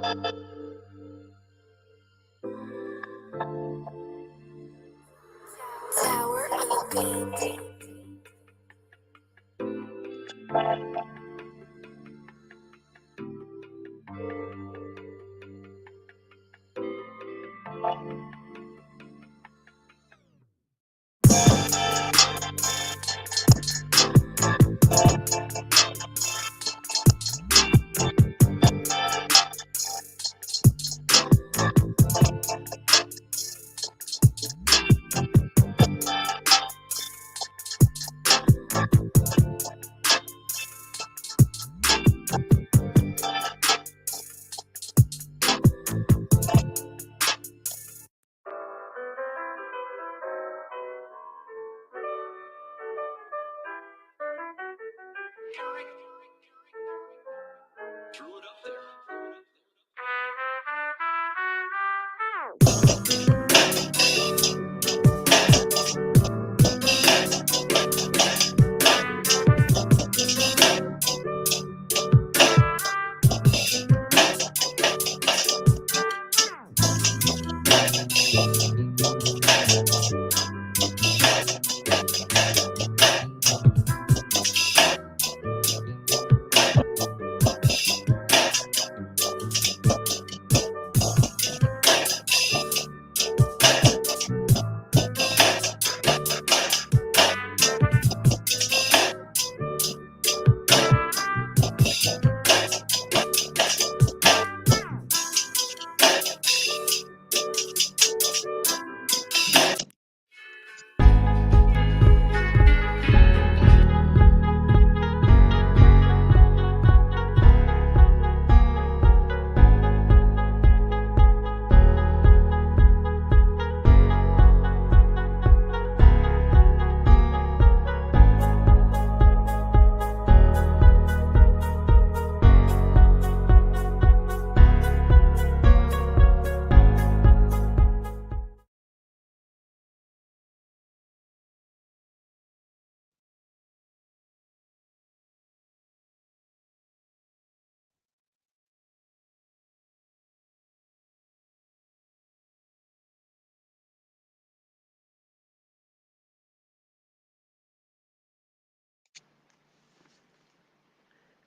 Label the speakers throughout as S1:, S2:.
S1: Tower on the beat.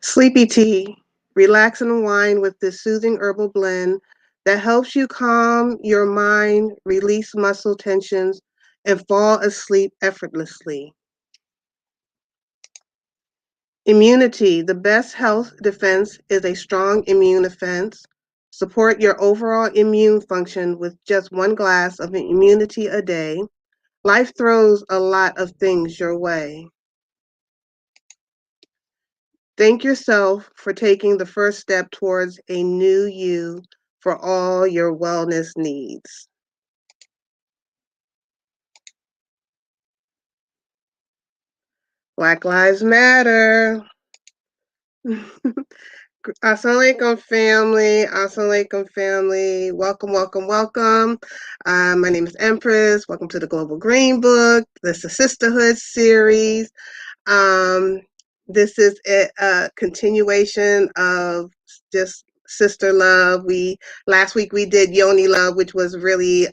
S2: Sleepy tea. Relax and unwind with this soothing herbal blend that helps you calm your mind, release muscle tensions, and fall asleep effortlessly. Immunity. The best health defense is a strong immune defense. Support your overall immune function with just one glass of immunity a day. Life throws a lot of things your way. Thank yourself for taking the first step towards a new you for all your wellness needs. Black Lives Matter. Assalamualaikum family. Assalamualaikum family. Welcome, welcome, welcome. My name is Empress. Welcome to the Global Green Book. This is a Sisterhood series. This is a continuation of just sister love. Last week we did Yoni love, which was really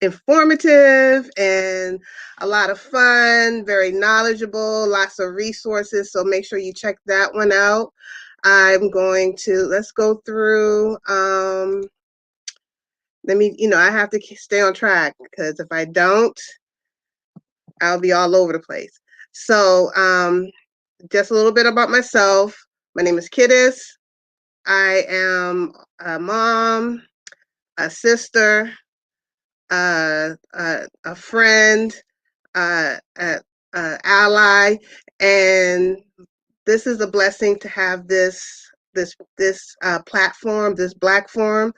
S2: informative and a lot of fun, very knowledgeable, lots of resources. So make sure you check that one out. Let's go through. I have to stay on track because if I don't, I'll be all over the place. So just a little bit about myself. My name is Kiddis. I am a mom, a sister, a friend, an ally, and this is a blessing to have this platform, this Black forum,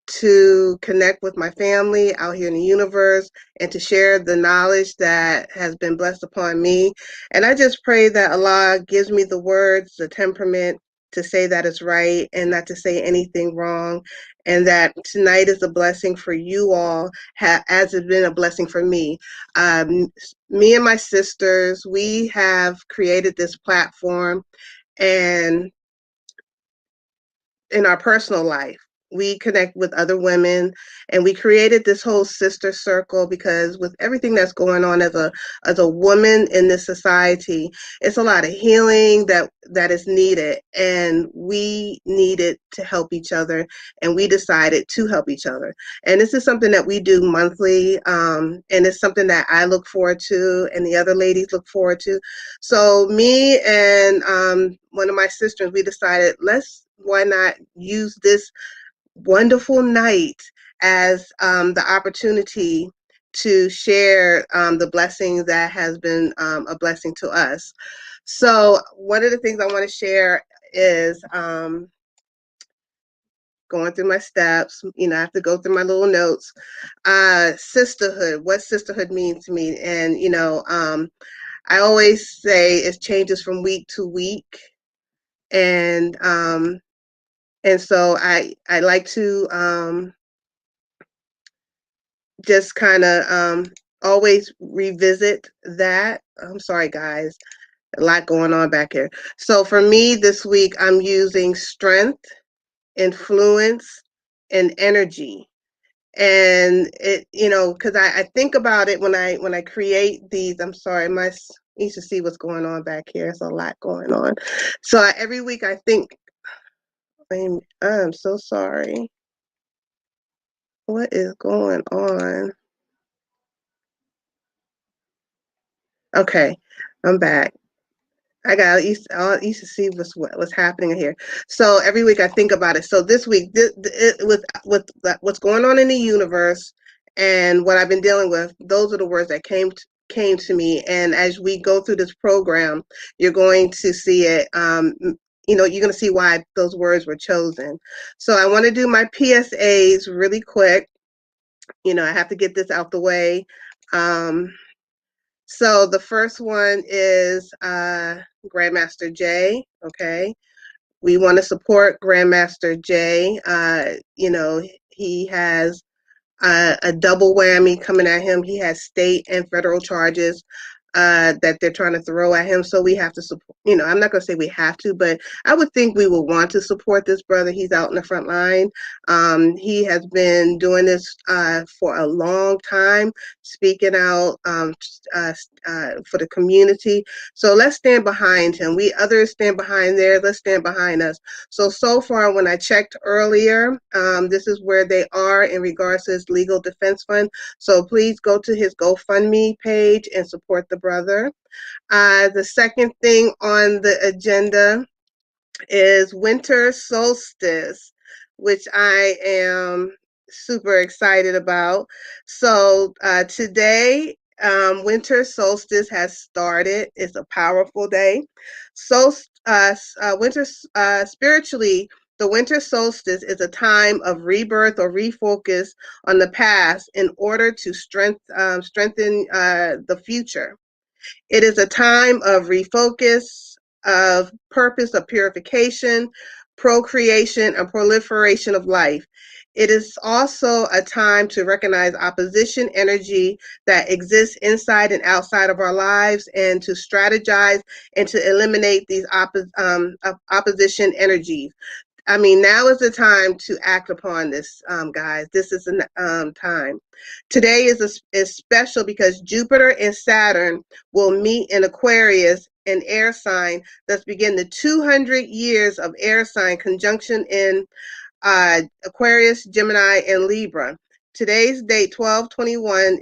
S2: to connect with my family out here in the universe and to share the knowledge that has been blessed upon me. And I just pray that Allah gives me the words, the temperament to say that is right and not to say anything wrong, and that tonight is a blessing for you all, as it's been a blessing for me. Me and my sisters, we have created this platform, and in our personal life. We connect with other women, and we created this whole sister circle because with everything that's going on as a woman in this society, it's a lot of healing that is needed, and we needed to help each other, and we decided to help each other. And this is something that we do monthly, and it's something that I look forward to, and the other ladies look forward to. So me and one of my sisters, we decided why not use this wonderful night as the opportunity to share the blessings that has been a blessing to us. So one of the things I want to share is going through my steps. I have to go through my little notes. Sisterhood, what sisterhood means to me. And, I always say it changes from week to week. And so I like to just kind of always revisit that. I'm sorry, guys, a lot going on back here. So for me this week, I'm using strength, influence, and energy. And because I think about it when I create these. I'm sorry, you should see what's going on back here. There's a lot going on. So every week I think, I'm so sorry. What is going on? Okay, I'm back. You should see what's happening here. So every week I think about it. So this week, with what's going on in the universe and what I've been dealing with, those are the words that came to me. And as we go through this program, you're going to see it. You're going to see why those words were chosen. So I want to do my PSAs really quick. I have to get this out the way. So the first one is Grandmaster Jay. Okay, we want to support Grandmaster Jay. He has a double whammy coming at him. He has state and federal charges that they're trying to throw at him. So we have to support. I'm not going to say we have to, but I would think we would want to support this brother. He's out in the front line. He has been doing this for a long time, speaking out for the community. So let's stand behind him. We others stand behind there. Let's stand behind us. So far, when I checked earlier, this is where they are in regards to his legal defense fund. So please go to his GoFundMe page and support the brother. The second thing on the agenda is winter solstice, which I am super excited about. So today, winter solstice has started. It's a powerful day. So spiritually, the winter solstice is a time of rebirth or refocus on the past in order to strengthen the future. It is a time of refocus, of purpose, of purification, procreation, and proliferation of life. It is also a time to recognize opposition energy that exists inside and outside of our lives and to strategize and to eliminate these opposition energies. Now is the time to act upon this, guys. This is the time. Today is special because Jupiter and Saturn will meet in Aquarius, an air sign. Thus begin the 200 years of air sign conjunction in Aquarius, Gemini, and Libra. Today's date, 12/21,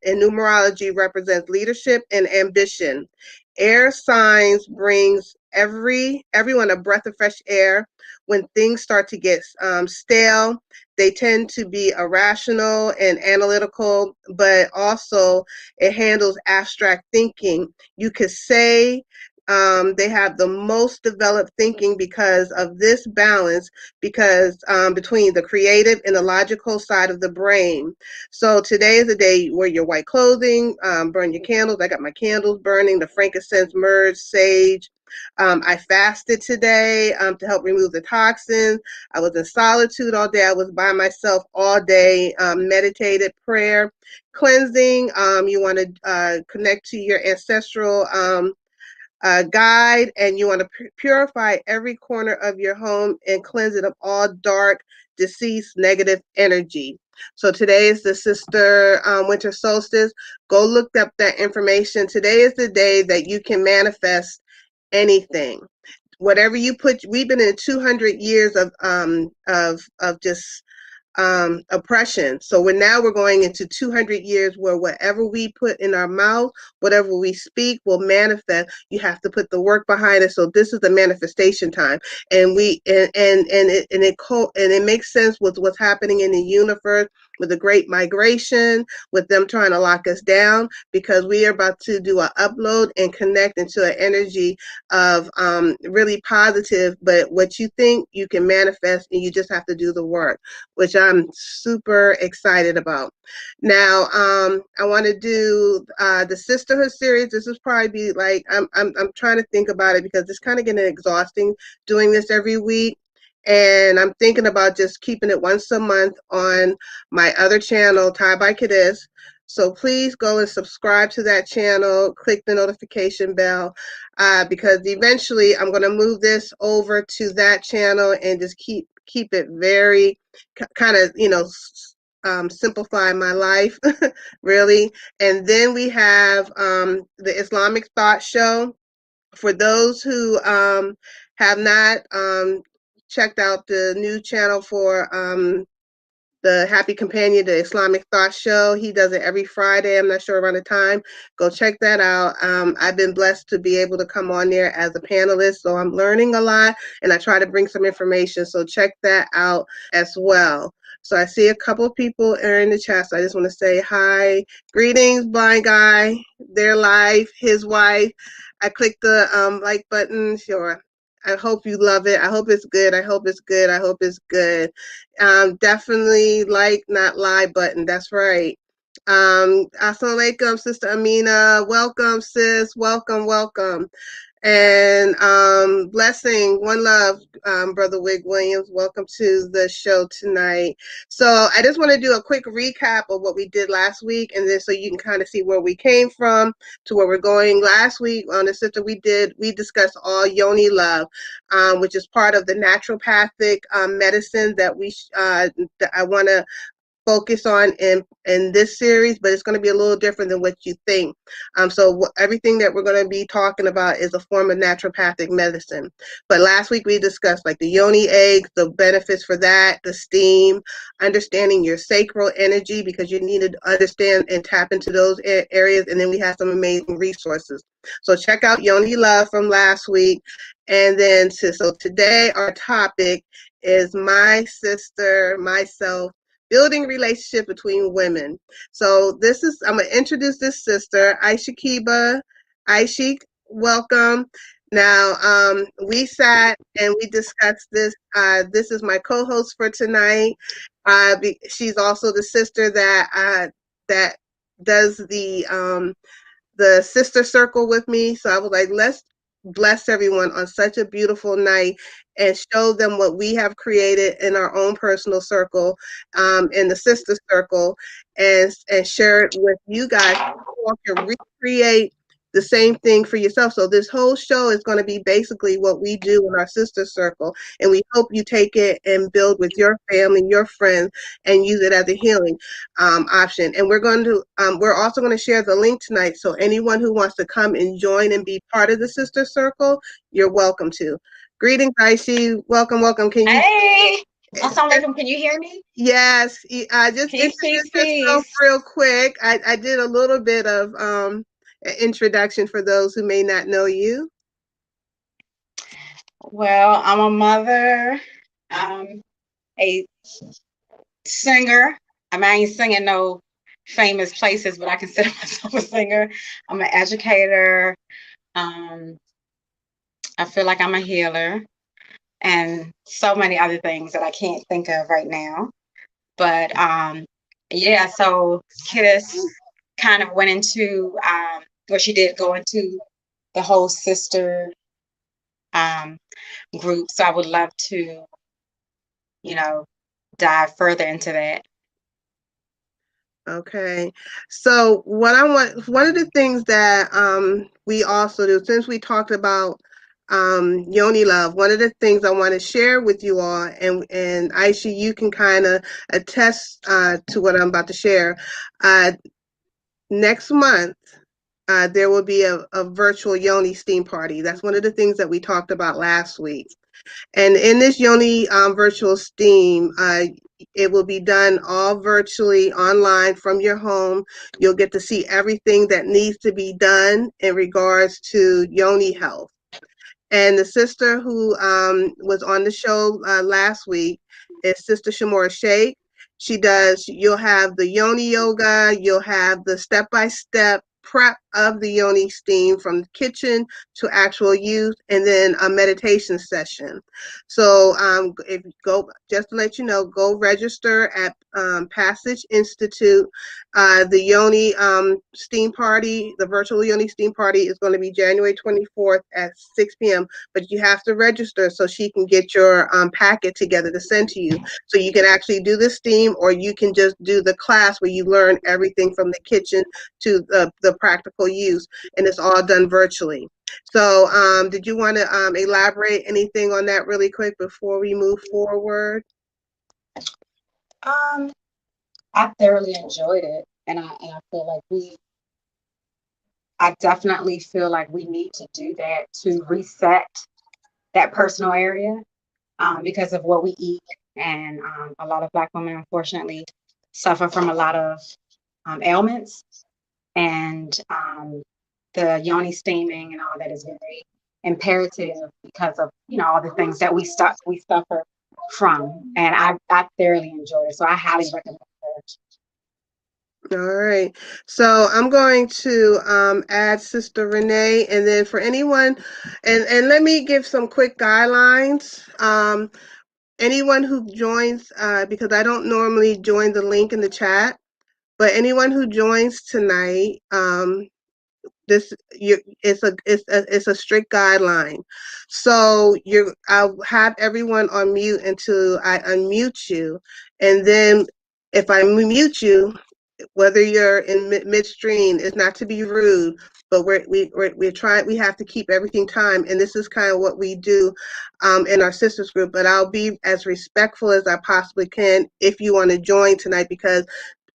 S2: in numerology represents leadership and ambition. Air signs brings everyone a breath of fresh air. When things start to get stale, they tend to be irrational and analytical, but also it handles abstract thinking. You could say they have the most developed thinking because of this balance, because between the creative and the logical side of the brain. So today is the day you wear your white clothing, burn your candles. I got my candles burning, the frankincense, myrrh, sage. I fasted today to help remove the toxins. I was in solitude all day. I was by myself all day, meditated, prayer, cleansing. You want to connect to your ancestral guide, and you want to purify every corner of your home and cleanse it of all dark, deceased, negative energy. So today is the sister winter solstice. Go look up that information. Today is the day that you can manifest anything. Whatever you put, we've been in 200 years of just oppression. So we're going into 200 years where whatever we put in our mouth, whatever we speak will manifest. You have to put the work behind it. So this is the manifestation time. And it makes sense with what's happening in the universe, with the great migration, with them trying to lock us down, because we are about to do an upload and connect into an energy of really positive. But what you think, you can manifest, and you just have to do the work, which I'm super excited about. Now, I want to do the sisterhood series. This is probably be like I'm trying to think about it, because it's kind of getting exhausting doing this every week. And I'm thinking about just keeping it once a month on my other channel, Thai by Kadis. So please go and subscribe to that channel, click the notification bell, because eventually I'm going to move this over to that channel and just keep it very kind of, simplify my life, really. And then we have the Islamic Thought Show. For those who have not checked out the new channel for the Happy Companion, the Islamic Thought Show. He does it every Friday. I'm not sure around the time. Go check that out. I've been blessed to be able to come on there as a panelist, so I'm learning a lot, and I try to bring some information. So check that out as well. So I see a couple of people are in the chat, so I just want to say hi. Greetings, blind guy, their life, his wife. I clicked the like button. Sure. I hope you love it. I hope it's good. I hope it's good. I hope it's good. Definitely like, not lie button. That's right. Assalamu alaikum, Sister Amina. Welcome, sis. Welcome, welcome. And blessing, one love, Brother Wig Williams. Welcome to the show tonight. So I just want to do a quick recap of what we did last week, and then so you can kind of see where we came from to where we're going. Last week on the sister, we discussed all Yoni love, which is part of the naturopathic medicine that that I want to focus on in this series, but it's going to be a little different than what you think. Everything that we're going to be talking about is a form of naturopathic medicine. But last week we discussed like the Yoni eggs, the benefits for that, the steam, understanding your sacral energy, because you need to understand and tap into those areas. And then we have some amazing resources. So check out Yoni Love from last week. And then so today our topic is my sister, myself, building relationship between women. So I'm going to introduce this sister, Aisha Kiba. Aisha, welcome. Now, we sat and we discussed this. This is my co-host for tonight. She's also the sister that does the sister circle with me. So I was like, let's bless everyone on such a beautiful night and show them what we have created in our own personal circle, in the sister circle, and share it with you guys. You can recreate the same thing for yourself. So this whole show is going to be basically what we do in our sister circle, and we hope you take it and build with your family, your friends, and use it as a healing option. And we're also going to share the link tonight. So anyone who wants to come and join and be part of the sister circle, you're welcome to. Greetings, Aishi. Welcome, welcome.
S3: Hey, Assalamualaikum. Can you hear me?
S2: Yes. Just
S3: Peace,
S2: introduce
S3: peace,
S2: yourself
S3: peace.
S2: real quick. I did a little bit of introduction for those who may not know you.
S3: Well, I'm a mother, a singer. I mean, I ain't singing no famous places, but I consider myself a singer. I'm an educator. Um, I feel like I'm a healer, and so many other things that I can't think of right now. But yeah, so Kiss kind of went into well, she did go into the whole sister group. So I would love to, dive further into that.
S2: Okay. So one of the things that we also do, since we talked about Yoni love, one of the things I want to share with you all, and Aisha, you can kind of attest to what I'm about to share. Next month, there will be a virtual Yoni steam party. That's one of the things that we talked about last week. And in this Yoni virtual steam, it will be done all virtually online from your home. You'll get to see everything that needs to be done in regards to Yoni health. And the sister who was on the show last week is Sister Shamora Sheikh. You'll have the Yoni yoga, you'll have the step-by-step prep of the Yoni steam from the kitchen to actual use, and then a meditation session. So if you go, just to let you know, go register at Passage Institute. The Yoni steam party, the virtual Yoni steam party is going to be January 24th at 6 p.m. But you have to register so she can get your packet together to send to you. So you can actually do the steam, or you can just do the class where you learn everything from the kitchen to the practical use, and it's all done virtually. So did you want to elaborate anything on that really quick before we move forward?
S3: I thoroughly enjoyed it, and I feel like I definitely feel like we need to do that to reset that personal area, because of what we eat, and a lot of Black women unfortunately suffer from a lot of ailments, and the Yoni steaming and all that is very imperative because of all the things that we suffer from, and I thoroughly enjoyed it, so I highly recommend it.
S2: All right. So I'm going to add Sister Renee, and then for anyone, and let me give some quick guidelines. Anyone who joins, because I don't normally join the link in the chat, but anyone who joins tonight, it's a strict guideline. So I'll have everyone on mute until I unmute you, and then if I mute you, whether you're in midstream, it's not to be rude, but we're trying. We have to keep everything timed, and this is kind of what we do in our sisters group. But I'll be as respectful as I possibly can if you want to join tonight, because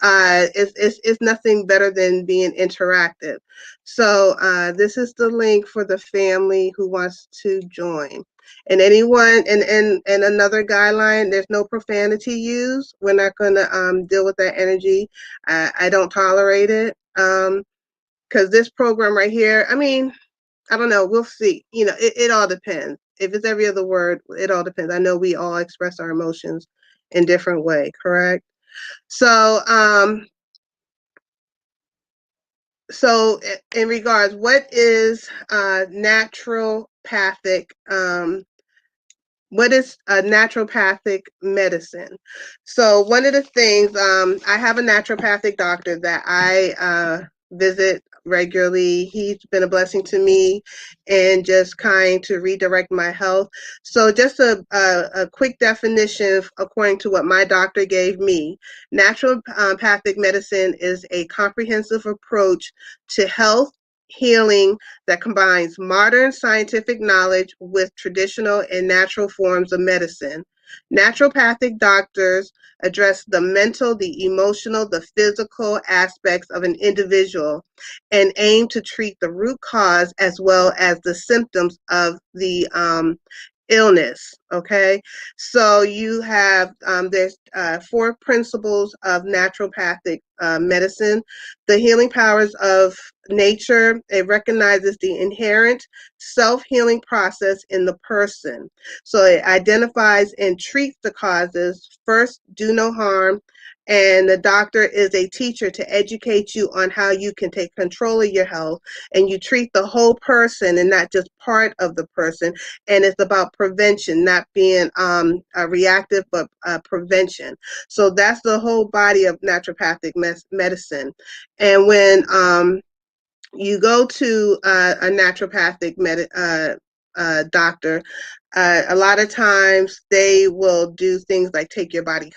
S2: it's nothing better than being interactive. So this is the link for the family who wants to join. And anyone, and another guideline, there's no profanity used. We're not going to deal with that energy. I don't tolerate it, because this program right here, I mean, I don't know, we'll see. It all depends. If it's every other word, it all depends. I know we all express our emotions in different way, correct? So in regards, what is naturopathic? What is a naturopathic medicine? So one of the things, I have a naturopathic doctor that I visit regularly. He's been a blessing to me and just kind to redirect my health. So just a quick definition according to what my doctor gave me. Naturopathic medicine is a comprehensive approach to health, healing that combines modern scientific knowledge with traditional and natural forms of medicine. Naturopathic doctors address the mental, the emotional, the physical aspects of an individual and aim to treat the root cause as well as the symptoms of the illness. Okay, so you have there's 4 principles of naturopathic medicine. The healing powers of nature. It recognizes the inherent self-healing process in the person. So it identifies and treats the causes. First, do no harm. And the doctor is a teacher to educate you on how you can take control of your health, and you treat the whole person and not just part of the person. And it's about prevention, not being reactive, but prevention. So that's the whole body of naturopathic medicine. And when you go to a naturopathic doctor, a lot of times they will do things like take your body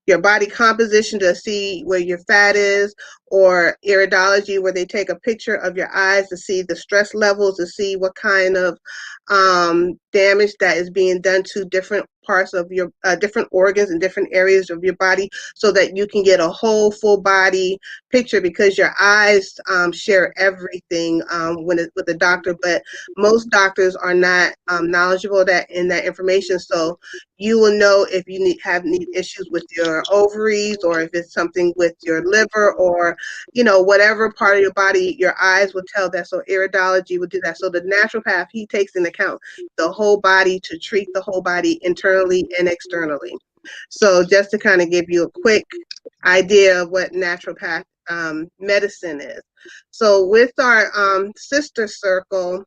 S2: your body composition to see where your fat is, or iridology, where they take a picture of your eyes to see the stress levels, to see what kind of damage that is being done to different parts of your different organs and different areas of your body, so that you can get a whole full body picture, because your eyes share everything with the doctor, but most doctors are not knowledgeable that in that information. So you will know if you need issues with your ovaries, or if it's something with your liver, or whatever part of your body. Your eyes will tell that. So iridology will do that. So the naturopath, he takes into account the whole body to treat the whole body internally and externally. So just to kind of give you a quick idea of what naturopath medicine is. So with our sister circle,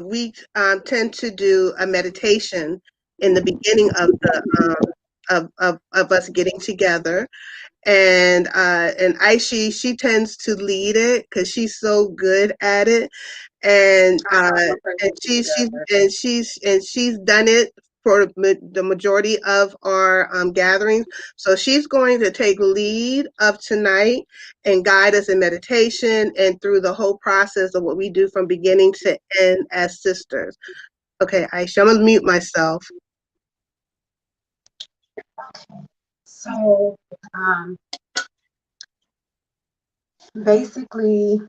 S2: we tend to do a meditation in the beginning of the of us getting together, and Aishi, she tends to lead it because she's so good at it, and she's done it for the majority of our gatherings. So she's going to take lead of tonight and guide us in meditation and through the whole process of what we do from beginning to end as sisters. Okay, Aisha, I'm gonna mute myself.
S3: So basically,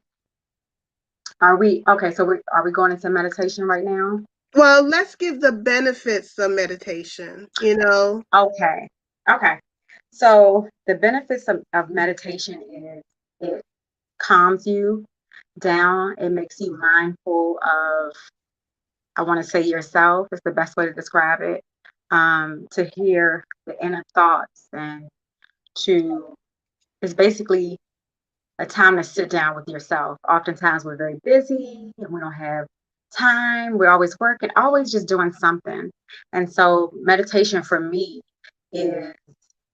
S3: are we going into meditation right now?
S2: Well, let's give the benefits of meditation,
S3: Okay. So the benefits of meditation is it calms you down. It makes you mindful of, I want to say, yourself is the best way to describe it. To hear the inner thoughts, and it's basically a time to sit down with yourself. Oftentimes we're very busy and we don't have time. We're always working, always just doing something. And so meditation for me is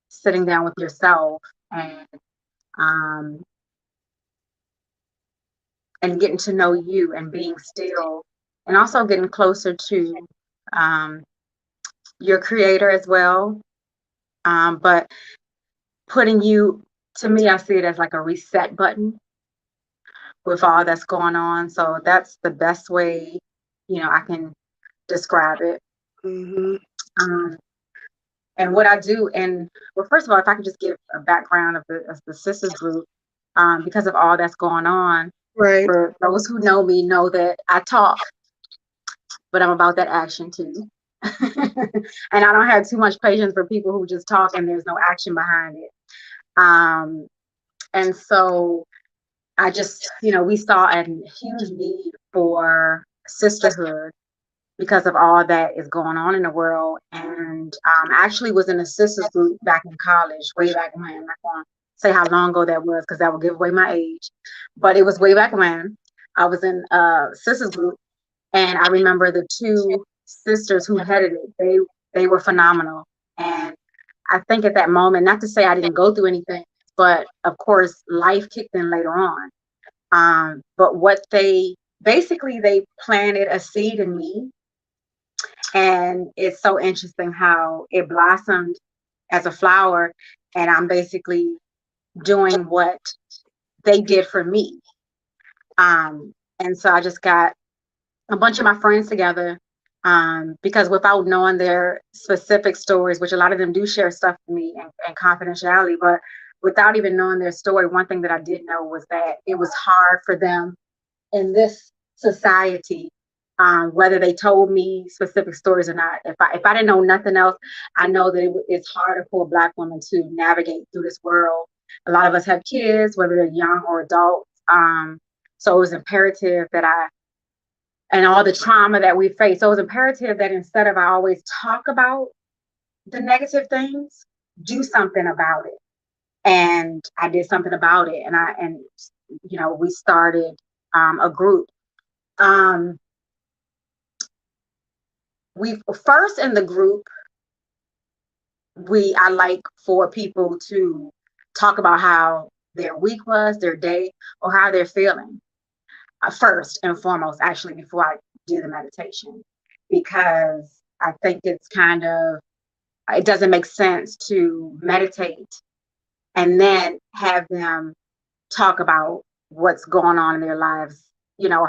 S3: sitting down with yourself um, and getting to know you and being still, and also getting closer to um, your creator as well. But putting you, to me, I see it as like a reset button with all that's going on. So that's the best way, I can describe it.
S2: Mm-hmm.
S3: And what I do, and well, first of all, if I could just give a background of the sisters group, because of all that's going on.
S2: Right.
S3: For those who know me, know that I talk, but I'm about that action too. And I don't have too much patience for people who just talk and there's no action behind it. And so I just, we saw a huge need for sisterhood because of all that is going on in the world. And I actually was in a sisters group back in college, way back when. I'm not going to say how long ago that was because that will give away my age. But it was way back when. I was in a sisters group, and I remember the two sisters who headed it. They were phenomenal. And I think at that moment, not to say I didn't go through anything, but of course, life kicked in later on. But what they planted a seed in me. And it's so interesting how it blossomed as a flower, and I'm basically doing what they did for me. And so I just got a bunch of my friends together, because without knowing their specific stories, which a lot of them do share stuff with me and confidentiality, but without even knowing their story, one thing that I did know was that it was hard for them in this society, whether they told me specific stories or not. If I didn't know nothing else, I know that it's harder for a Black woman to navigate through this world. A lot of us have kids, whether they're young or adults. So it was imperative and all the trauma that we face. So it was imperative that instead of I always talk about the negative things, do something about it. And I did something about it. And we started a group. We first in the group, I like for people to talk about how their week was, their day, or how they're feeling. First and foremost, actually, before I do the meditation, because I think it doesn't make sense to meditate and then have them talk about what's going on in their lives,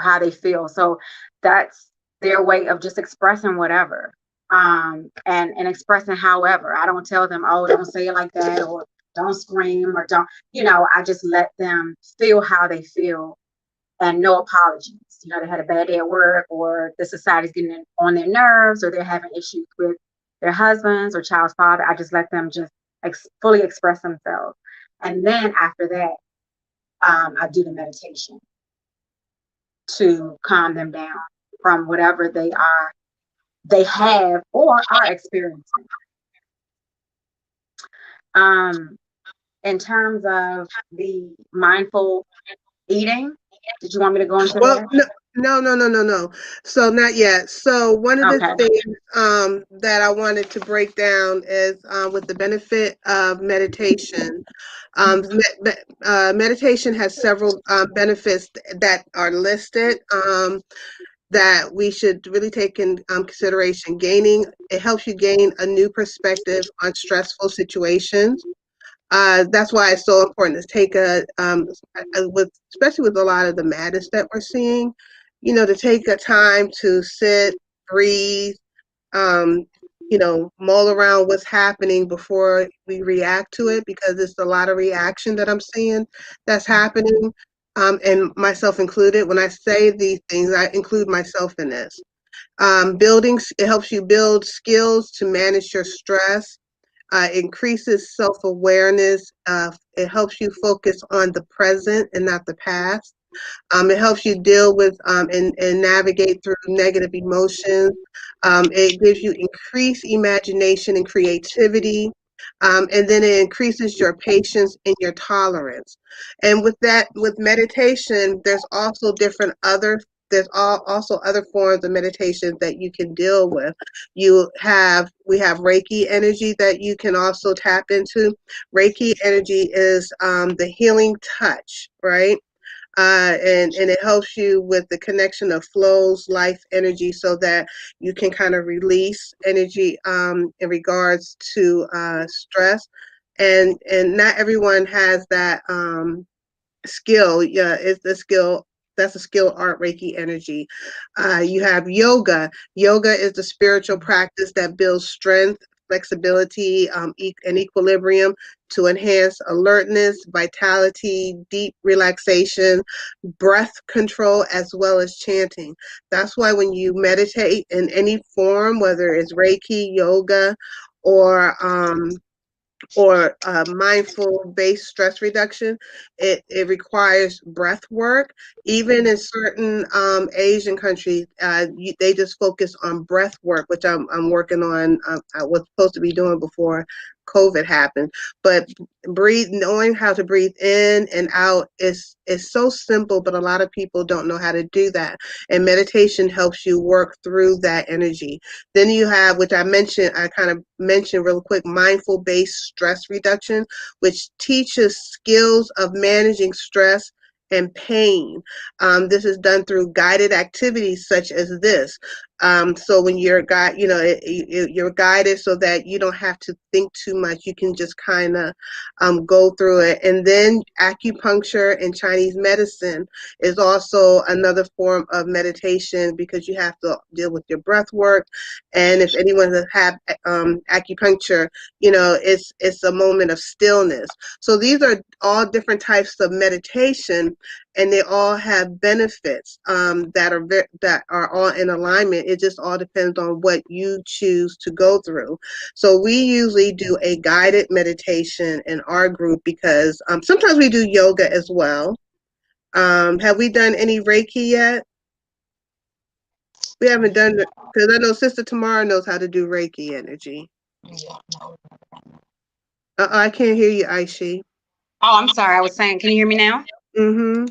S3: how they feel. So that's their way of just expressing whatever. And expressing however. I don't tell them, oh, don't say it like that, or don't scream, or don't, I just let them feel how they feel, and no apologies. They had a bad day at work, or the society's getting on their nerves, or they're having issues with their husbands or child's father. I just let them just fully express themselves. And then after that, I do the meditation to calm them down from whatever they have or are experiencing. In terms of the mindful eating, did you want me to go into
S2: Well,
S3: that?
S2: no. So not yet. So one of the
S3: Okay.
S2: things that I wanted to break down is with the benefit of meditation. Meditation has several benefits that are listed that we should really take in consideration. It helps you gain a new perspective on stressful situations. That's why it's so important to take especially with a lot of the madness that we're seeing, to take a time to sit, breathe, um, mull around what's happening before we react to it, because it's a lot of reaction that I'm seeing that's happening, and myself included. When I say these things, I include myself in this. It helps you build skills to manage your stress, increases self-awareness. It helps you focus on the present and not the past. It helps you deal with and navigate through negative emotions. It gives you increased imagination and creativity. And then it increases your patience and your tolerance. And with meditation, there's also other forms of meditation that you can deal with. We have Reiki energy that you can also tap into. Reiki energy is the healing touch, right? And it helps you with the connection of flows, life energy, so that you can kind of release energy in regards to stress. And not everyone has that skill. Yeah, it's the skill. That's a skill art, Reiki energy. You have yoga. Yoga is the spiritual practice that builds strength, flexibility, and equilibrium to enhance alertness, vitality, deep relaxation, breath control, as well as chanting. That's why when you meditate in any form, whether it's Reiki, yoga, or mindful based stress reduction, it requires breath work. Even in certain Asian countries, they just focus on breath work, which I'm working on. I was supposed to be doing before COVID happened. But knowing how to breathe in and out is so simple, but a lot of people don't know how to do that. And meditation helps you work through that energy. Then you have, which I kind of mentioned real quick, mindful based stress reduction, which teaches skills of managing stress and pain. This is done through guided activities such as this. So when you're you're guided so that you don't have to think too much. You can just kind of go through it. And then acupuncture and Chinese medicine is also another form of meditation, because you have to deal with your breath work. And if anyone has had acupuncture, it's a moment of stillness. So these are all different types of meditation, and they all have benefits that are all in alignment. It just all depends on what you choose to go through. So we usually do a guided meditation in our group, because sometimes we do yoga as well. Have we done any Reiki yet? We haven't done it, because I know Sister Tamara knows how to do Reiki energy. I can't hear you, Aishi.
S3: Oh, I'm sorry. I was saying, can you hear me now?
S2: Mm-hmm.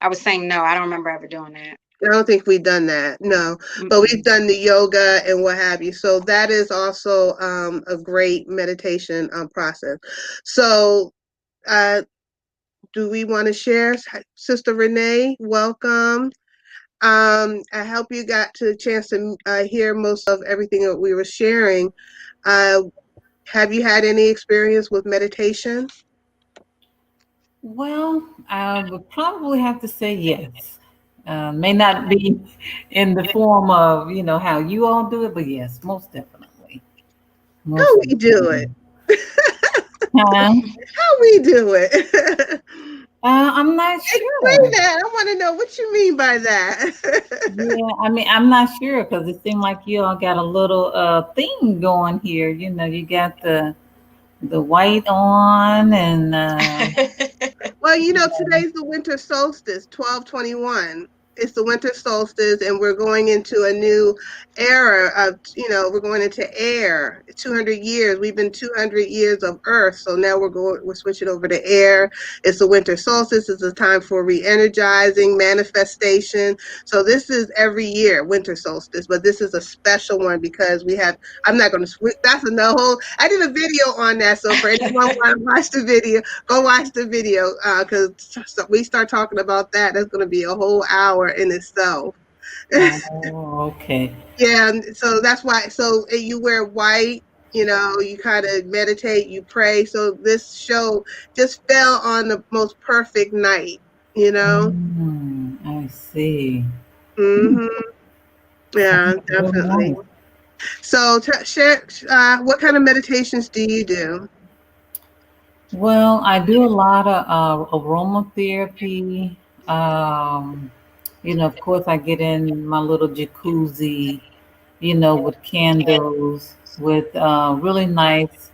S3: I was saying no. I don't remember ever doing that.
S2: I don't think we've done that, no. But we've done the yoga and what have you. So that is also a great meditation process. So do we want to share? Sister Renee, welcome. I hope you got a chance to hear most of everything that we were sharing. Have you had any experience with meditation?
S4: Well, I would probably have to say yes. May not be in the form of, how you all do it, but yes, most definitely.
S2: How
S4: Most
S2: we do it?
S4: definitely. Um,
S2: How we do it?
S4: I'm not
S2: Explain
S4: sure.
S2: that. I want to know what you mean by that.
S4: Yeah, I mean, I'm not sure because it seemed like you all got a little thing going here. You got the white on and
S2: Well, you know,
S4: yeah.
S2: today's the winter solstice, 12/21. It's the winter solstice, and we're going into a new era of, we're going into air. 200 years. We've been 200 years of Earth, so now we're switching over to air. It's the winter solstice. It's a time for re-energizing, manifestation. So this is every year, winter solstice, but this is a special one because we have. I'm not going to. That's a no whole. I did a video on that, so for anyone who want to watch the video, go watch the video because we start talking about that. That's going to be a whole hour in itself.
S4: Oh, okay.
S2: Yeah, and so that's why. So you wear white. You kind of meditate, you pray. So this show just fell on the most perfect night. You know.
S4: I see. Hmm.
S2: hmm Yeah,
S4: Sounds real
S2: definitely.
S4: nice.
S2: So share. What kind of meditations do you do?
S4: Well, I do a lot of aromatherapy. Um, of course, I get in my little jacuzzi, with candles, with really nice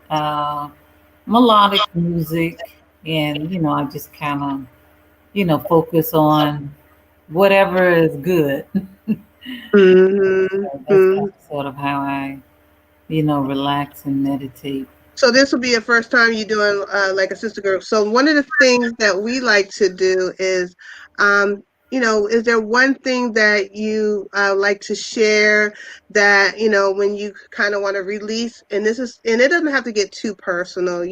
S4: melodic music. And, I just kind of, focus on whatever is good. So that's
S2: hmm
S4: kind of sort of how I, relax and meditate.
S2: So this will be your first time you doing like a sister group. So one of the things that we like to do is, is there one thing that you like to share that when you kind of want to release, and it doesn't have to get too personal,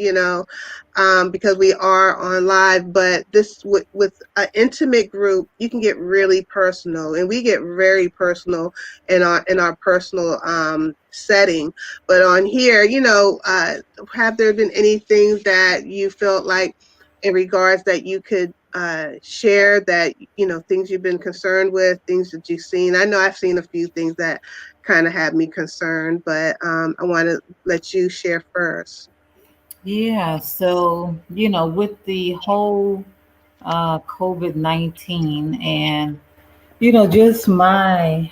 S2: because we are on live, but this with an intimate group, you can get really personal, and we get very personal in our personal setting. But on here, have there been anything that you felt like in regards that you could share that, things you've been concerned with, things that you've seen? I know I've seen a few things that kind of had me concerned, but I want to let you share first.
S4: Yeah, so, with the whole COVID-19 and, just my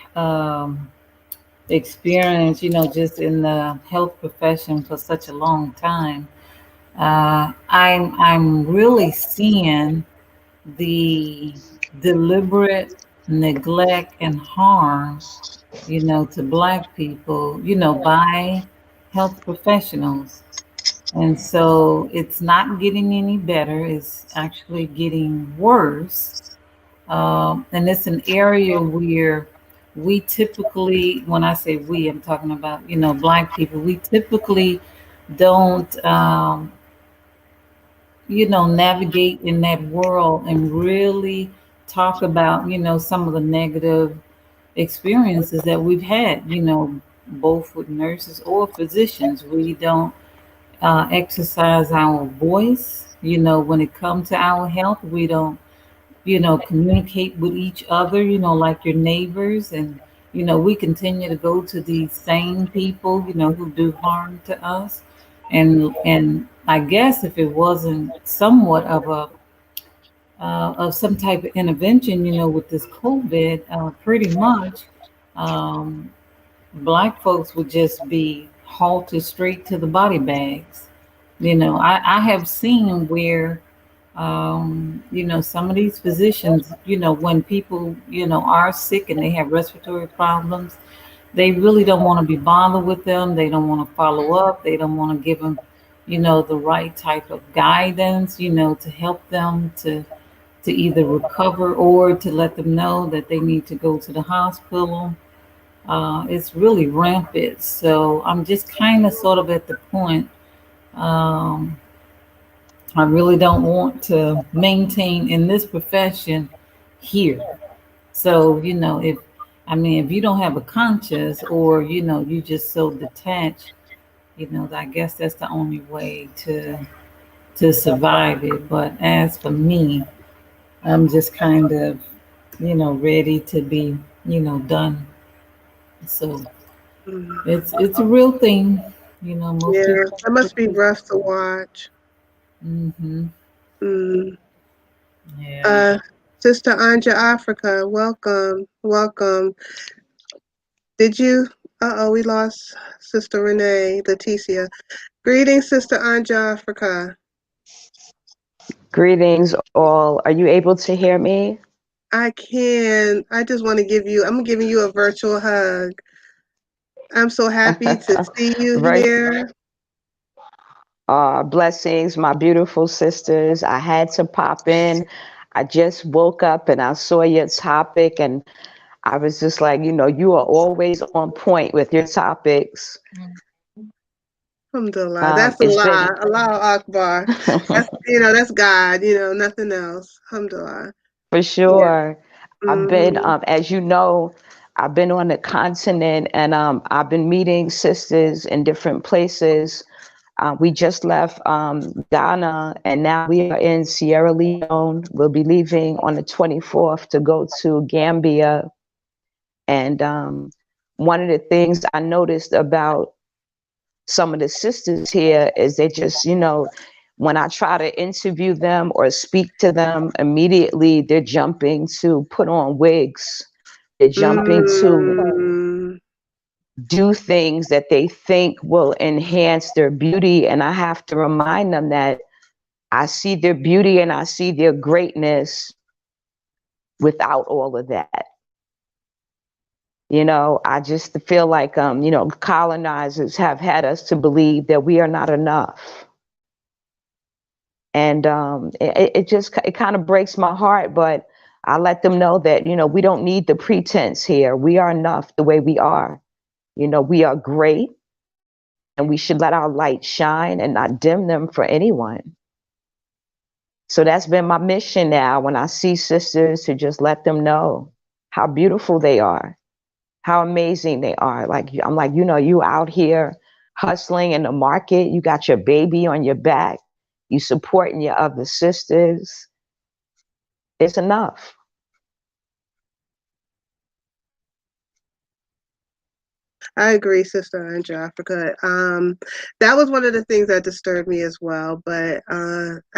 S4: experience, just in the health profession for such a long time, I'm really seeing the deliberate neglect and harm, to Black people, by health professionals. And so it's not getting any better, it's actually getting worse. And it's an area where we typically, when I say we, I'm talking about, Black people, we typically don't, navigate in that world and really talk about, some of the negative experiences that we've had, both with nurses or physicians. We don't exercise our voice. When it comes to our health, we don't, communicate with each other, like your neighbors. And, we continue to go to these same people, who do harm to us. And I guess if it wasn't somewhat of some type of intervention, with this COVID, pretty much, um, Black folks would just be halted straight to the body bags. I have seen where, some of these physicians, when people, are sick and they have respiratory problems, they really don't want to be bothered with them. They don't want to follow up. They don't want to give them, the right type of guidance, to help them to either recover or to let them know that they need to go to the hospital. It's really rampant. So I'm just kind of sort of at the point. Um, I really don't want to maintain in this profession here. So, if you don't have a conscience or, you just so detached, I guess that's the only way to, to survive it. But as for me, I'm just kind of, ready to be, done. So
S2: Mm.
S4: it's a real thing. Most
S2: Yeah,
S4: people.
S2: that must be rough to watch.
S4: Mm-hmm.
S2: Mm.
S4: Yeah.
S2: Uh, Sister Anja Africa, welcome, welcome. Did you? Uh-oh, we lost Sister Renee, Leticia. Greetings, Sister Anja Africa.
S5: Greetings, all. Are you able to hear me?
S2: I can. I just want to I'm giving you a virtual hug. I'm so happy to see you
S5: Right.
S2: here.
S5: Blessings, my beautiful sisters. I had to pop in. I just woke up and I saw your topic, and I was just like, you are always on point with your topics.
S2: Alhamdulillah. That's
S5: It's been
S2: Allah. Allah Akbar. That's that's God, nothing else. Alhamdulillah.
S5: for
S2: Yeah.
S5: sure. I've been,
S2: Hmm.
S5: as you know, I've been on the continent, and I've been meeting sisters in different places. We just left Ghana, and now we are in Sierra Leone. We'll be leaving on the 24th to go to Gambia. And one of the things I noticed about some of the sisters here is they just, when I try to interview them or speak to them, immediately they're jumping to put on wigs. They're jumping to
S2: Mm.
S5: do things that they think will enhance their beauty. And I have to remind them that I see their beauty and I see their greatness without all of that. I just feel like, colonizers have had us to believe that we are not enough. And it kind of breaks my heart, but I let them know that, we don't need the pretense here. We are enough the way we are. We are great, and we should let our light shine and not dim them for anyone. So that's been my mission now when I see sisters, to just let them know how beautiful they are, how amazing they are. I'm like, you out here hustling in the market, you got your baby on your back, you supporting your other sisters. It's enough.
S2: I agree, Sister Anja Africa. That was one of the things that disturbed me as well. But I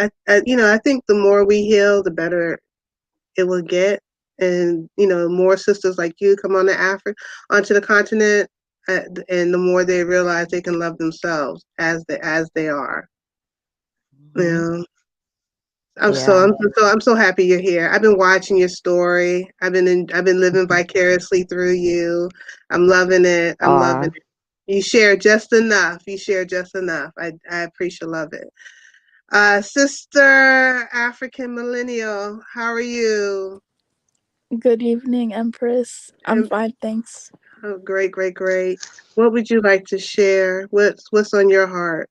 S2: think the more we heal, the better it will get. And more sisters like you come on onto the continent, and the more they realize they can love themselves as they are.
S5: Mm-hmm.
S2: Yeah.
S5: Yeah.
S2: I'm so happy you're here. I've been watching your story. I've been living vicariously through you. I'm loving it. I'm loving
S5: Uh,
S2: it. You share just enough. You share just enough. I appreciate love it. Sister African Millennial, how are you?
S6: Good evening, Empress. I'm
S2: Um,
S6: fine, thanks.
S2: oh, great, great, great. What would you like to share? What's on your heart?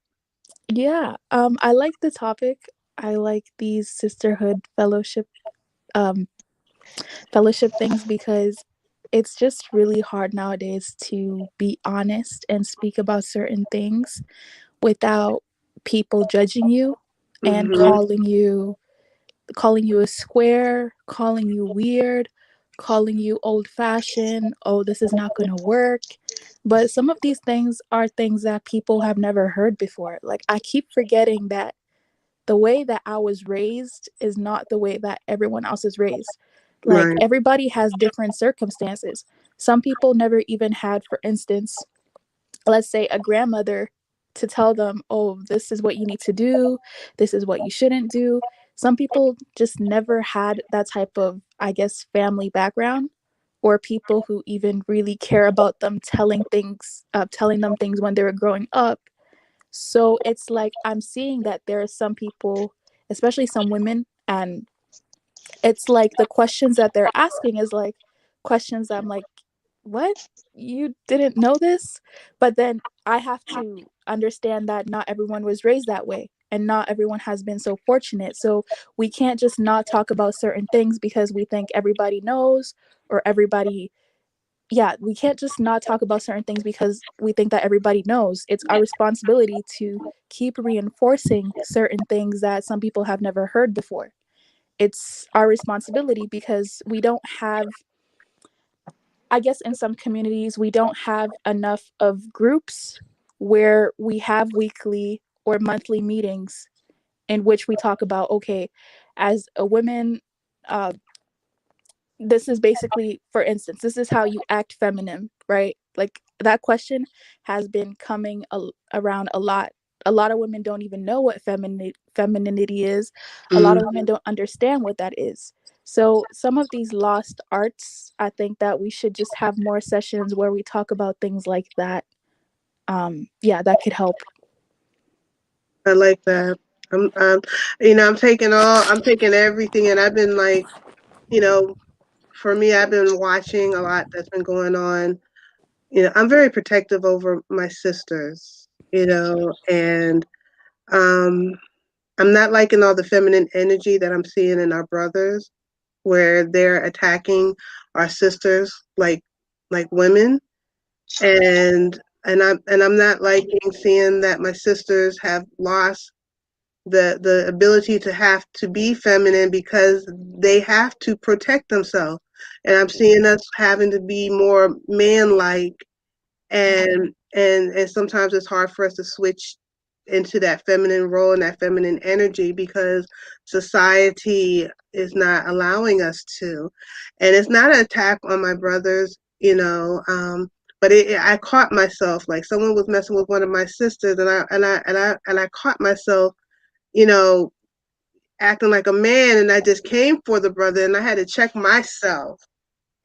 S6: Yeah, I like the topic. I like these sisterhood um, fellowship things because it's just really hard nowadays to be honest and speak about certain things without people judging you and
S2: Mm-hmm.
S6: calling you a square, calling you weird, calling you old fashioned. Oh, this is not going to work. But some of these things are things that people have never heard before. Like, I keep forgetting that the way that I was raised is not the way that everyone else is raised. Like,
S2: Right.
S6: everybody has different circumstances. Some people never even had, for instance, let's say a grandmother to tell them, oh, this is what you need to do, this is what you shouldn't do. Some people just never had that type of, I guess, family background, or people who even really care about them telling them things when they were growing up. So it's like I'm seeing that there are some people, especially some women, and it's like the questions that they're asking is like questions that I'm like, what? You didn't know this? But then I have to understand that not everyone was raised that way and not everyone has been so fortunate. So we can't just not talk about certain things because we think everybody knows or everybody, yeah, we can't just not talk about certain things because we think that everybody knows. It's our responsibility to keep reinforcing certain things that some people have never heard before. It's our responsibility because we don't have, I guess in some communities, we don't have enough of groups where we have weekly or monthly meetings in which we talk about, okay, as a woman, uh, this is basically, for instance, this is how you act feminine, right? Like that question has been coming around a lot. A lot of women don't even know what femininity is. A lot of women don't understand what that is. So some of these lost arts, I think that we should just have more sessions where we talk about things like that. Yeah, that could help.
S2: I like that. I'm taking everything, and I've been like, you know, for me, I've been watching a lot that's been going on. I'm very protective over my sisters, and um, I'm not liking all the feminine energy that I'm seeing in our brothers, where they're attacking our sisters like women, and I'm not liking seeing that my sisters have lost the ability to have to be feminine because they have to protect themselves. And I'm seeing us having to be more man-like, and sometimes it's hard for us to switch into that feminine role and that feminine energy because society is not allowing us to. And it's not an attack on my brothers, but I caught myself, like someone was messing with one of my sisters, and I caught myself, you know, acting like a man, and I just came for the brother, and I had to check myself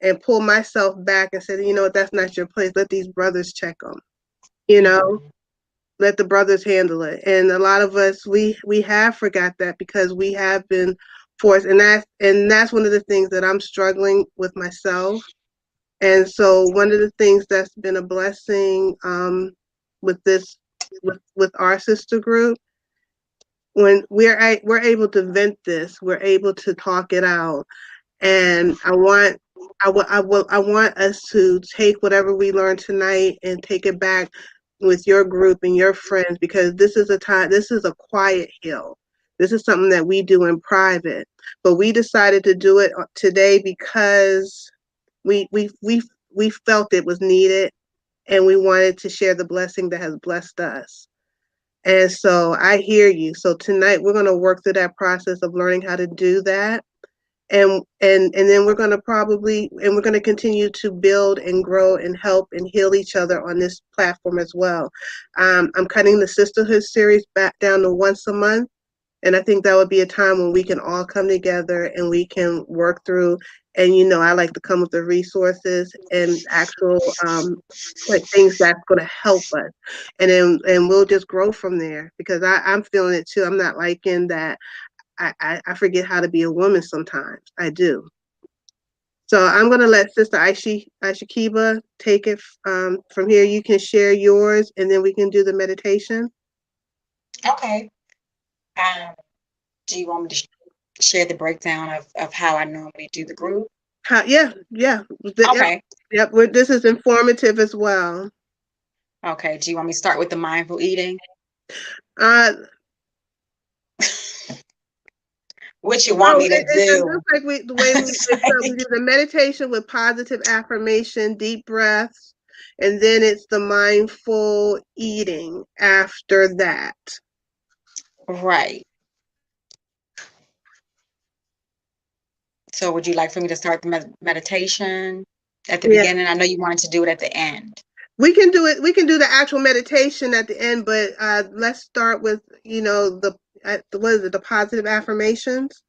S2: and pull myself back and say, you know what, that's not your place. Let these brothers check them. You know, let the brothers handle it. And a lot of us, we have forgot that because we have been forced, and that's one of the things that I'm struggling with myself. And so one of the things that's been a blessing with this with our sister group, when we're able to vent this, we're able to talk it out, and I want us to take whatever we learned tonight and take it back with your group and your friends, because this is a quiet hill. This is something that we do in private, but we decided to do it today because we felt it was needed, and we wanted to share the blessing that has blessed us. And so I hear you. So tonight we're going to work through that process of learning how to do that. And then we're going to continue to build and grow and help and heal each other on this platform as well. I'm cutting the sisterhood series back down to once a month, and I think that would be a time when we can all come together and we can work through. And I like to come with the resources and actual like things that's going to help us, and we'll just grow from there, because I'm feeling it too. I'm not liking that. I forget how to be a woman sometimes. I do. So I'm going to let Sister Aisha Kiba take it from here. You can share yours, and then we can do the meditation.
S3: Okay. Do you want me to share the breakdown of how I normally do the group?
S2: Yeah.
S3: Okay.
S2: Yep. This is informative as well.
S3: Okay. Do you want me to start with the mindful eating?
S2: Uh,
S3: What you want me to
S2: it
S3: do?
S2: looks like the way we do the meditation with positive affirmation, deep breaths, and then it's the mindful eating after that.
S3: Right. So would you like for me to start the meditation at the
S2: Yeah.
S3: beginning? I know you wanted to do it at the end.
S2: We can do it. We can do the actual meditation at the end, but let's start with what is it, the positive affirmations?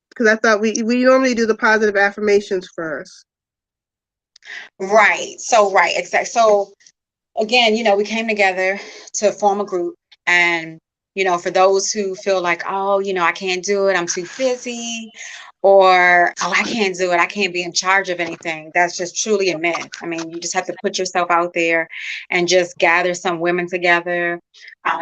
S2: Because I thought we normally do the positive affirmations first.
S3: Right. Right. Exactly. So again, we came together to form a group, and for those who feel like, oh, I can't do it, I'm too busy, or oh, I can't do it, I can't be in charge of anything, that's just truly a myth. I mean, you just have to put yourself out there and just gather some women together.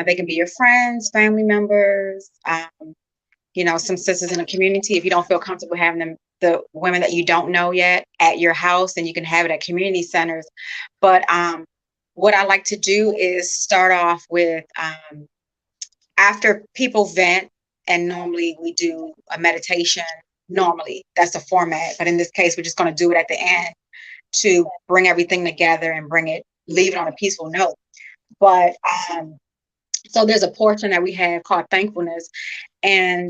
S3: They can be your friends, family members, some sisters in the community. If you don't feel comfortable having them the women that you don't know yet at your house, and you can have it at community centers. But what I like to do is start off with after people vent, and normally we do a meditation. Normally, that's the format. But in this case, we're just going to do it at the end to bring everything together and leave it on a peaceful note. But so there's a portion that we have called thankfulness, and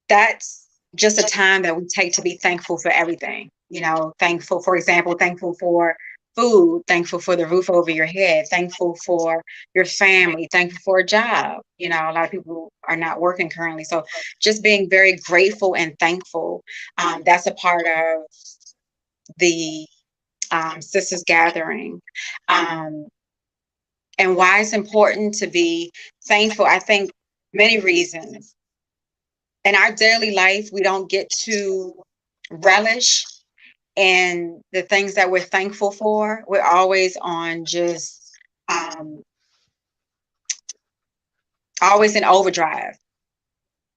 S3: that's just a time that we take to be thankful for everything. You know, thankful, for example, thankful for food, thankful for the roof over your head, thankful for your family, thankful for a job. You know, a lot of people are not working currently. So just being very grateful and thankful, that's a part of the sisters gathering. And why it's important to be thankful, I think many reasons. In our daily life, we don't get to relish in the things that we're thankful for. We're always on just always in overdrive.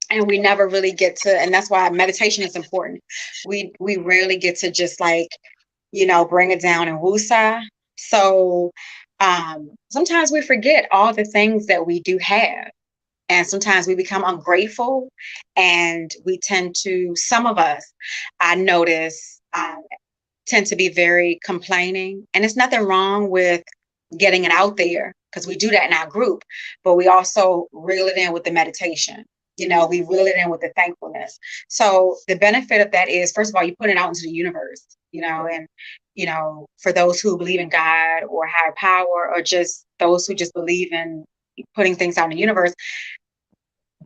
S3: And we never really get to, and that's why meditation is important. We rarely get to just like, you know, bring it down and woosah. So sometimes we forget all the things that we do have. And sometimes we become ungrateful, and we tend to, some of us, I notice, tend to be very complaining. And it's nothing wrong with getting it out there, because we do that in our group, but we also reel it in with the meditation. You know, we reel it in with the thankfulness. So the benefit of that is, first of all, you put it out into the universe, you know, and, you know, for those who believe in God or higher power, or just those who just believe in putting things out in the universe,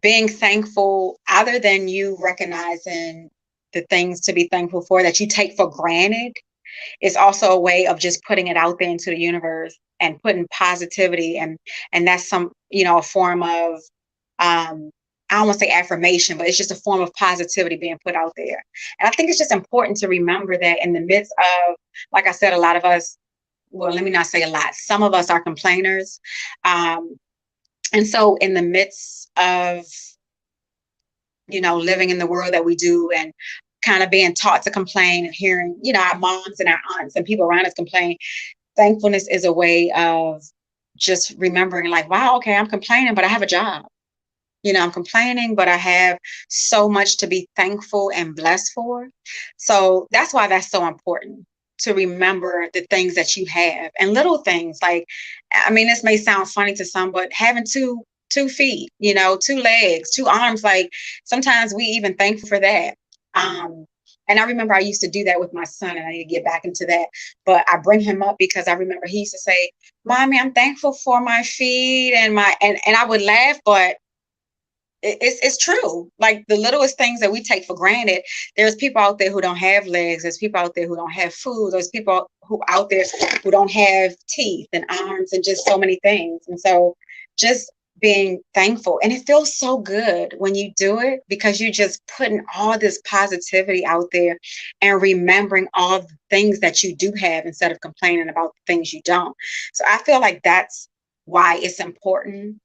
S3: being thankful, other than you recognizing the things to be thankful for that you take for granted, is also a way of just putting it out there into the universe and putting positivity. And that's some, you know, a form of, I don't want to say affirmation, but it's just a form of positivity being put out there. And I think it's just important to remember that in the midst of, like I said, a lot of us, well, let me not say a lot, some of us are complainers. And so in the midst of, you know, living in the world that we do, and kind of being taught to complain, and hearing, you know, our moms and our aunts and people around us complain, thankfulness is a way of just remembering, like, wow, okay, I'm complaining, but I have a job. You know, I'm complaining, but I have so much to be thankful and blessed for. So that's why that's so important, to remember the things that you have, and little things like, I mean, this may sound funny to some, but having two feet, you know, 2 legs, 2 arms, like sometimes we even thankful for that. And I remember I used to do that with my son, and I need to get back into that. But I bring him up because I remember he used to say, "Mommy, I'm thankful for my feet and my," and I would laugh, but it's true. Like the littlest things that we take for granted. There's people out there who don't have legs. There's people out there who don't have food. There's people who out there who don't have teeth and arms and just so many things. And so just being thankful, and it feels so good when you do it, because you're just putting all this positivity out there and remembering all the things that you do have, instead of complaining about the things you don't. So I feel like that's why it's important.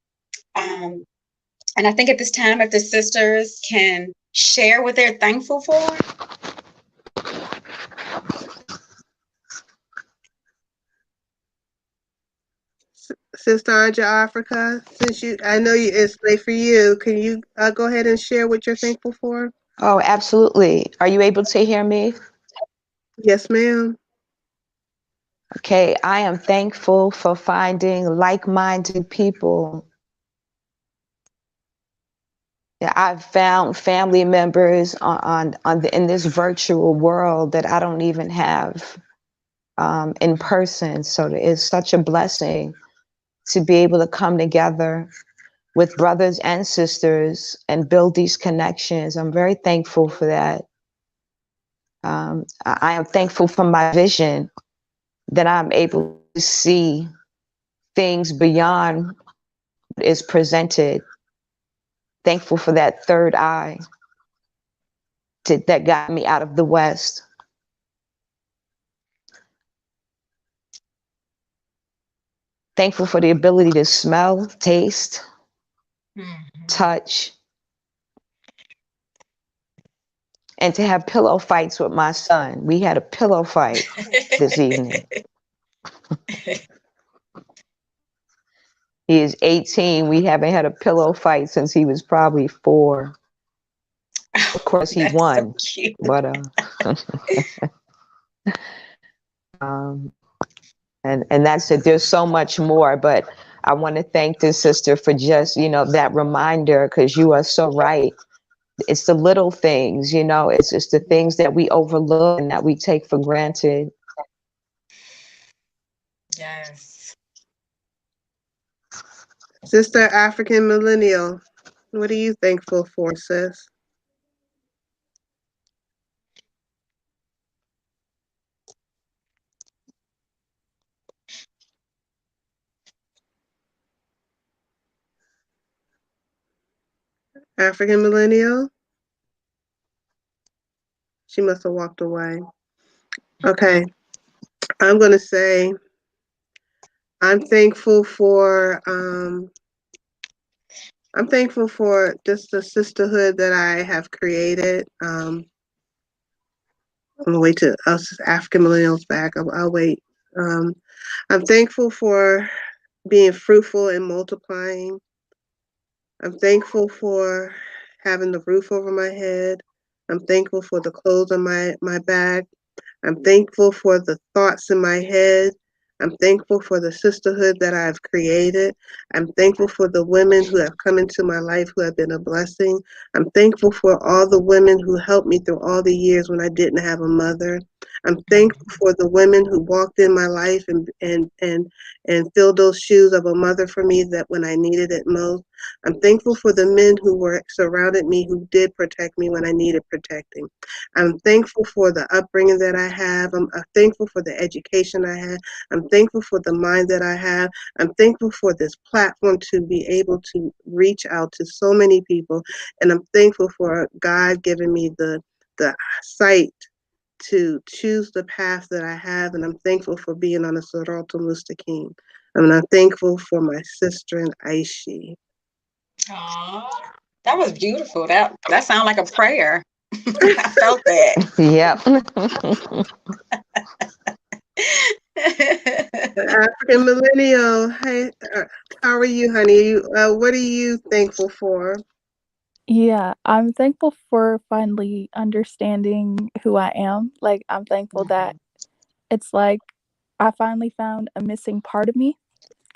S3: And I think at this time, if the sisters can share what they're thankful for.
S2: Sister Anja Africa, since I know it's late for you, can you go ahead and share what you're thankful for?
S5: Oh, absolutely. Are you able to hear me?
S2: Yes, ma'am.
S5: Okay, I am thankful for finding like-minded people. Yeah, I've found family members in this virtual world that I don't even have in person. So it's such a blessing to be able to come together with brothers and sisters and build these connections. I'm very thankful for that. I am thankful for my vision, that I'm able to see things beyond what is presented. Thankful for that third eye that got me out of the West. Thankful for the ability to smell, taste, touch, and to have pillow fights with my son. We had a pillow fight this evening. He is 18. We haven't had a pillow fight since he was probably 4. Of course, he
S3: That's
S5: won,
S3: so cute.
S5: but um, and that's it. There's so much more, but I want to thank this sister for just, that reminder, because you are so right. It's the little things, it's just the things that we overlook and that we take for granted.
S3: Yes.
S2: Sister African Millennial, what are you thankful for, sis? African Millennial? She must have walked away. Okay. I'm going to say I'm thankful for just the sisterhood that I have created. I'm gonna wait till us African millennials back. I'll wait. I'm thankful for being fruitful and multiplying. I'm thankful for having the roof over my head. I'm thankful for the clothes on my back. I'm thankful for the thoughts in my head. I'm thankful for the sisterhood that I've created. I'm thankful for the women who have come into my life who have been a blessing. I'm thankful for all the women who helped me through all the years when I didn't have a mother. I'm thankful for the women who walked in my life and filled those shoes of a mother for me that when I needed it most. I'm thankful for the men who were surrounded me who did protect me when I needed protecting. I'm thankful for the upbringing that I have. I'm thankful for the education I have. I'm thankful for the mind that I have. I'm thankful for this platform to be able to reach out to so many people. And I'm thankful for God giving me the sight to choose the path that I have. And I'm thankful for being on a Siratul Mustaqim. And I'm thankful for my sister and Aishi.
S3: Aww, that was beautiful. That sounded like a prayer. I felt that.
S5: Yep.
S2: African Millennial, hey, how are you, honey? What are you thankful for?
S6: Yeah, I'm thankful for finally understanding who I am. Like, I'm thankful that it's like I finally found a missing part of me.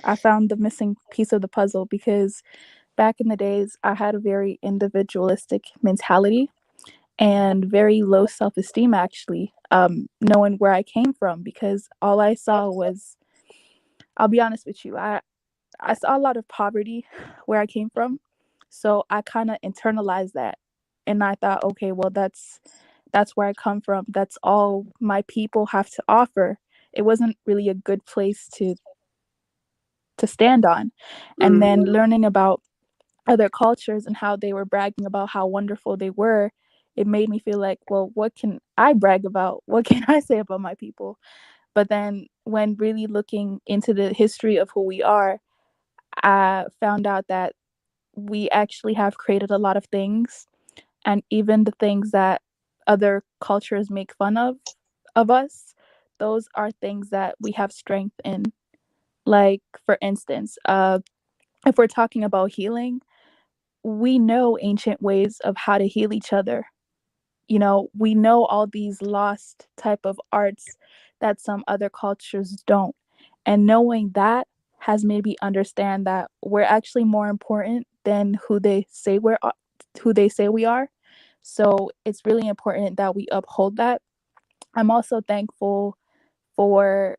S6: I found the missing piece of the puzzle because back in the days, I had a very individualistic mentality and very low self-esteem, actually, knowing where I came from, because all I saw was, I'll be honest with you, I saw a lot of poverty where I came from. So I kind of internalized that. And I thought, okay, well, that's where I come from. That's all my people have to offer. It wasn't really a good place to stand on. And then learning about other cultures and how they were bragging about how wonderful they were, it made me feel like, well, what can I brag about? What can I say about my people? But then when really looking into the history of who we are, I found out that we actually have created a lot of things, and even the things that other cultures make fun of us, those are things that we have strength in. Like, for instance, if we're talking about healing, we know ancient ways of how to heal each other. We know all these lost type of arts that some other cultures don't. And knowing that has made me understand that we're actually more important than who they say we are. So it's really important that we uphold that. I'm also thankful for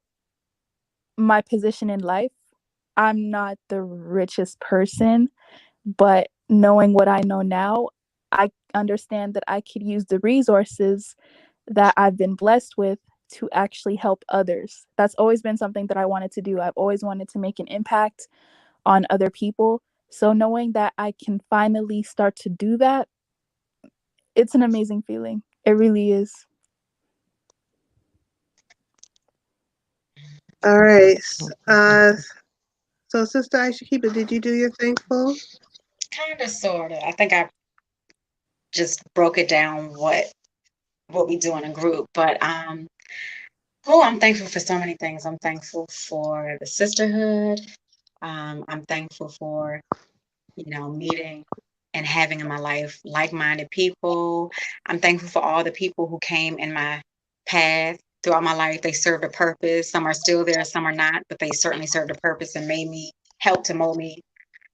S6: my position in life. I'm not the richest person, but knowing what I know now, I understand that I could use the resources that I've been blessed with to actually help others. That's always been something that I wanted to do. I've always wanted to make an impact on other people. So knowing that I can finally start to do that, it's an amazing feeling. It really is.
S2: All right. So Sister Aisha Keeper, did you do your thankful?
S3: Kind of, sort of. I think I just broke it down what what we do in a group. But I'm thankful for so many things. I'm thankful for the sisterhood. I'm thankful for, meeting and having in my life like-minded people. I'm thankful for all the people who came in my path throughout my life. They served a purpose. Some are still there, some are not, but they certainly served a purpose and helped to mold me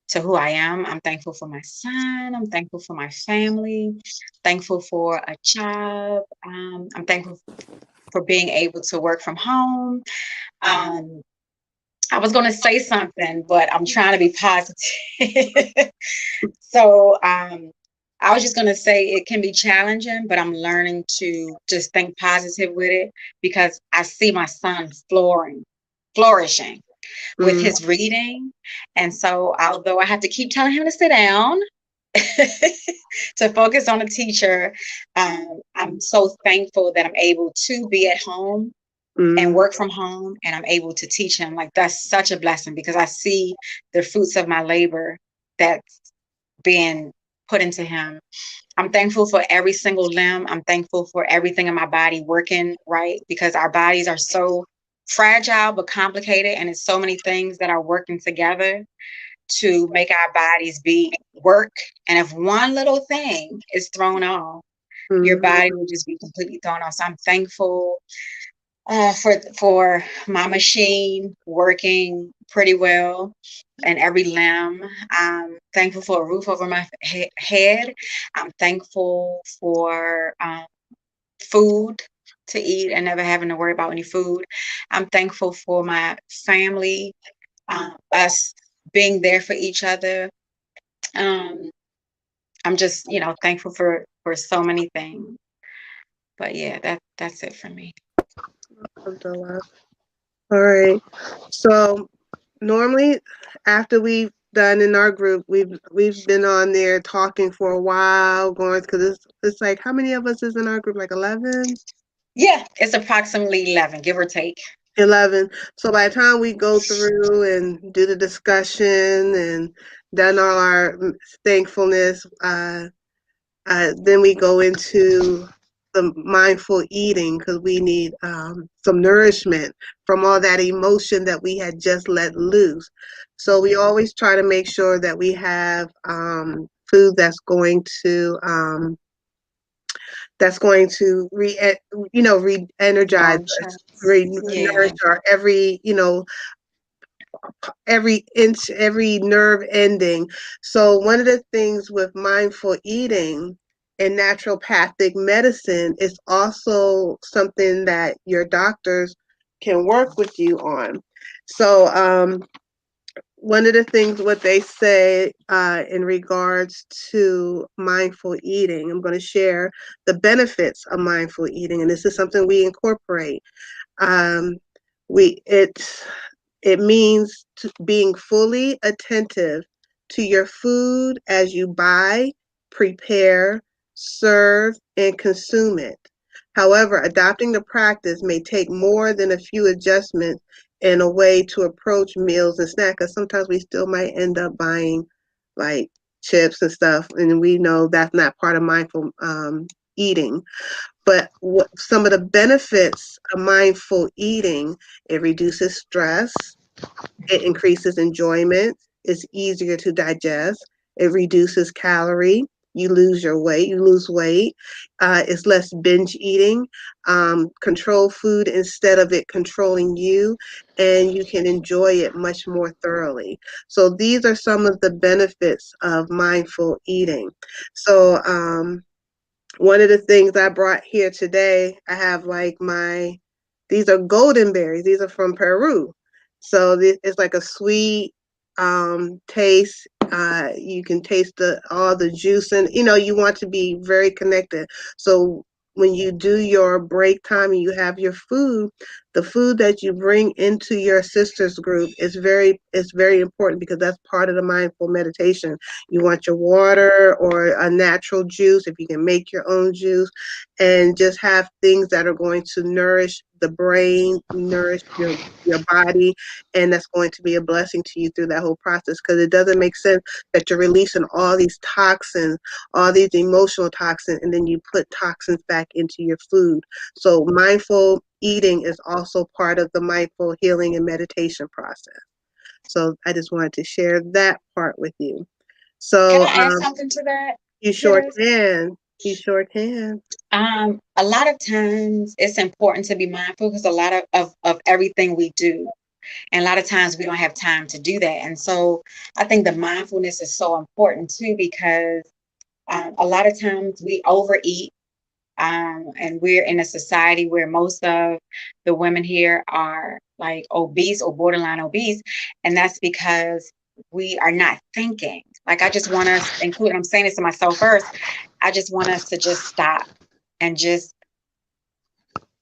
S3: to who I am. I'm thankful for my son. I'm thankful for my family. Thankful for a job. I'm thankful for being able to work from home. I was going to say something, but I'm trying to be positive. So I was just going to say it can be challenging, but I'm learning to just think positive with it because I see my son flourishing with his reading. And so although I have to keep telling him to sit down, to focus on a teacher, I'm so thankful that I'm able to be at home and work from home, and I'm able to teach him. Like, that's such a blessing because I see the fruits of my labor that's being put into him. I'm thankful for every single limb. I'm thankful for everything in my body working right because our bodies are so fragile but complicated, and it's so many things that are working together to make our bodies work. And if one little thing is thrown off, your body will just be completely thrown off. So I'm thankful for my machine working pretty well and every limb. I'm thankful for a roof over my head. I'm thankful for food to eat and never having to worry about any food. I'm thankful for my family, us being there for each other. I'm just, thankful for so many things. But yeah, that's it for me.
S2: All right. So normally after we've done in our group, we've been on there talking for a while, going because it's like how many of us is in our group? Like 11?
S3: Yeah, it's approximately 11, give or take.
S2: 11. So by the time we go through and do the discussion and done all our thankfulness, then we go into the mindful eating because we need some nourishment from all that emotion that we had just let loose. So we always try to make sure that we have food that's going to re-energize us, nourish our every inch, every nerve ending. So one of the things with mindful eating in naturopathic medicine is also something that your doctors can work with you on. So one of the things what they say in regards to mindful eating, I'm going to share the benefits of mindful eating, and this is something we incorporate. Um, it means being fully attentive to your food as you buy, prepare, serve, and consume it. However, adopting the practice may take more than a few adjustments in a way to approach meals and snacks, because sometimes we still might end up buying like chips and stuff, and we know that's not part of mindful eating. But some of the benefits of mindful eating, it reduces stress, it increases enjoyment, it's easier to digest, it reduces calorie, you lose weight, it's less binge eating, control food instead of it controlling you, and you can enjoy it much more thoroughly. So these are some of the benefits of mindful eating. So one of the things I brought here today, I have these are golden berries. These are from Peru. So it's like a sweet taste. You can taste all the juice, and you want to be very connected. So when you do your break time and you have your food, the food that you bring into your sisters group is very important, because that's part of the mindful meditation. You want your water or a natural juice, if you can make your own juice, and just have things that are going to nourish the brain, nourish your body, and that's going to be a blessing to you through that whole process, because it doesn't make sense that you're releasing all these toxins, all these emotional toxins, and then you put toxins back into your food. So mindful eating is also part of the mindful healing and meditation process. So I just wanted to share that part with you.
S3: Can
S2: So
S3: I add something to that?
S2: you sure
S3: Kiddos?
S2: can. You sure can.
S3: A lot of times it's important to be mindful because a lot of everything we do, and a lot of times we don't have time to do that. And so I think the mindfulness is so important too, because a lot of times we overeat, and we're in a society where most of the women here are like obese or borderline obese. And that's because we are not thinking. Like, I just want us, including, I'm saying this to myself first, I just want us to just stop and just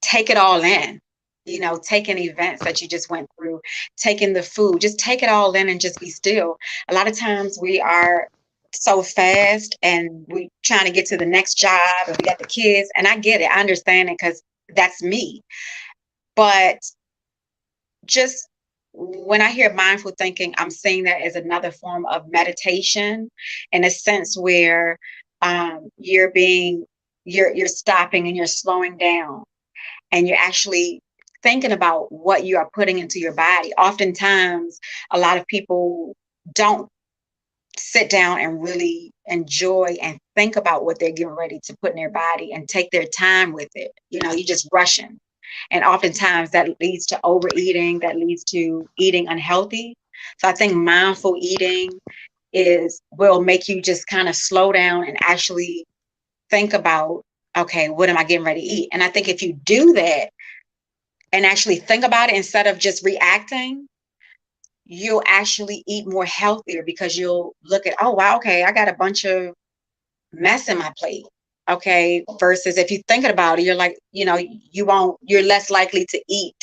S3: take it all in. You know, taking events that you just went through, taking the food, just take it all in and just be still. A lot of times we are so fast and we trying to get to the next job and we got the kids, and I get it, I understand it, because that's me. But just when I hear mindful thinking, I'm seeing that as another form of meditation, in a sense where you're stopping and you're slowing down, and you're actually thinking about what you are putting into your body. Oftentimes, a lot of people don't sit down and really enjoy and think about what they're getting ready to put in their body and take their time with it. You know, you're just rushing. And oftentimes that leads to overeating, that leads to eating unhealthy. So I think mindful eating will make you just kind of slow down and actually think about, okay, what am I getting ready to eat? And I think if you do that and actually think about it instead of just reacting, you'll actually eat more healthier, because you'll look at, oh, wow, okay, I got a bunch of mess in my plate. Okay. Versus if you're thinking about it, you're like, you know, you're less likely to eat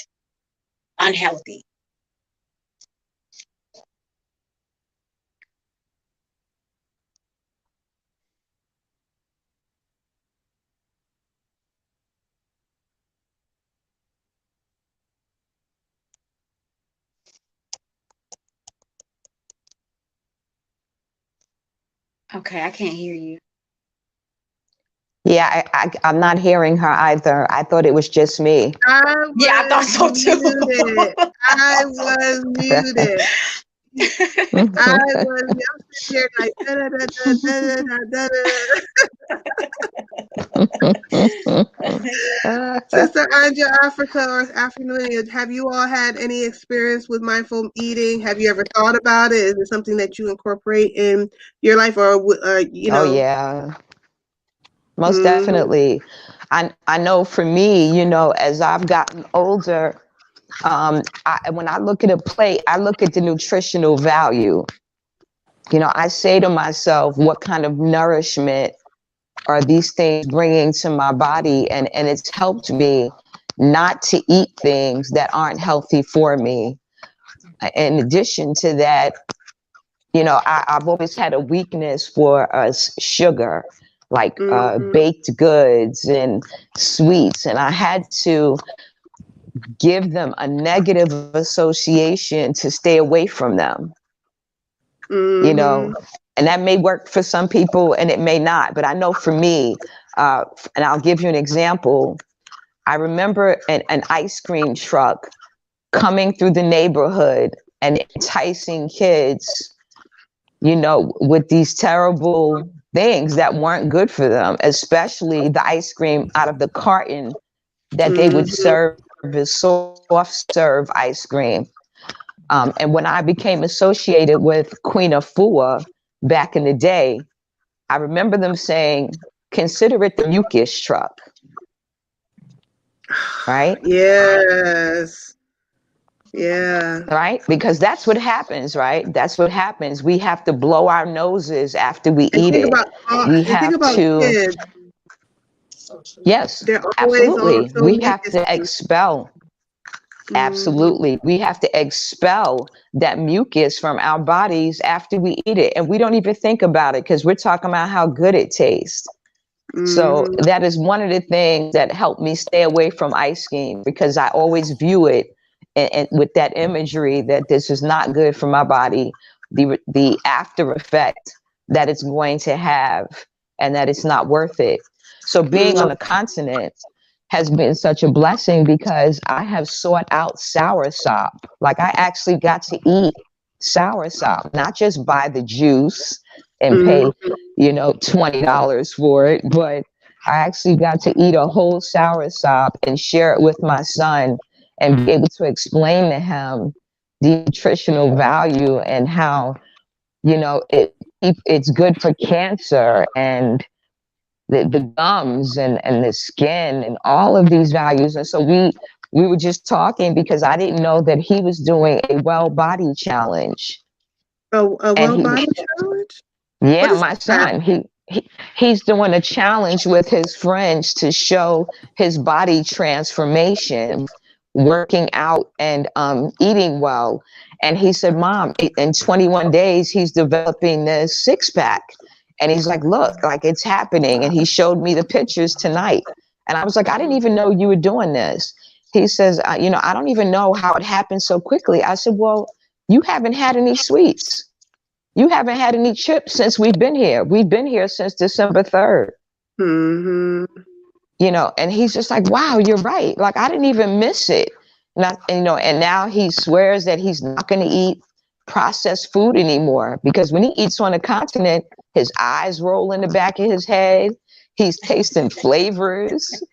S3: unhealthy. Okay, I can't hear you.
S5: Yeah, I'm not hearing her either. I thought it was just me.
S3: I thought so too.
S2: Muted. I was muted. I was. I'm sitting here like da da da da da da da. Sister Anja Africa or African lineage, have you all had any experience with mindful eating? Have you ever thought about it? Is it something that you incorporate in your life, or you know?
S5: Oh yeah, most definitely. I know for me, you know, as I've gotten older, when I look at a plate, I look at the nutritional value. You know, I say to myself, what kind of nourishment are these things bringing to my body? And it's helped me not to eat things that aren't healthy for me. In addition to that, you know, I've always had a weakness for sugar, like baked goods and sweets. And I had to give them a negative association to stay away from them, you know, and that may work for some people and it may not. But I know for me, and I'll give you an example. I remember an ice cream truck coming through the neighborhood and enticing kids, you know, with these terrible things that weren't good for them, especially the ice cream out of the carton that they would serve as soft serve ice cream. And when I became associated with Queen Afua back in the day, I remember them saying, consider it the mucus truck. Right?
S2: Yes. Yeah.
S5: Right? Because that's what happens, right? That's what happens. We have to blow our noses after we eat it. We have to.
S2: Kids.
S5: Yes,
S2: They're always
S5: absolutely.
S2: also
S5: We have to expel. Absolutely. We have to expel that mucus from our bodies after we eat it. And we don't even think about it because we're talking about how good it tastes. So
S2: Mm-hmm.
S5: that is one of the things that helped me stay away from ice cream, because I always view it and with that imagery that this is not good for my body, the after effect that it's going to have, and that it's not worth it. So being on a continent has been such a blessing because I have sought out soursop. Like, I actually got to eat soursop, not just buy the juice and pay,
S2: Mm-hmm.
S5: $20 for it, but I actually got to eat a whole soursop and share it with my son and be able to explain to him the nutritional value and how, it's good for cancer and the gums and the skin and all of these values. And so we were just talking because I didn't know that he was doing a well body challenge.
S2: A
S5: And
S2: well body challenge? What
S5: yeah,
S2: is
S5: my
S2: that?
S5: son, he's doing a challenge with his friends to show his body transformation, working out and eating well. And he said, Mom, in 21 days, he's developing this six pack. And he's like, look, like, it's happening. And he showed me the pictures tonight. And I was like, I didn't even know you were doing this. He says, I don't even know how it happened so quickly. I said, well, you haven't had any sweets. You haven't had any chips since we've been here. We've been here since December 3rd.
S2: Mm-hmm.
S5: And he's just like, wow, you're right. Like, I didn't even miss it. And now he swears that he's not going to eat processed food anymore, because when he eats on a continent, his eyes roll in the back of his head. He's tasting flavors.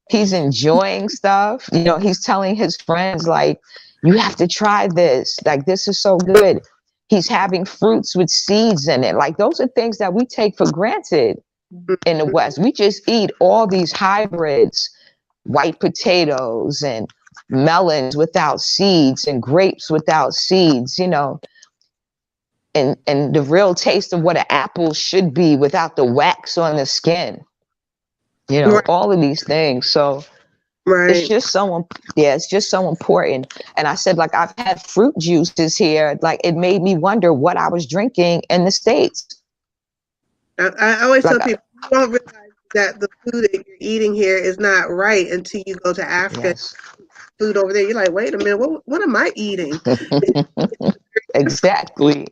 S5: He's enjoying stuff. He's telling his friends, like, you have to try this. Like, this is so good. He's having fruits with seeds in it. Like, those are things that we take for granted in the West. We just eat all these hybrids, white potatoes and melons without seeds and grapes without seeds, and the real taste of what an apple should be without the wax on the skin,
S2: Right.
S5: all of these things. So
S2: Right.
S5: it's just so important. And I said, like, I've had fruit juices here. Like, it made me wonder what I was drinking in the States.
S2: I always
S5: Like,
S2: tell people, you don't realize that the food that you're eating here is not right until you go to Africa.
S5: yes.
S2: Food over there, you're like, wait a minute, what am I eating?
S5: Exactly.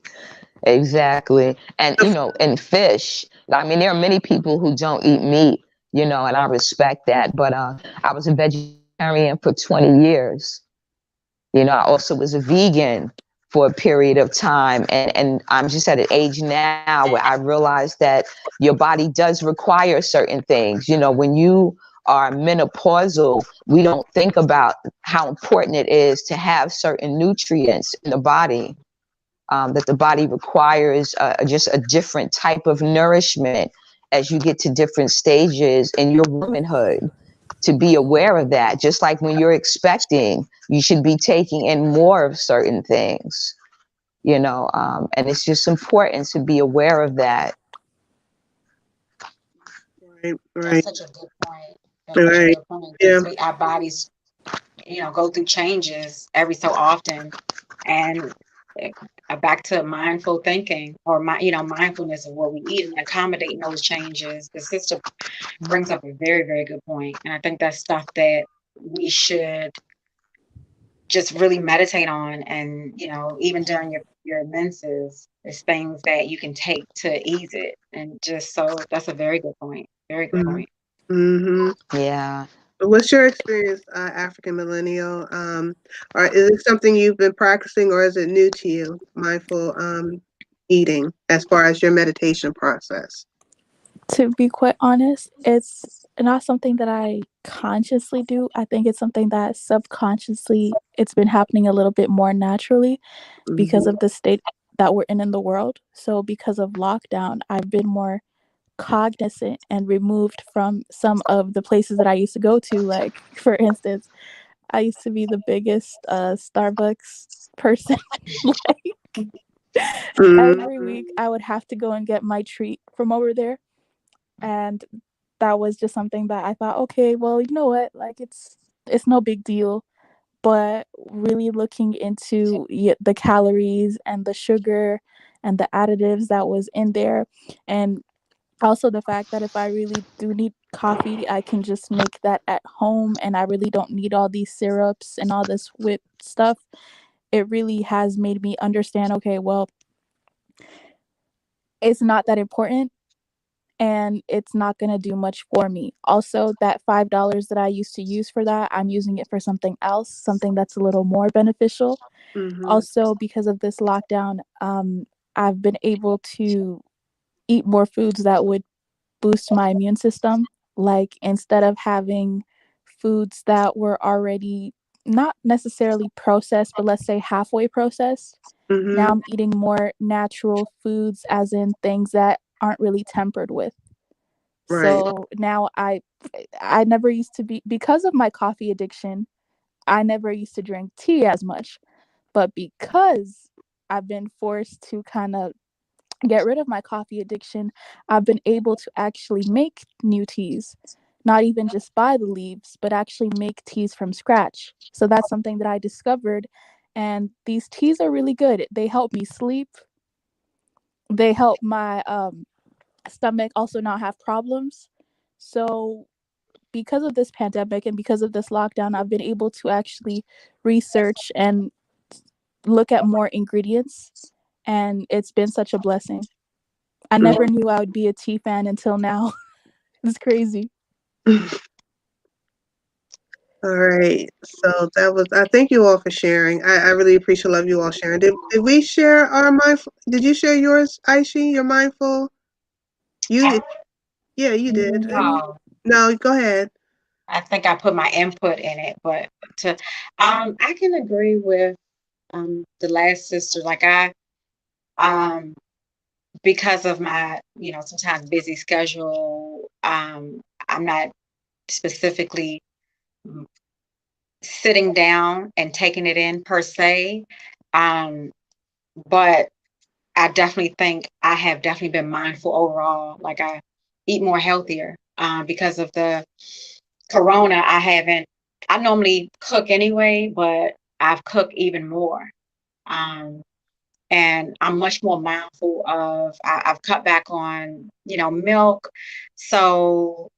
S5: And, and fish. I mean, there are many people who don't eat meat, and I respect that. But I was a vegetarian for 20 years. I also was a vegan for a period of time. And I'm just at an age now where I realize that your body does require certain things. When you are menopausal, we don't think about how important it is to have certain nutrients in the body, that the body requires just a different type of nourishment as you get to different stages in your womanhood. To be aware of that, just like when you're expecting, you should be taking in more of certain things, and it's just important to be aware of that.
S2: Right, right,
S3: That's such a good point. That's such a
S2: right.
S3: good point,
S2: Yeah.
S3: because our bodies, go through changes every so often, and back to mindful thinking, or mindfulness of what we eat and accommodating those changes. The sister brings up a very, very good point, and I think that's stuff that we should just really meditate on. And even during your menses, there's things that you can take to ease it, and just so that's a very good point. Very good point.
S2: Mm-hmm.
S5: Yeah.
S2: What's your experience, African millennial? Or is it something you've been practicing, or is it new to you, mindful eating, as far as your meditation process?
S6: To be quite honest, it's not something that I consciously do. I think it's something that subconsciously it's been happening a little bit more naturally because of the state that we're in the world. So because of lockdown, I've been more cognizant and removed from some of the places that I used to go to. Like, for instance, I used to be the biggest Starbucks person. Like, every week I would have to go and get my treat from over there. And that was just something that I thought, okay, well, you know what? Like, it's no big deal. but really looking into the calories and the sugar and the additives that was in there, and also the fact that if I really do need coffee, I can just make that at home and I really don't need all these syrups and all this whipped stuff. It really has made me understand, okay, well, it's not that important and it's not going to do much for me. Also, that $5 that I used to use for that, I'm using it for something else, something that's a little more beneficial. Also, because of this lockdown, I've been able to eat more foods that would boost my immune system. Like instead of having foods that were already not necessarily processed, but let's say halfway processed, now I'm eating more natural foods, as in things that aren't really tempered with.
S2: Right.
S6: So now I never used to be, because of my coffee addiction, I never used to drink tea as much. But because I've been forced to kind of get rid of my coffee addiction, I've been able to actually make new teas, not even just buy the leaves, but actually make teas from scratch. So that's something that I discovered. And these teas are really good. They help me sleep. They help my stomach also not have problems. So because of this pandemic and because of this lockdown, I've been able to actually research and look at more ingredients. And it's been such a blessing. I never knew I would be a tea fan until now. It's crazy.
S2: All right. So that was, I thank you all for sharing. I really appreciate, love you all sharing. Did we share our mindful? Did you share yours, Aishi? Your mindful? You did. Yeah, you did.
S3: No,
S2: No, go ahead.
S3: I think I put my input in it, but I can agree with the last sister. Like um because of my, sometimes busy schedule, I'm not specifically sitting down and taking it in per se. But I definitely think I have definitely been mindful overall. Like I eat more healthier because of the corona. I normally cook anyway, but I've cooked even more. Um, and I'm much more mindful of, I've cut back on, milk. So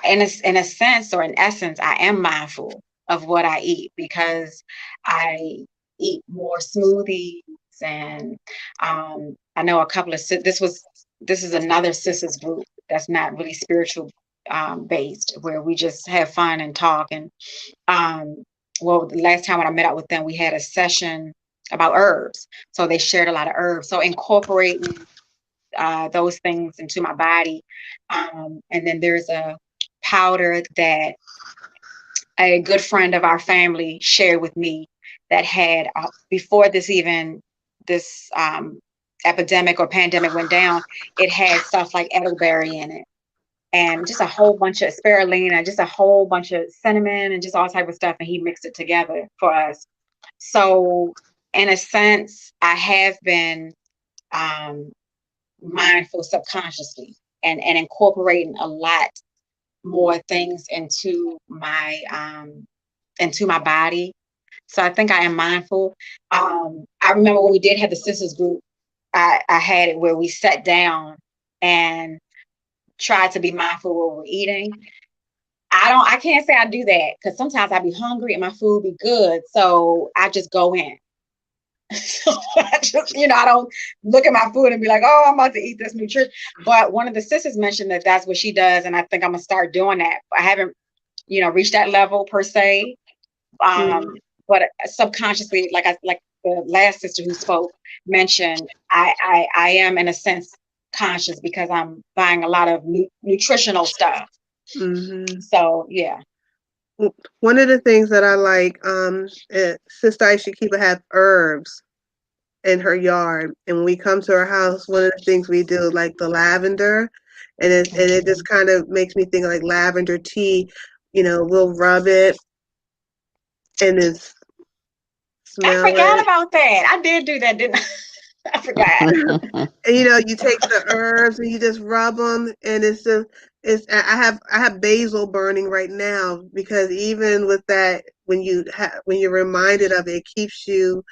S3: in a sense, or in essence, I am mindful of what I eat because I eat more smoothies. And I know a couple of this is another sisters group that's not really spiritual based, where we just have fun and talk. And well, the last time when I met up with them, we had a session about herbs, so they shared a lot of herbs. So incorporating those things into my body. And then there's a powder that a good friend of our family shared with me that had, before this epidemic or pandemic went down, it had stuff like elderberry in it and just a whole bunch of spirulina, just a whole bunch of cinnamon and just all type of stuff. And he mixed it together for us. So in a sense, I have been mindful subconsciously and incorporating a lot more things into my body. So I think I am mindful. I remember when we did have the sisters group, I had it where we sat down and tried to be mindful of what we're eating. I can't say I do that because sometimes I be hungry and my food be good. So I just go in. So I just, I don't look at my food and be like, oh, I'm about to eat this nutrition. But one of the sisters mentioned that that's what she does. And I think I'm going to start doing that. I haven't, reached that level per se. But subconsciously, like the last sister who spoke mentioned, I am in a sense conscious because I'm buying a lot of nutritional stuff. So, yeah.
S2: One of the things that I like, Sister Aisha Kiba has herbs in her yard, and when we come to her house, one of the things we do, like the lavender, and it just kind of makes me think of like lavender tea. We'll rub it and then smell
S3: I forgot
S2: it.
S3: about that. I did do that, didn't I? I forgot.
S2: And you take the herbs and you just rub them, and it's just, I have basil burning right now, because even with that, when you're reminded of it, it keeps you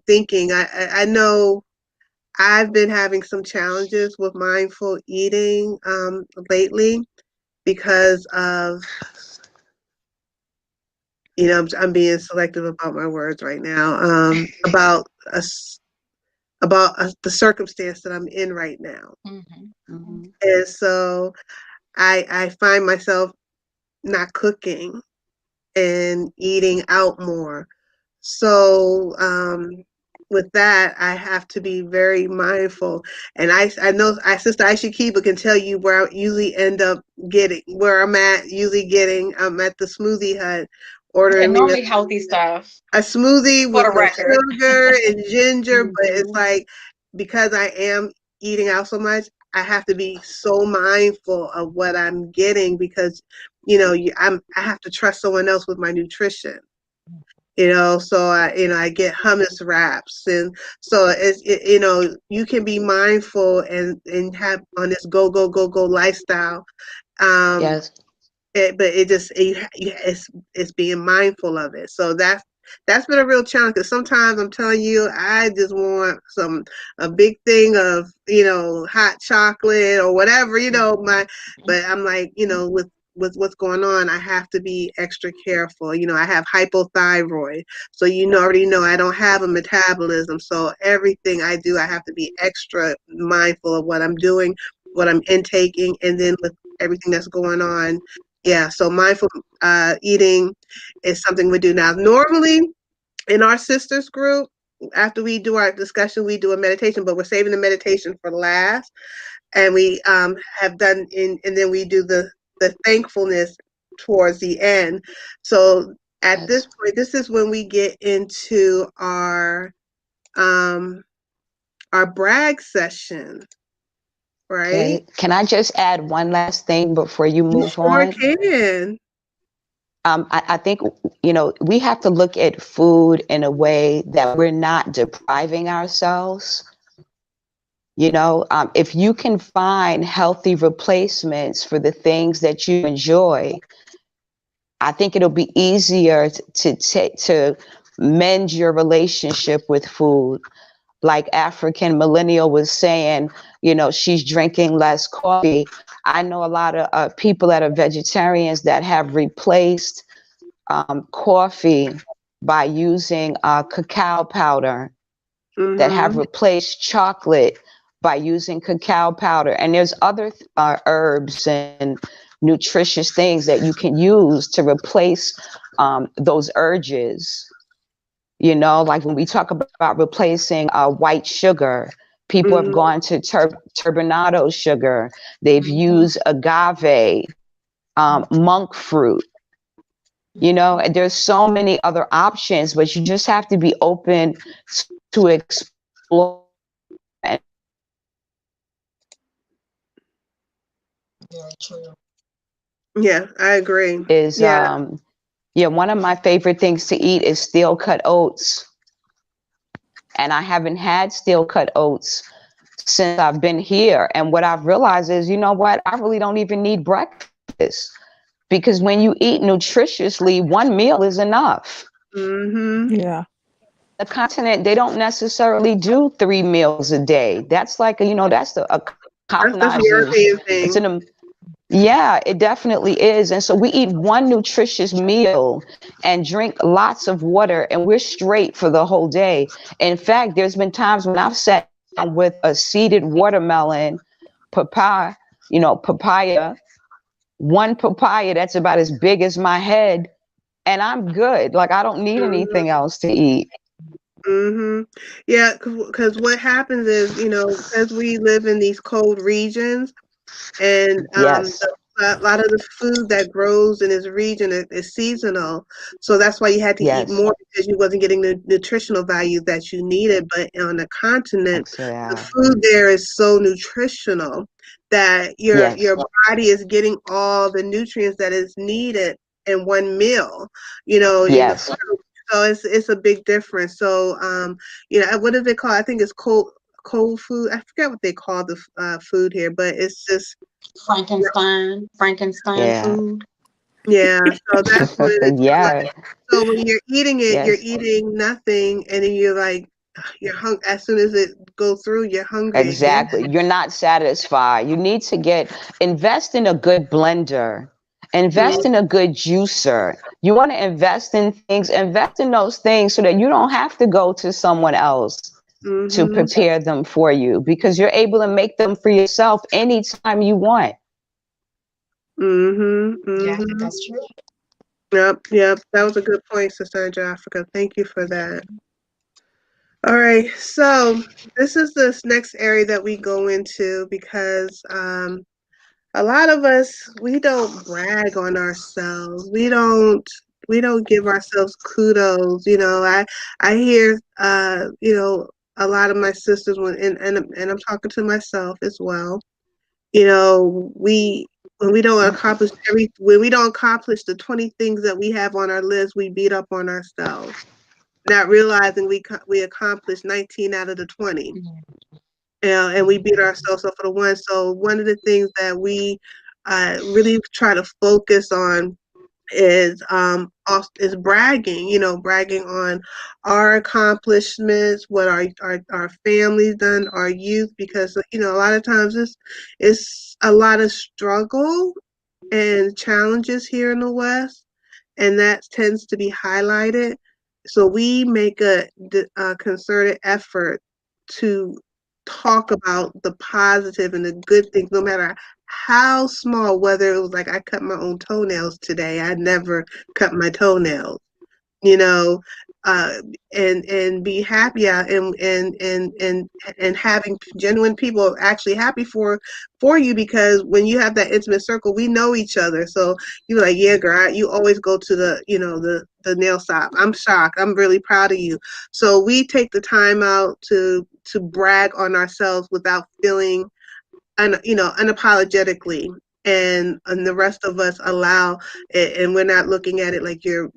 S2: thinking. I know I've been having some challenges with mindful eating lately, because of, I'm being selective about my words right now, about us, the circumstance that I'm in right now. And so I find myself not cooking and eating out more. So with that, I have to be very mindful. And I know Sister Aisha Kiba can tell you where I usually end up where I'm at, I'm at the smoothie hut, ordering
S3: And
S2: me
S3: normally healthy stuff.
S2: a smoothie
S3: For
S2: with
S3: the
S2: no
S3: record.
S2: sugar and ginger, but it's like, because I am eating out so much, I have to be so mindful of what I'm getting, because I have to trust someone else with my nutrition. So I get hummus wraps, and so you can be mindful and have on this go go go go lifestyle.
S5: Yes.
S2: But it's being mindful of it. So that's been a real challenge, because sometimes I'm telling you, I just want a big thing of hot chocolate or whatever, but I'm like, with what's going on, I have to be extra careful. I have hypothyroid, so already know I don't have a metabolism, so everything I do, I have to be extra mindful of what I'm doing, what I'm intaking, and then with everything that's going on. Yeah, so mindful eating is something we do now. Normally, in our sisters group, after we do our discussion, we do a meditation, but we're saving the meditation for last. And we have done, and then we do the thankfulness towards the end. So at this point, this is when we get into our brag session, right?
S5: Okay. Can I just add one last thing before you
S2: You
S5: move
S2: sure
S5: on?
S2: can.
S5: I think, we have to look at food in a way that we're not depriving ourselves. If you can find healthy replacements for the things that you enjoy, I think it'll be easier to mend your relationship with food. Like African Millennial was saying, she's drinking less coffee. I know a lot of people that are vegetarians that have replaced coffee by using cacao powder, that have replaced chocolate by using cacao powder. And there's other herbs and nutritious things that you can use to replace those urges. Like when we talk about replacing white sugar, people have gone to turbinado sugar. They've used agave, monk fruit. And there's so many other options, but you just have to be open to explore.
S3: Very true.
S2: Yeah, I agree.
S5: Is one of my favorite things to eat is steel cut oats. And I haven't had steel cut oats since I've been here. And what I've realized is, I really don't even need breakfast, because when you eat nutritiously, one meal is enough.
S6: Yeah.
S5: The continent, they don't necessarily do 3 meals a day. That's like, that's a
S2: That's the European thing.
S5: Yeah, it definitely is. And so we eat one nutritious meal and drink lots of water, and we're straight for the whole day. In fact, there's been times when I've sat down with a seeded watermelon, papaya, one papaya that's about as big as my head, and I'm good. Like, I don't need anything else to eat.
S2: Yeah, because what happens is, as we live in these cold regions, and
S5: Yes.
S2: a lot of the food that grows in this region is seasonal, so that's why you had to eat
S5: Yes.
S2: more, because you wasn't getting the nutritional value that you needed. But on the continent, the food there is so nutritional that your body is getting all the nutrients that is needed in one meal. In the so it's a big difference. So what is it called? I think it's cold food. I forget what they call the food here, but it's just
S3: Frankenstein
S5: Yeah.
S3: food.
S2: yeah. So that's what it is.
S5: Yeah.
S2: So when you're eating it, you're
S5: Yes.
S2: eating nothing, and then you're like, you're hung. As soon as it goes through, you're hungry again.
S5: Exactly. You're not satisfied. You need to invest in a good blender, invest in a good juicer. You want to invest in those things so that you don't have to go to someone else to
S2: Mm-hmm.
S5: prepare them for you, because you're able to make them for yourself anytime you want.
S2: Mm-hmm.
S3: Yeah,
S2: Mm-hmm.
S3: that's true.
S2: Yep. Yep. That was a good point, Sister Angela Africa. Thank you for that. All right. So this is this next area that we go into because a lot of us, we don't brag on ourselves. We don't give ourselves kudos. I hear a lot of my sisters and I'm talking to myself as well. We when we don't accomplish when we don't accomplish the 20 things that we have on our list, we beat up on ourselves, not realizing we accomplished 19 out of the 20. And we beat ourselves up for the one. So one of the things that we really try to focus on is bragging. Bragging on our accomplishments, what our families done, our youth, because a lot of times it's a lot of struggle and challenges here in the West, and that tends to be highlighted. So we make a concerted effort to talk about the positive and the good things, no matter how small, whether it was like I cut my own toenails today. I never cut my toenails, you know, uh, and be happy out and having genuine people actually happy for you, because when you have that intimate circle, we know each other. So you're like, yeah, girl, you always go to the nail shop. I'm shocked. I'm really proud of you. So we take the time out to brag on ourselves without feeling unapologetically, and the rest of us allow it, and we're not looking at it like you're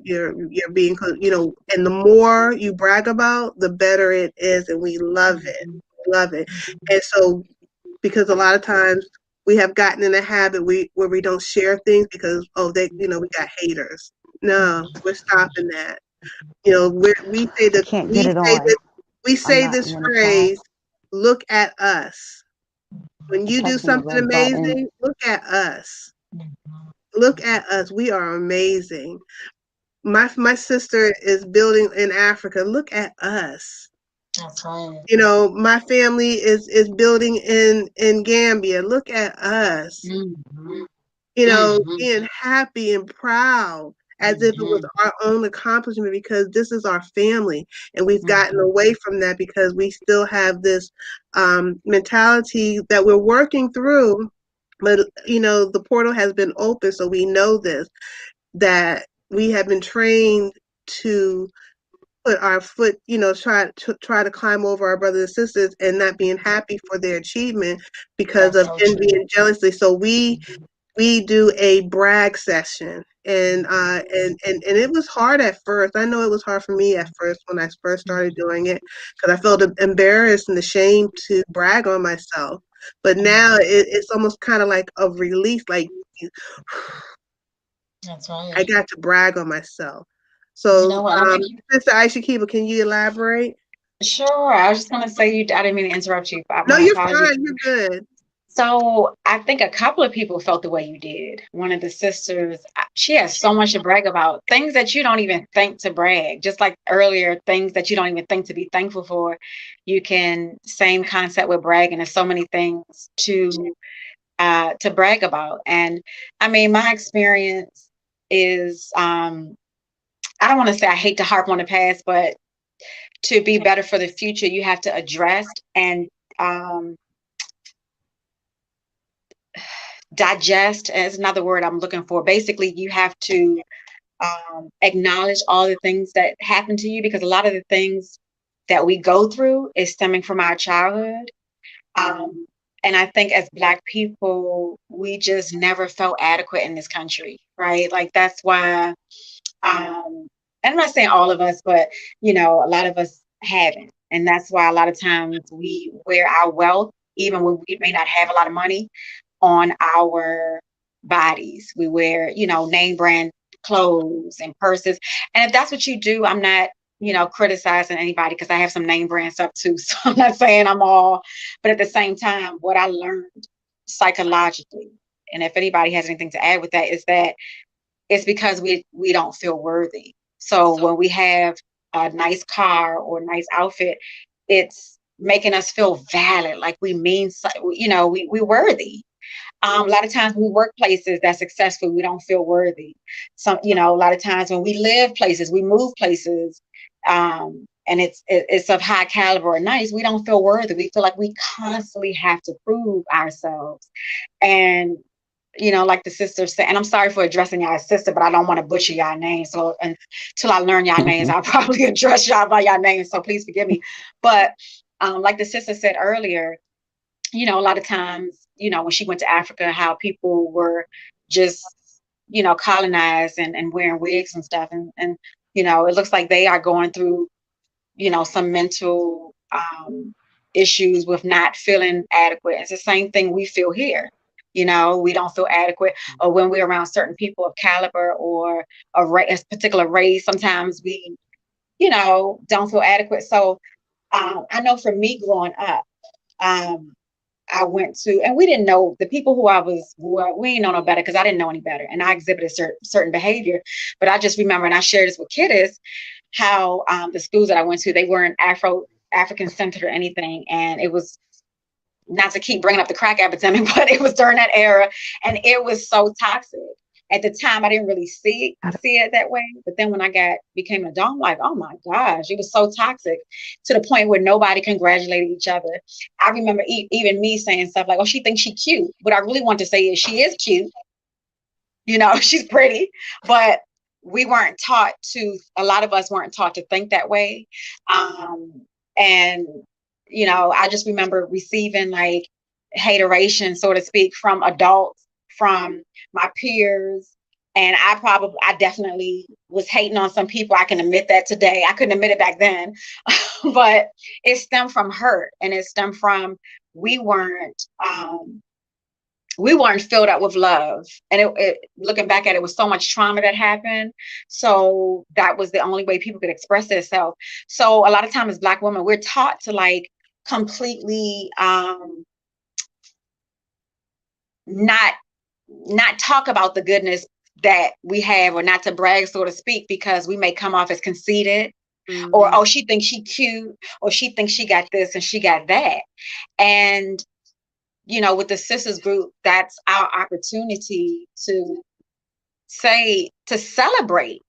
S2: being, and the more you brag about, the better it is, and we love it. And so, because a lot of times we have gotten in a habit where we don't share things because, we got haters. No, we're stopping that. We say
S5: I
S2: that
S5: can't get it on.
S2: we
S5: I'm
S2: say
S5: not. You
S2: this
S5: want to try?
S2: phrase, look at us. When
S5: I'm
S2: you do
S5: pressing the
S2: something
S5: red button.
S2: amazing, look at us. Look at us. We are amazing. My sister is building in Africa. Look at us.
S3: That's right.
S2: My family is building in Gambia. Look at us.
S3: Mm-hmm.
S2: Being happy and proud as if it was our own accomplishment, because this is our family, and we've gotten away from that because we still have this mentality that we're working through. But the portal has been open, so we know that we have been trained to put our foot, try to climb over our brothers and sisters, and not being happy for their achievement because
S3: That's
S2: of
S3: so
S2: envy
S3: true.
S2: and jealousy. So we do a brag session, and it was hard at first. I know it was hard for me at first when I first started doing it, because I felt embarrassed and ashamed to brag on myself. But now it's almost kind of like a release, like
S3: That's
S2: I
S3: right.
S2: got to brag on myself.
S3: You
S2: So,
S3: know what? I think
S2: Sister Aisha Kiba, can you elaborate?
S3: sure. I was just gonna say I didn't mean to interrupt you.
S2: No,
S3: My
S2: you're
S3: apologies.
S2: fine. You're good.
S3: So I think a couple of people felt the way you did. One of the sisters, she has so much to brag about, things that you don't even think to brag. Just like earlier, things that you don't even think to be thankful for. You can, same concept with bragging. There's so many things to brag about. And I mean, my experience is, I don't want to say I hate to harp on the past, but to be better for the future, you have to address and digest is another word I'm looking for. Basically, you have to acknowledge all the things that happen to you, because a lot of the things that we go through is stemming from our childhood. And I think as Black people, we just never felt adequate in this country, right? Like that's why, and I'm not saying all of us, but a lot of us haven't. And that's why a lot of times we wear our wealth, even when we may not have a lot of money, on our bodies. We wear, name brand clothes and purses. And if that's what you do, I'm not, criticizing anybody, because I have some name brand stuff too. So I'm not saying I'm all, but at the same time, what I learned psychologically, and if anybody has anything to add with that, is that it's because we don't feel worthy. So when we have a nice car or a nice outfit, it's making us feel valid, like we mean, we worthy. A lot of times when we work places that's successful, we don't feel worthy. A lot of times when we live places, we move places, and it's of high caliber or nice, we don't feel worthy. We feel like we constantly have to prove ourselves. And like the sister said, and I'm sorry for addressing y'all as sister, but I don't want to butcher y'all names. So until I learn y'all names, I'll probably address y'all by y'all names. So please forgive me. But like the sister said earlier, a lot of times, when she went to Africa, how people were just, colonized and wearing wigs and stuff. And it looks like they are going through, some mental issues with not feeling adequate. It's the same thing we feel here. We don't feel adequate, or when we're around certain people of caliber or a particular race, sometimes we, don't feel adequate. So I know for me growing up, I went to, and we didn't know the people who we didn't know no better, because I didn't know any better. And I exhibited certain behavior. But I just remember, and I shared this with kiddos, how the schools that I went to, they weren't African centered or anything. And it was, not to keep bringing up the crack epidemic, but it was during that era, and it was so toxic. At the time, I didn't really see it that way. But then when I became an adult, I'm like, oh my gosh, it was so toxic, to the point where nobody congratulated each other. I remember even me saying stuff like, oh, she thinks she's cute. What I really want to say is she is cute. She's pretty, but a lot of us weren't taught to think that way. And I just remember receiving like hateration, so to speak, from adults, from my peers. And I definitely was hating on some people. I can admit that today. I couldn't admit it back then, but it stemmed from hurt, and it stemmed from we weren't filled up with love. And looking back at it, was so much trauma that happened. So that was the only way people could express themselves. So a lot of times as Black women, we're taught to like completely not talk about the goodness that we have, or not to brag, so to speak, because we may come off as conceited. Mm-hmm. Or, oh, she thinks she cute, or she thinks she got this and she got that. And with the sisters group, that's our opportunity to celebrate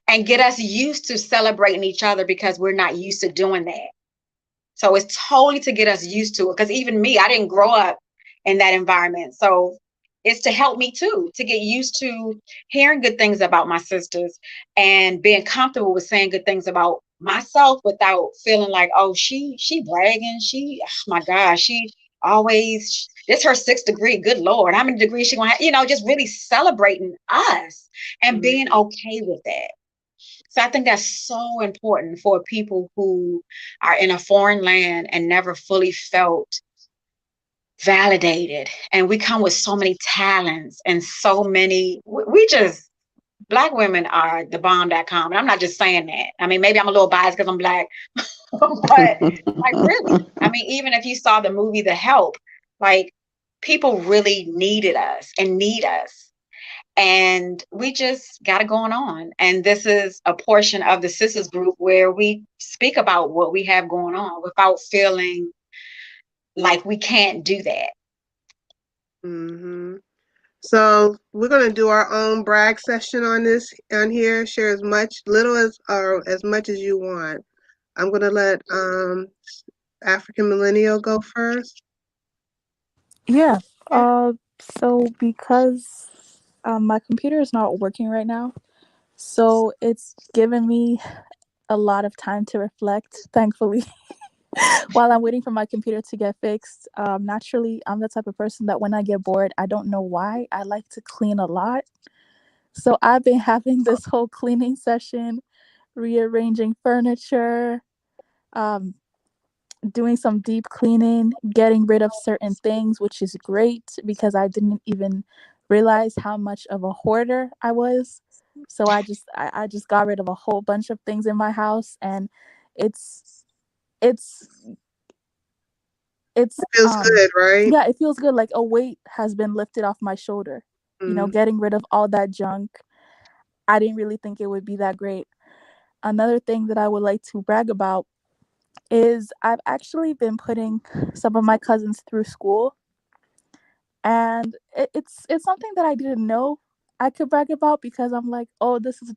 S3: and get us used to celebrating each other, because we're not used to doing that. So it's totally to get us used to it. Because even me, I didn't grow up in that environment. So it's to help me too, to get used to hearing good things about my sisters and being comfortable with saying good things about myself without feeling like, oh, she bragging. Oh my gosh, she always, it's her 6th degree. Good Lord, how many degrees she gonna have? Just really celebrating us and being okay with that. So I think that's so important for people who are in a foreign land and never fully felt validated. And we come with so many talents and so many, Black women are the bomb.com. And I'm not just saying that. I mean, maybe I'm a little biased because I'm Black, but like really, I mean, even if you saw the movie The Help, like people really needed us and need us. And we just got it going on. And this is a portion of the sisters group where we speak about what we have going on without feeling like we can't do that.
S2: Mm-hmm. So we're going to do our own brag session on here. Share as little or as much as you want. I'm going to let African Millennial go first.
S6: Yeah. So because my computer is not working right now, so it's given me a lot of time to reflect, thankfully, while I'm waiting for my computer to get fixed. Naturally, I'm the type of person that when I get bored, I don't know why, I like to clean a lot. So I've been having this whole cleaning session, rearranging furniture, doing some deep cleaning, getting rid of certain things, which is great because I didn't even realize how much of a hoarder I was. So I just got rid of a whole bunch of things in my house, and it's it's it's
S2: Feels good, right?
S6: yeah, it feels good, like a weight has been lifted off my shoulder.
S2: Mm.
S6: Getting rid of all that junk. I didn't really think it would be that great. Another thing that I would like to brag about is I've actually been putting some of my cousins through school, and it's something that I didn't know I could brag about because I'm like, oh, this is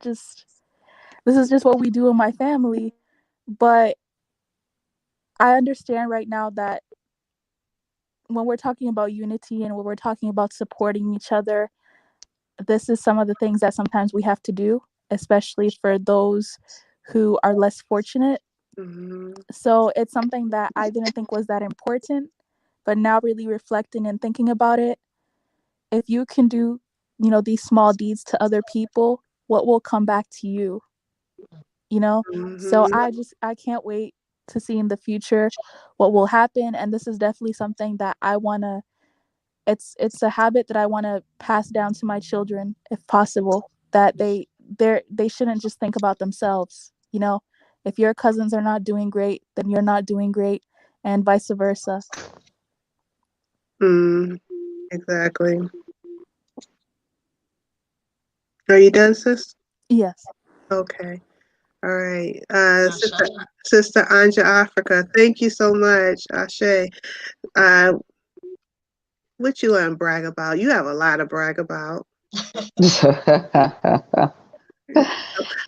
S6: just what we do in my family. But I understand right now that when we're talking about unity and when we're talking about supporting each other, this is some of the things that sometimes we have to do, especially for those who are less fortunate.
S2: Mm-hmm.
S6: So it's something that I didn't think was that important, but now really reflecting and thinking about it, if you can do, these small deeds to other people, what will come back to you, you know? So
S2: Mm-hmm.
S6: I can't wait to see in the future what will happen. And this is definitely something that I want to, it's a habit that I want to pass down to my children if possible, that they shouldn't just think about themselves, if your cousins are not doing great, then you're not doing great, and vice versa.
S2: Mm, exactly. Are you done, sis?
S6: Yes.
S2: Okay. All right. Sister Anja Africa, thank you so much. Ashe. Uh, what you want to brag about? You have a lot to brag about.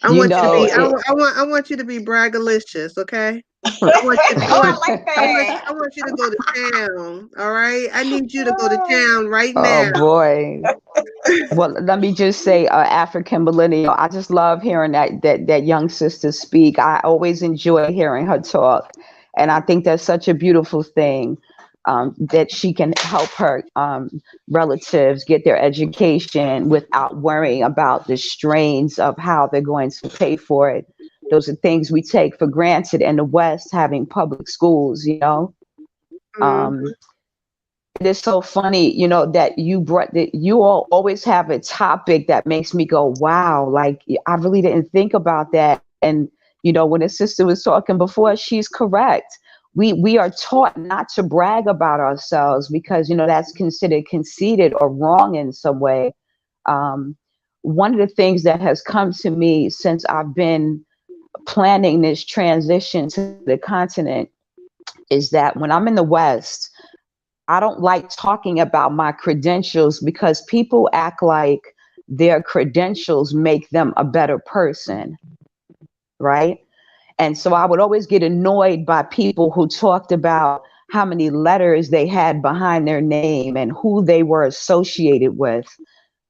S2: I
S5: You
S2: want you to
S5: know,
S2: be. I want you to be braggalicious. Okay. I want you. I
S3: Oh,
S2: want.
S3: I like
S2: I want.
S3: that.
S2: I want you to go to town. All right. I need you to go to town right
S5: oh
S2: now.
S5: boy. Well, let me just say, African millennial. I just love hearing that young sister speak. I always enjoy hearing her talk, and I think that's such a beautiful thing, that she can help her relatives get their education without worrying about the strains of how they're going to pay for it. Those are things we take for granted in the West, having public schools.
S2: Mm,
S5: Um, it is so funny, that you brought that you all always have a topic that makes me go, wow, like I really didn't think about that. And when a sister was talking before, she's correct. We are taught not to brag about ourselves because that's considered conceited or wrong in some way. Um, One of the things that has come to me since I've been planning this transition to the continent is that when I'm in the West, I don't like talking about my credentials because people act like their credentials make them a better person, right? And so I would always get annoyed by people who talked about how many letters they had behind their name and who they were associated with.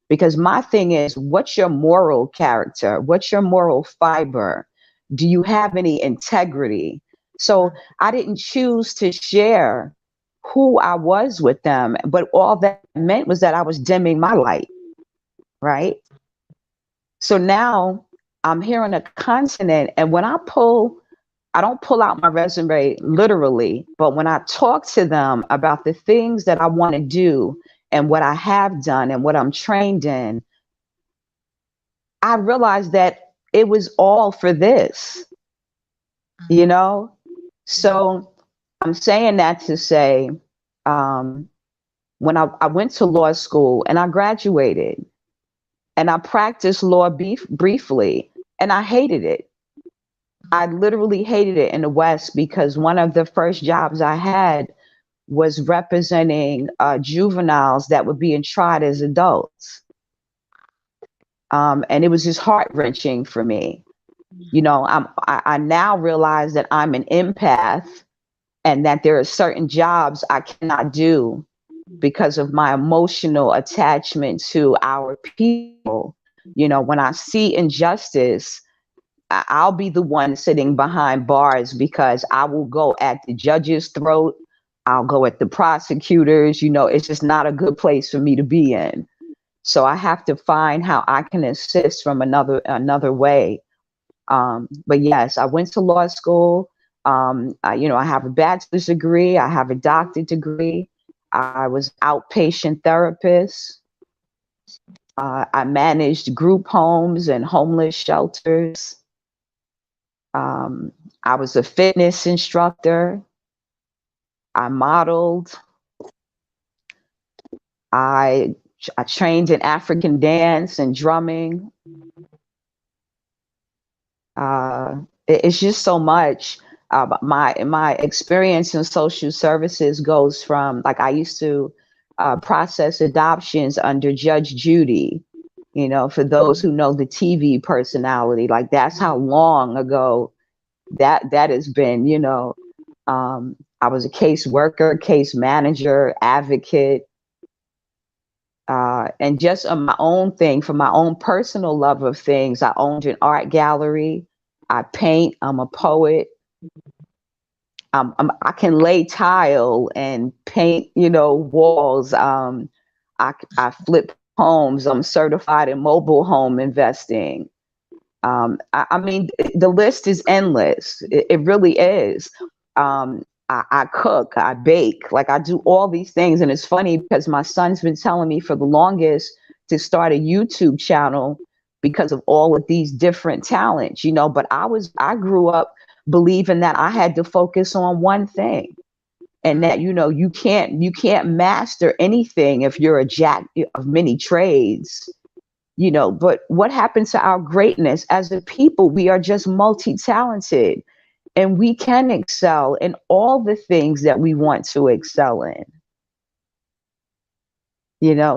S5: Because my thing is, what's your moral character? What's your moral fiber? Do you have any integrity? So I didn't choose to share who I was with them, but all that meant was that I was dimming my light, right? So now I'm here on a continent, and when I don't pull out my resume literally, but when I talk to them about the things that I want to do and what I have done and what I'm trained in, I realized that it was all for this, you know? So I'm saying that to say, um, when I went to law school and I graduated and I practiced law briefly and I hated it. I literally hated it in the West because one of the first jobs I had was representing juveniles that were being tried as adults. And it was just heart wrenching for me. I now realize that I'm an empath and that there are certain jobs I cannot do because of my emotional attachment to our people. When I see injustice, I'll be the one sitting behind bars because I will go at the judge's throat. I'll go at the prosecutors. It's just not a good place for me to be in. So I have to find how I can assist from another way. But yes, I went to law school. I have a bachelor's degree. I have a doctorate degree. I was outpatient therapist. I managed group homes and homeless shelters. I was a fitness instructor. I modeled. I trained in African dance and drumming. It's just so much. My experience in social services goes from, like, I used to process adoptions under Judge Judy. For those who know the TV personality, like, that's how long ago that has been. I was a case worker, case manager, advocate. And just on my own thing, for my own personal love of things, I owned an art gallery. I paint. I'm a poet. I can lay tile and paint, walls. I flip homes. I'm certified in mobile home investing. I mean, the list is endless. It really is. I cook, I bake, like, I do all these things. And it's funny because my son's been telling me for the longest to start a YouTube channel because of all of these different talents, but I grew up believing that I had to focus on one thing, and that, you can't master anything if you're a jack of many trades, but what happens to our greatness as a people? We are just multi-talented. And we can excel in all the things that we want to excel in.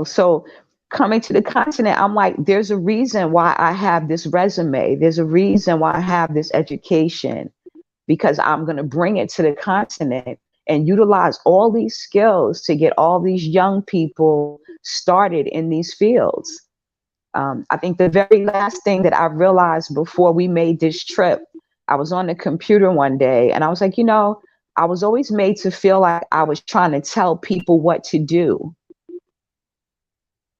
S5: So coming to the continent, I'm like, there's a reason why I have this resume. There's a reason why I have this education, because I'm going to bring it to the continent and utilize all these skills to get all these young people started in these fields. I think the very last thing that I realized before we made this trip, I was on the computer one day and I was like, I was always made to feel like I was trying to tell people what to do,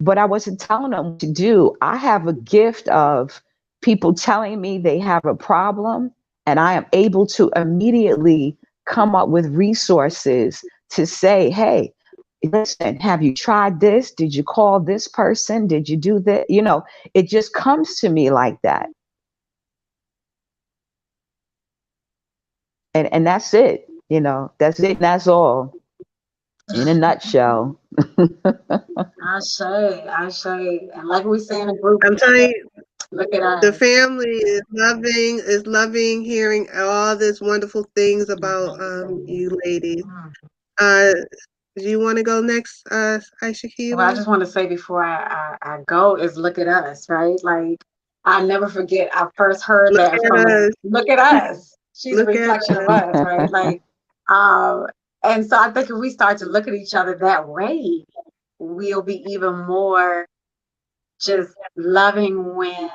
S5: but I wasn't telling them what to do. I have a gift of people telling me they have a problem, and I am able to immediately come up with resources to say, hey, listen, have you tried this? Did you call this person? Did you do that? It just comes to me like that. And that's it, that's it. That's all in a nutshell.
S3: I say. And like we say in a group,
S2: I'm telling you,
S3: look at us.
S2: the family is loving hearing all these wonderful things about you ladies. Do you want to go next, Aisha Kiva?
S3: Well, I just want to say before I go is look at us, right? Like, I never forget, I first heard
S2: Look
S3: that
S2: at
S3: from
S2: us.
S3: Look at us. She's
S2: Look
S3: a
S2: at
S3: reflection of
S2: us.
S3: us, right? Like, and so I think if we start to look at each other that way, we'll be even more just loving when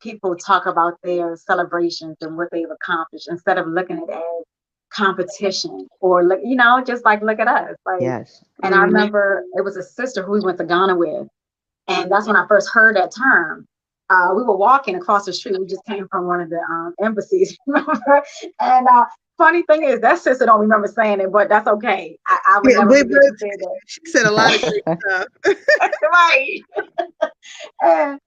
S3: people talk about their celebrations and what they've accomplished, instead of looking at it as competition, or look, just like, look at us. Like,
S5: Yes.
S3: and I remember it was a sister who we went to Ghana with, and that's when I first heard that term. We were walking across the street. We just came from one of the embassies, remember? And funny thing is, that sister don't remember saying it, but that's okay. I would never forget she said that.
S2: She said a lot of great stuff.
S3: Right. And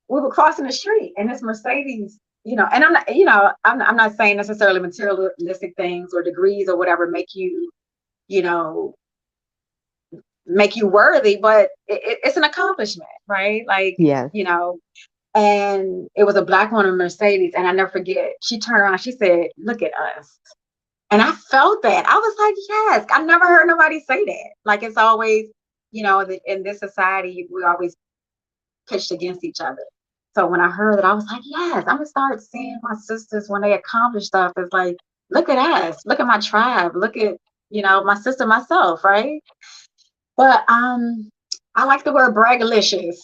S3: we were crossing the street, and this Mercedes, and I'm not, I'm not saying necessarily materialistic things or degrees or whatever make you, make you worthy, but it's an accomplishment, right? Like,
S5: yes.
S3: And it was a black woman Mercedes, and I never forget, she turned around, she said, look at us. And I felt that. I was like, yes, I've never heard nobody say that. Like, it's always, in this society, we always pitched against each other. So when I heard that, I was like, yes, I'm gonna start seeing my sisters when they accomplish stuff. It's like, look at us, look at my tribe, look at, my sister, myself, right? But I like the word braggalicious.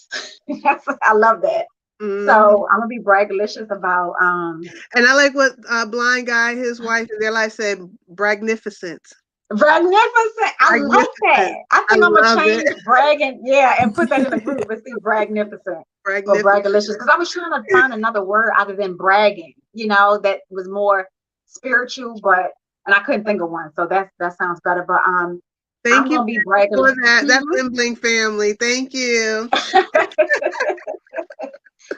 S3: I love that. So I'm gonna be braggalicious about
S2: and I like what blind guy, his wife, and their life said, bragnificent.
S3: Bragnificent. I like that. I think I'm gonna change
S2: it.
S3: bragging, and put that in the group. Let's see, bragnificent or braggalicious. Because I was trying to find another word other than bragging, that was more spiritual, and I couldn't think of one. So that sounds better. But
S2: Thank
S3: I'm
S2: you
S3: gonna be bragging
S2: for that. That's Sibling family. Thank you.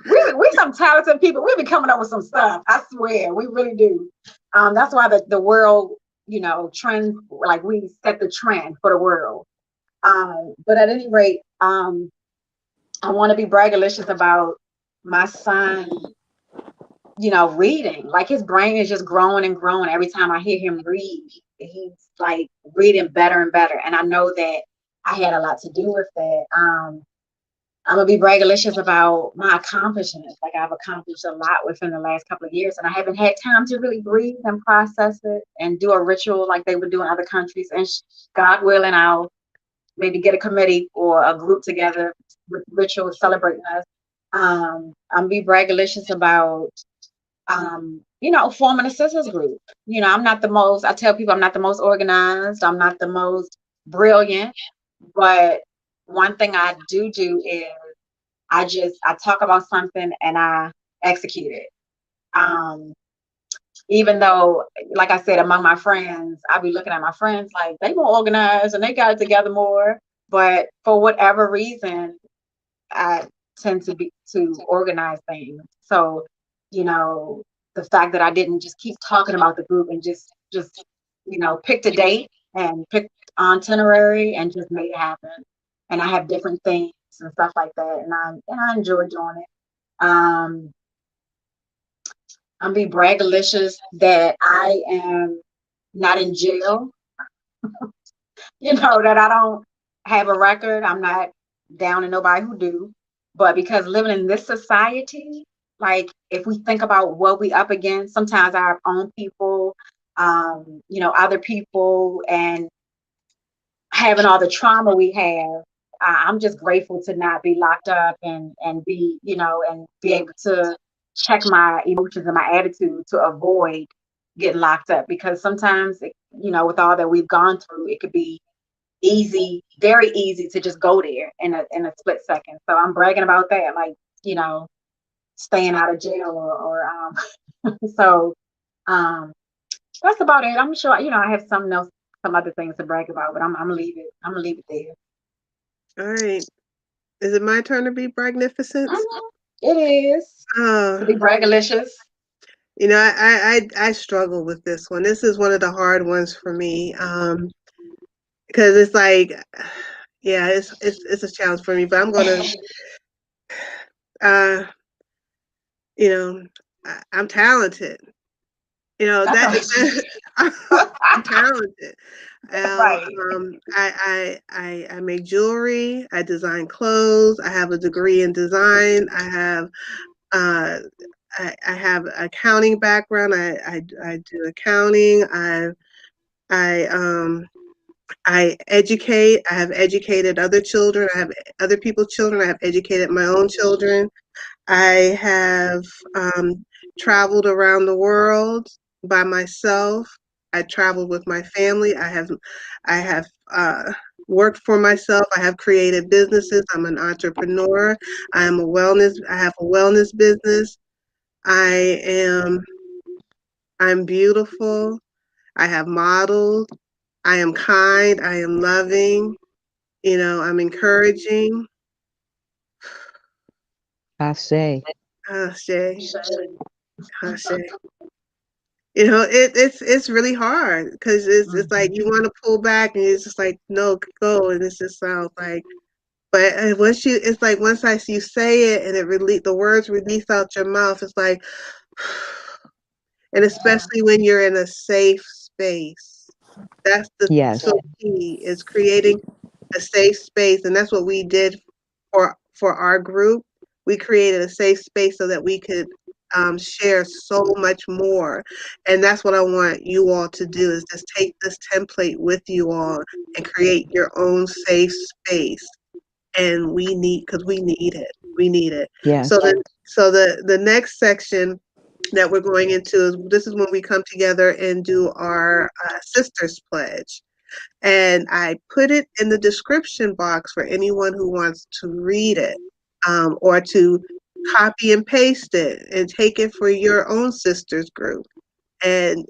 S3: we some talented people. We be coming up with some stuff. I swear, we really do. That's why the world, trend, like we set the trend for the world. But at any rate, I want to be braggalicious about my son, reading. Like his brain is just growing and growing every time I hear him read. He's like reading better and better. And I know that I had a lot to do with that. I'm gonna be braggalicious about my accomplishments. Like I've accomplished a lot within the last couple of years, and I haven't had time to really breathe and process it and do a ritual like they would do in other countries. And God willing, I'll maybe get a committee or a group together with rituals celebrating us. I'm gonna be braggalicious about, forming a sisters group. I'm not the most. I tell people I'm not the most organized. I'm not the most brilliant, but one thing I do is I talk about something and I execute it. Even though, like I said, among my friends, I be looking at my friends like they more organized and they got it together more. But for whatever reason, I tend to organize things. So, the fact that I didn't just keep talking about the group and just picked a date and picked itinerary and just made it happen. And I have different things and stuff like that, and I enjoy doing it. I'm be braggalicious that I am not in jail. That I don't have a record. I'm not down in nobody who do. But because living in this society, like if we think about what we up against, sometimes our own people, other people, and having all the trauma we have, I'm just grateful to not be locked up and be, and be able to check my emotions and my attitude to avoid getting locked up. Because sometimes, with all that we've gone through, it could be easy, very easy to just go there in a split second. So I'm bragging about that, like, staying out of jail or so that's about it. I'm sure, I have some other things to brag about, but I'm gonna leave it. I'm gonna leave it there.
S2: All right. Is it my turn to be bragnificent?
S3: It is. To be braggalicious.
S2: I struggle with this one. This is one of the hard ones for me. Because it's like, yeah, it's a challenge for me, but I'm gonna I'm talented. I'm talented.
S3: Right.
S2: I make jewelry. I design clothes. I have a degree in design. I have I have accounting background. I do accounting. I educate. I have educated other children. I have other people's children. I have educated my own children. I have traveled around the world by myself. I traveled with my family. I have worked for myself. I have created businesses. I'm an entrepreneur. I have a wellness business. I'm beautiful. I have modeled. I am kind. I am loving. I'm encouraging.
S5: I say.
S2: It's really hard because it's like you want to pull back and it's just like, no, go. And it's just sounds like, but once you say it and the words release out your mouth, it's like, and especially when you're in a safe space, that's so key is creating a safe space. And that's what we did for our group. We created a safe space so that we could share so much more. And that's what I want you all to do is just take this template with you all and create your own safe space. And we need it. We need it.
S5: Yeah.
S2: So the next section that we're going into is this is when we come together and do our sisters pledge. And I put it in the description box for anyone who wants to read it, or to copy and paste it and take it for your own sisters group, and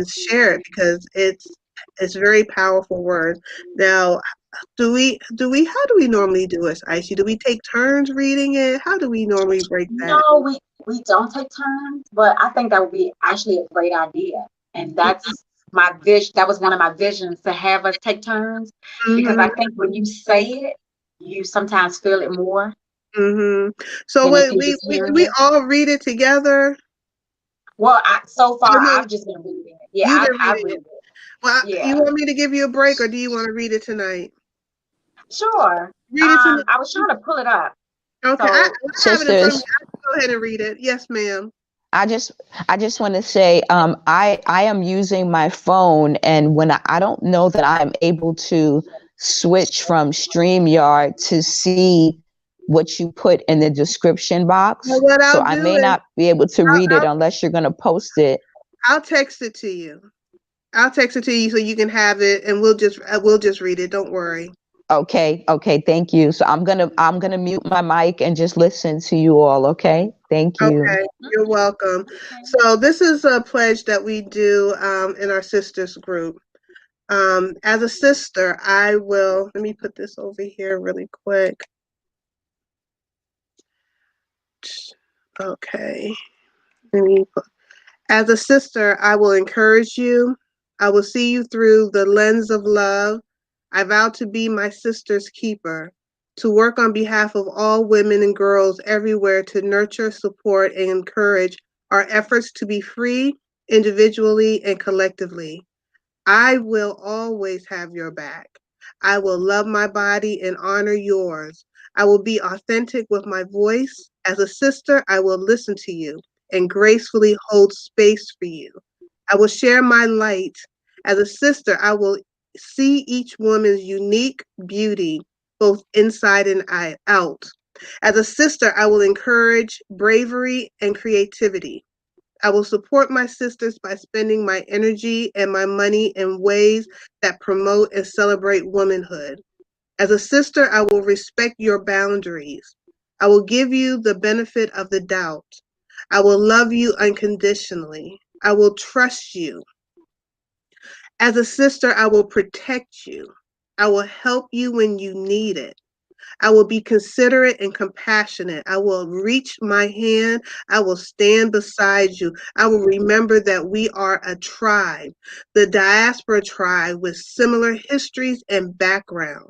S2: share it, because it's very powerful word. Now, how do we normally do it, Icy? Do we take turns reading it? How do we normally break that?
S3: No, we don't take turns, but I think that would be actually a great idea. And that's my vision. That was one of my visions, to have us take turns, because I think when you say it, you sometimes feel it more
S2: So
S3: than if
S2: wait,
S3: you just hearing
S2: we
S3: it.
S2: all read it together?
S3: Well, so
S2: Oh,
S3: far
S2: no,
S3: I've just been reading it. Yeah,
S2: you've been
S3: I
S2: reading
S3: read
S2: it.
S3: it.
S2: Well, you
S3: Yeah,
S2: want me to give you a break, or do you want to read it tonight?
S3: sure.
S2: Read it tonight.
S3: I was trying to pull it up.
S2: Okay, I
S3: So
S2: have it in front of me.
S5: Sisters,
S2: I can go ahead and read it. Yes, ma'am.
S5: I just want to say, I am using my phone, and when I don't know that I am able to switch from StreamYard to see what you put in the description
S2: Well,
S5: box,
S2: what
S5: so
S2: I'll
S5: I
S2: do
S5: may
S2: is
S5: not be able to
S2: I'll,
S5: read it
S2: I'll
S5: unless you're going to post it.
S2: I'll text it to you. I'll text it to you so you can have it, and we'll just read it. Don't worry.
S5: Okay, thank you. So I'm gonna mute my mic and just listen to you all. Okay, thank you.
S2: Okay, you're welcome.
S3: okay.
S2: So this is a pledge that we do in our sisters group. As a sister, I will. Let me put this over here really quick. Okay. Let me put, as a sister, I will encourage you. I will see you through the lens of love. I vow to be my sister's keeper, to work on behalf of all women and girls everywhere to nurture, support, and encourage our efforts to be free individually and collectively. I will always have your back. I will love my body and honor yours. I will be authentic with my voice. As a sister, I will listen to you and gracefully hold space for you. I will share my light. As a sister, I will see each woman's unique beauty, both inside and out. As a sister, I will encourage bravery and creativity. I will support my sisters by spending my energy and my money in ways that promote and celebrate womanhood. As a sister, I will respect your boundaries. I will give you the benefit of the doubt. I will love you unconditionally. I will trust you. As a sister, I will protect you. I will help you when you need it. I will be considerate and compassionate. I will reach my hand. I will stand beside you. I will remember that we are a tribe, the diaspora tribe with similar histories and background.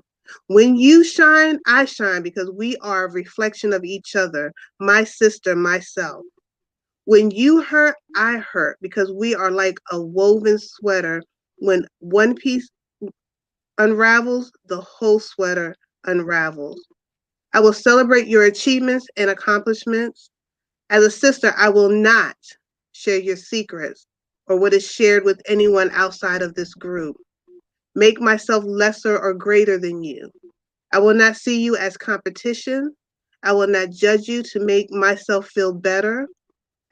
S2: When you shine, I shine because we are a reflection of each other, my sister, myself. When you hurt, I hurt because we are like a woven sweater. When one piece unravels, the whole sweater unravels. I will celebrate your achievements and accomplishments. As a sister, I will not share your secrets or what is shared with anyone outside of this group. Make myself lesser or greater than you. I will not see you as competition. I will not judge you to make myself feel better.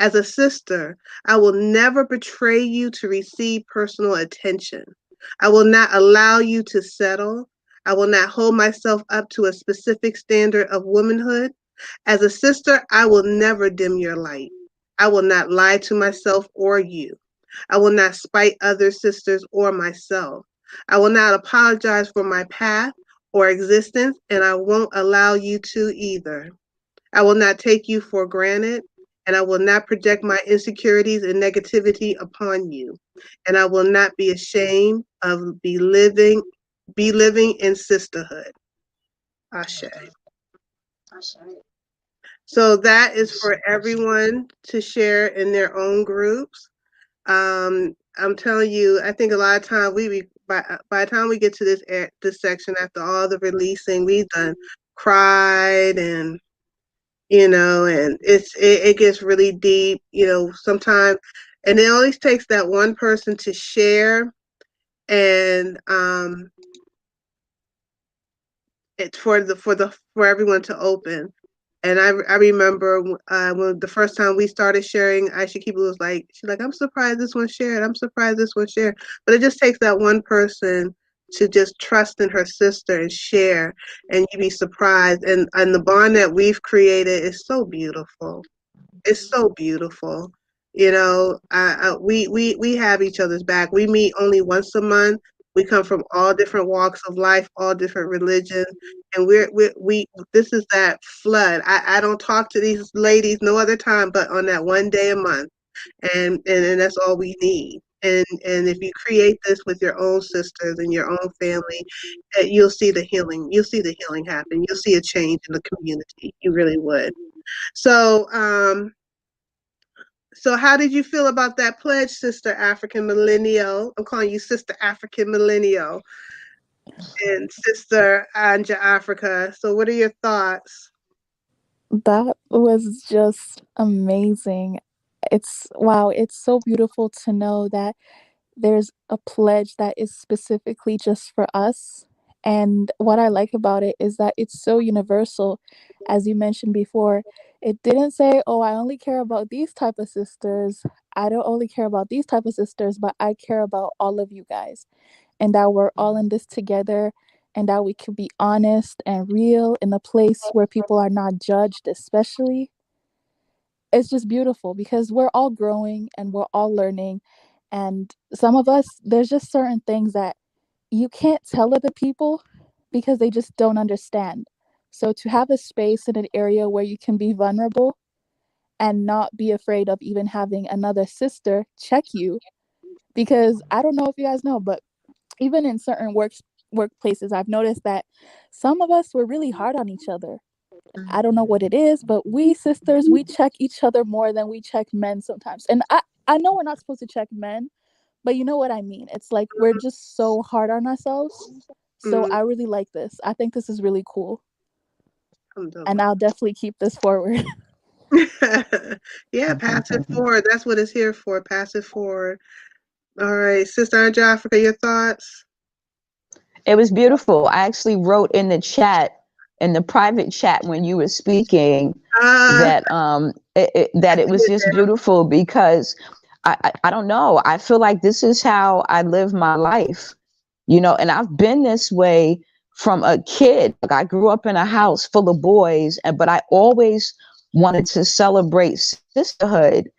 S2: As a sister, I will never betray you to receive personal attention. I will not allow you to settle. I will not hold myself up to a specific standard of womanhood. As a sister, I will never dim your light. I will not lie to myself or you. I will not spite other sisters or myself. I will not apologize for my path or existence, and I won't allow you to either. I will not take you for granted, and I will not project my insecurities and negativity upon you. And I will not be ashamed of be living in sisterhood. Ashe. So that is for everyone to share in their own groups. I'm telling you, I think a lot of time by the time we get to this section, after all the releasing, we've done cried, and and it gets really deep, sometimes, and it always takes that one person to share, and it's for everyone to open. And I remember when the first time we started sharing, I should keep it was like, she's like, I'm surprised this one shared. I'm surprised this one shared. But it just takes that one person to just trust in her sister and share, and you'd be surprised. And the bond that we've created is so beautiful. It's so beautiful. You know, we have each other's back. We meet only once a month. We come from all different walks of life, all different religions, and we this is that flood. I don't talk to these ladies no other time but on that one day a month, and that's all we need. And if you create this with your own sisters and your own family, you'll see the healing. You'll see the healing happen. You'll see a change in the community. You really would. So, so how did you feel about that pledge, Sister African Millennial? I'm calling you Sister African Millennial and Sister Anja Africa. So what are your thoughts?
S6: That was just amazing. Wow, it's so beautiful to know that there's a pledge that is specifically just for us. And what I like about it is that it's so universal. As you mentioned before, it didn't say, oh, I only care about these type of sisters. I don't only care about these type of sisters, but I care about all of you guys. And that we're all in this together, and that we can be honest and real in a place where people are not judged, especially. It's just beautiful because we're all growing and we're all learning. And some of us, there's just certain things that you can't tell other people because they just don't understand. So to have a space in an area where you can be vulnerable and not be afraid of even having another sister check you, because I don't know if you guys know, but even in certain workplaces, I've noticed that some of us were really hard on each other. I don't know what it is, but we sisters, we check each other more than we check men sometimes. And I know we're not supposed to check men, but you know what I mean. It's like we're just so hard on ourselves. So I really like this. I think this is really cool. And I'll definitely keep this forward.
S2: Yeah, pass it forward. That's what it's here for. Pass it forward. All right, Sister Anja Africa, your thoughts?
S5: It was beautiful. I actually wrote in the chat, in the private chat when you were speaking, that that it was just beautiful because I don't know. I feel like this is how I live my life, you know, and I've been this way from a kid. Like I grew up in a house full of boys, but I always wanted to celebrate sisterhood.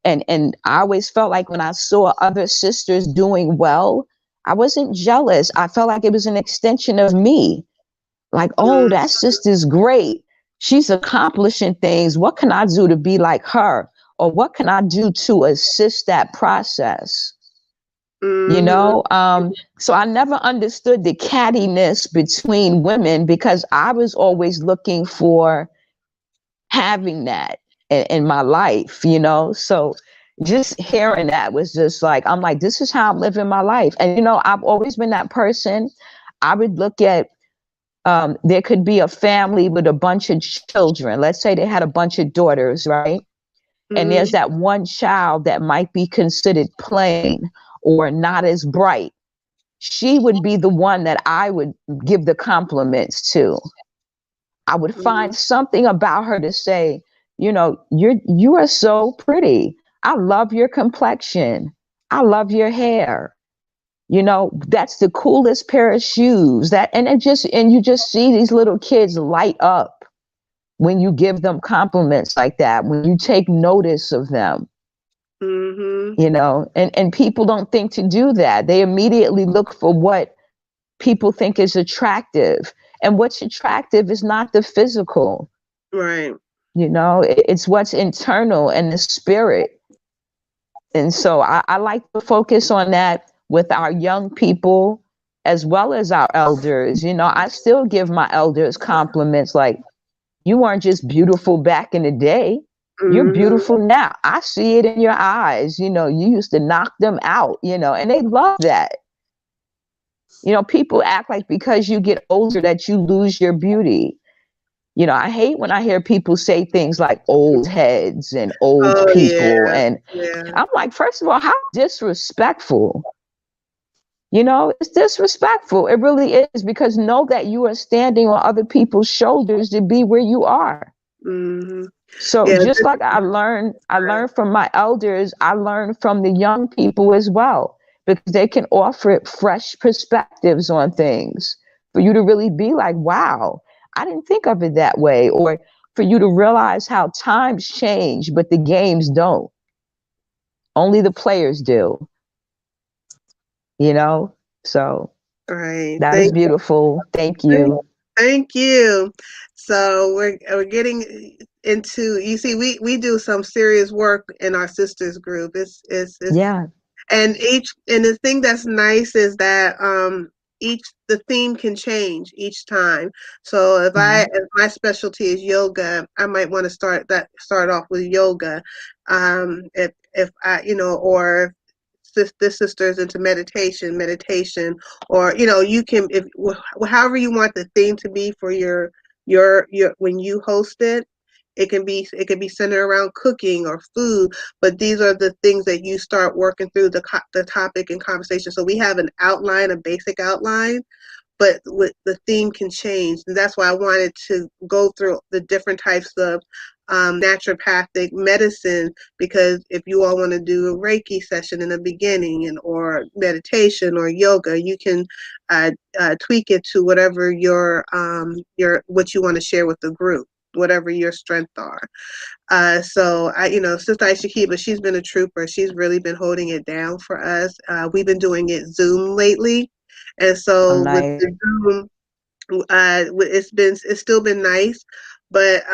S5: And I always felt like when I saw other sisters doing well, I wasn't jealous. I felt like it was an extension of me. Like, oh, that sister's great. She's accomplishing things. What can I do to be like her? Or what can I do to assist that process? You know, so I never understood the cattiness between women because I was always looking for having that in my life, you know? So just hearing that was just like, I'm like, this is how I'm living my life. And, you know, I've always been that person. I would look at, there could be a family with a bunch of children. Let's say they had a bunch of daughters, right? And there's that one child that might be considered plain or not as bright. She would be the one that I would give the compliments to. I would find something about her to say, you know, you are so pretty. I love your complexion. I love your hair. You know, that's the coolest pair of shoes. And you just see these little kids light up when you give them compliments like that, when you take notice of them. You know, and people don't think to do that. They immediately look for what people think is attractive. And what's attractive is not the physical.
S2: Right.
S5: You know, it's what's internal and the spirit. And so I like to focus on that with our young people as well as our elders. You know, I still give my elders compliments like, you weren't just beautiful back in the day. You're beautiful now. I see it in your eyes. You know, you used to knock them out, you know, and they love that. You know, people act like because you get older that you lose your beauty. You know, I hate when I hear people say things like old heads and old people. And I'm like, first of all, how disrespectful. You know, it's disrespectful. It really is, because know that you are standing on other people's shoulders to be where you are.
S2: Hmm.
S5: So
S2: Yeah.
S5: just like I learned from my elders, I learned from the young people as well, because they can offer fresh perspectives on things for you to really be like, wow, I didn't think of it that way. Or for you to realize how times change, but the games don't. Only the players do, you know? So
S2: Right.
S5: that is beautiful. Thank you.
S2: Thank you. So we're getting into, you see, we do some serious work in our sisters group. It's
S5: Yeah.
S2: and the thing that's nice is that the theme can change each time. So
S5: Mhm.
S2: if my specialty is yoga, I might want to start off with yoga. If I, or this sister's into meditation, or you can, if however you want the theme to be for your when you host it. It can be centered around cooking or food, but these are the things that you start working through the topic and conversation. So we have an outline, a basic outline, but with the theme can change. And that's why I wanted to go through the different types of naturopathic medicine, because if you all want to do a Reiki session in the beginning, or meditation or yoga, you can tweak it to whatever what you want to share with the group, whatever your strengths are. So Sister Aisha, but she's been a trooper. She's really been holding it down for us. We've been doing it Zoom lately. And
S5: Oh,
S2: so with
S5: nice.
S2: the Zoom, it's still been nice, but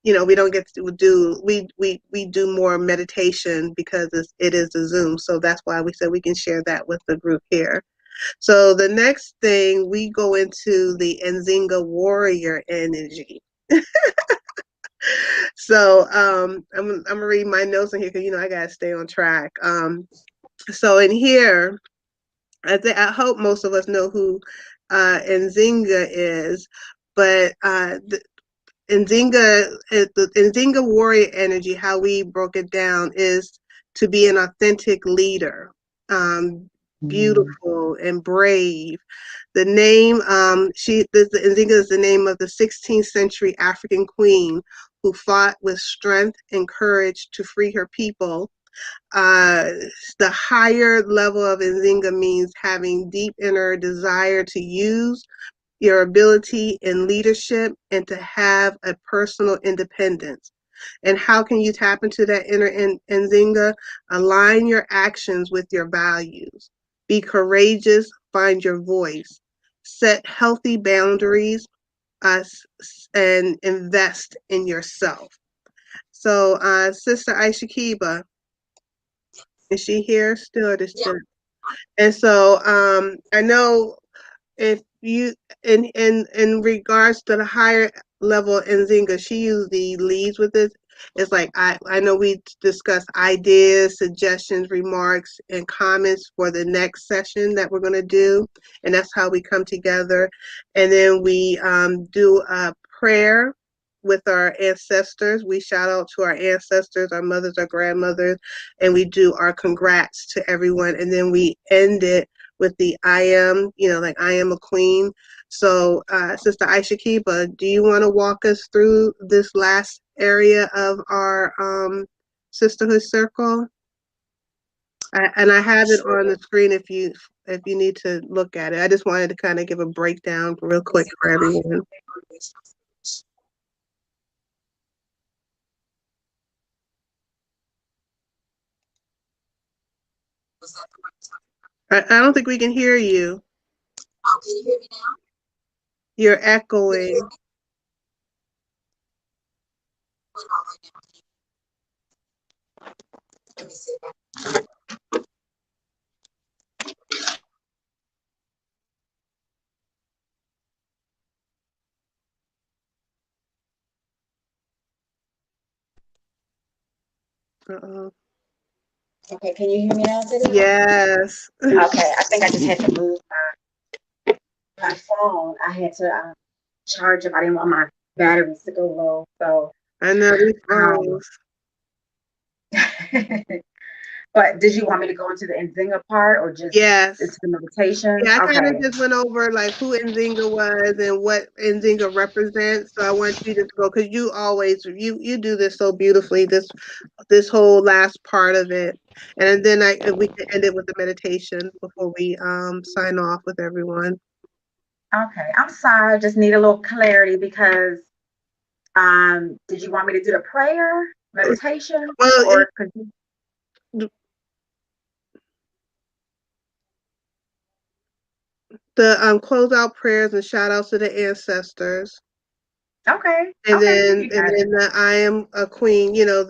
S2: we don't get to do, we do more meditation because it is a Zoom. So that's why we said we can share that with the group here. So the next thing, we go into the Anzinga warrior energy. So I'm gonna read my notes in here because I gotta stay on track. So in here, I hope most of us know who Nzinga is, but the Nzinga warrior energy, how we broke it down, is to be an authentic leader, um,
S5: Mm.
S2: beautiful and brave. The name, the Nzinga is the name of the 16th century African queen who fought with strength and courage to free her people. uh, the higher level of Nzinga means having deep inner desire to use your ability in leadership and to have a personal independence. And how can you tap into that inner Nzinga? Align your actions with your values. Be courageous, find your voice. Set healthy boundaries, uh, and invest in yourself. So, Sister Aisha, is she here still? And so I know, if you in regards to the higher level Nzinga, she usually leads with this. It's like I know we discuss ideas, suggestions, remarks, and comments for the next session that we're going to do, and that's how we come together, and then we do a prayer with our ancestors. We shout out to our ancestors, our mothers, our grandmothers, and we do our congrats to everyone, and then we end it with the I am, like I am a queen. So, Sister Aisha Kiba, do you want to walk us through this last area of our sisterhood circle? And I have it on the screen if you need to look at it. I just wanted to kind of give a breakdown real quick for everyone. I don't think we can hear you.
S7: Oh, can you hear me now?
S2: You're echoing.
S7: What about right now? Let me see.
S2: Uh-oh.
S3: Okay, can you hear me now, Teddy?
S2: Yes.
S3: Okay, I think I just had to move my phone. I had to charge it. I didn't want my batteries to go low. So
S2: I know these
S3: um,
S2: phones.
S3: But did you want me to go into the Anzinga part or just
S2: Yes.
S3: into the meditation?
S2: Yeah, I kind
S3: Okay.
S2: of just went over like who Nzinga was and what Nzinga represents. So I want you to go because you always you do this so beautifully. This whole last part of it, and then we can end it with the meditation before we sign off with everyone.
S3: Okay. I'm sorry. I just need a little clarity because did you want me to do the prayer, meditation,
S2: Well,
S3: or could you?
S2: the closeout prayers and shout outs to the ancestors.
S3: Okay.
S2: And
S3: Okay.
S2: then
S3: You got it.
S2: the I am a queen, that's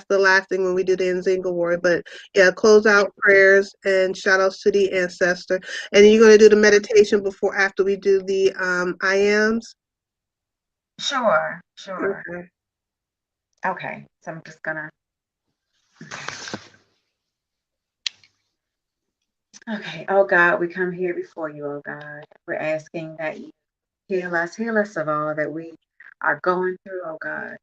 S2: the last thing when we do the Nzinga word. But yeah, close out prayers and shout outs to the ancestor. And you're gonna do the meditation after we do the I ams?
S3: Sure. Sure.
S2: Okay.
S3: Okay. So I'm just gonna. Okay. Oh God, we come here before you, oh God. We're asking that you heal us of all that we are going through, oh God.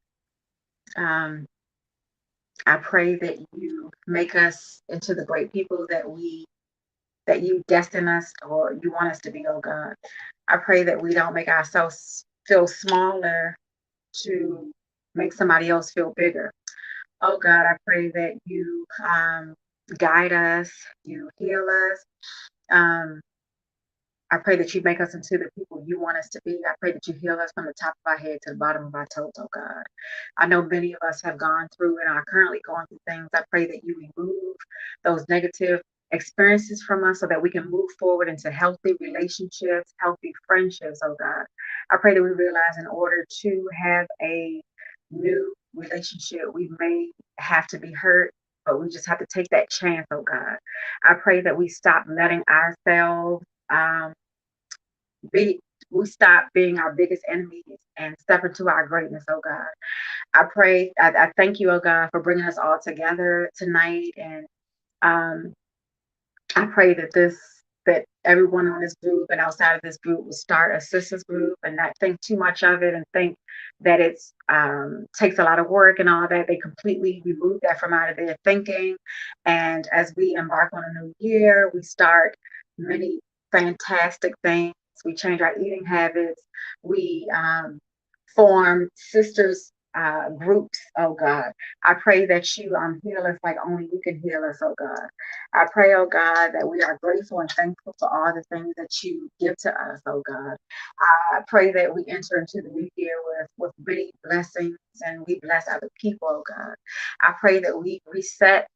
S3: I pray that you make us into the great people that you destine us or you want us to be, oh God. I pray that we don't make ourselves feel smaller to make somebody else feel bigger. Oh God, I pray that you guide us, you heal us. Um, I pray that you make us into the people you want us to be. I pray that you heal us from the top of our head to the bottom of our toes, oh God. I know many of us have gone through and are currently going through things. I pray that you remove those negative experiences from us so that we can move forward into healthy relationships, healthy friendships, oh God. I pray that we realize in order to have a new relationship, we may have to be hurt, but we just have to take that chance, oh God. I pray that we stop letting ourselves um, be we stop being our biggest enemies and step into our greatness, oh God. I thank you, oh God, for bringing us all together tonight. And um, I pray that everyone on this group and outside of this group will start a sisters group and not think too much of it and think that it's takes a lot of work and all that. They completely remove that from out of their thinking. And as we embark on a new year, we start many fantastic things. We change our eating habits. We form sisters groups, oh God. I pray that you heal us like only you can heal us, oh God. I pray, oh God, that we are grateful and thankful for all the things that you give to us, oh God. I pray that we enter into the new year with many blessings and we bless other people, oh God. I pray that we reset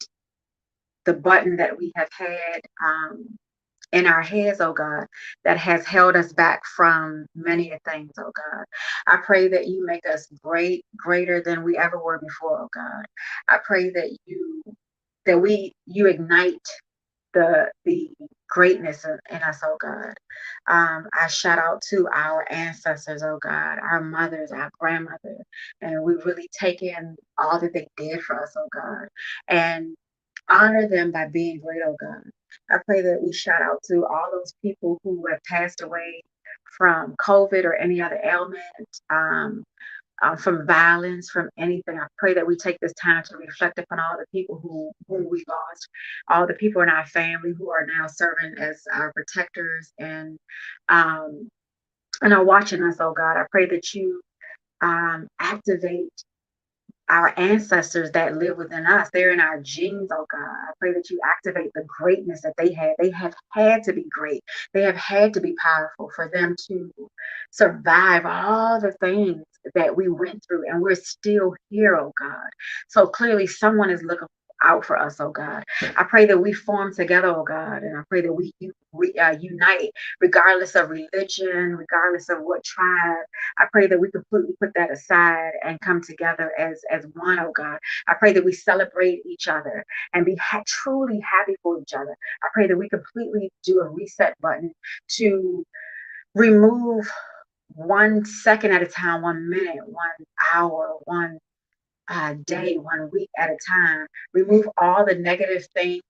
S3: the button that we have had in our heads, oh God, that has held us back from many things, oh God. I pray that you make us greater than we ever were before, oh God. I pray that you ignite the greatness in us, oh God. I shout out to our ancestors, oh God, our mothers, our grandmother, and we really take in all that they did for us, oh God, and honor them by being great, oh God. I pray that we shout out to all those people who have passed away from COVID or any other ailment. From violence, from anything. I pray that we take this time to reflect upon all the people who we lost, all the people in our family who are now serving as our protectors um, and are watching us, oh God. I pray that you activate our ancestors that live within us. They're in our genes, oh God. I pray that you activate the greatness that they had. They have had to be great. They have had to be powerful for them to survive all the things that we went through. And we're still here, oh God. So clearly someone is looking out for us, oh God. I pray that we form together, oh God. And I pray that we unite regardless of religion, regardless of what tribe. I pray that we completely put that aside and come together as one, oh God. I pray that we celebrate each other and be truly happy for each other. I pray that we completely do a reset button to remove 1 second at a time, 1 minute, 1 hour, one day, 1 week at a time. Remove all the negative things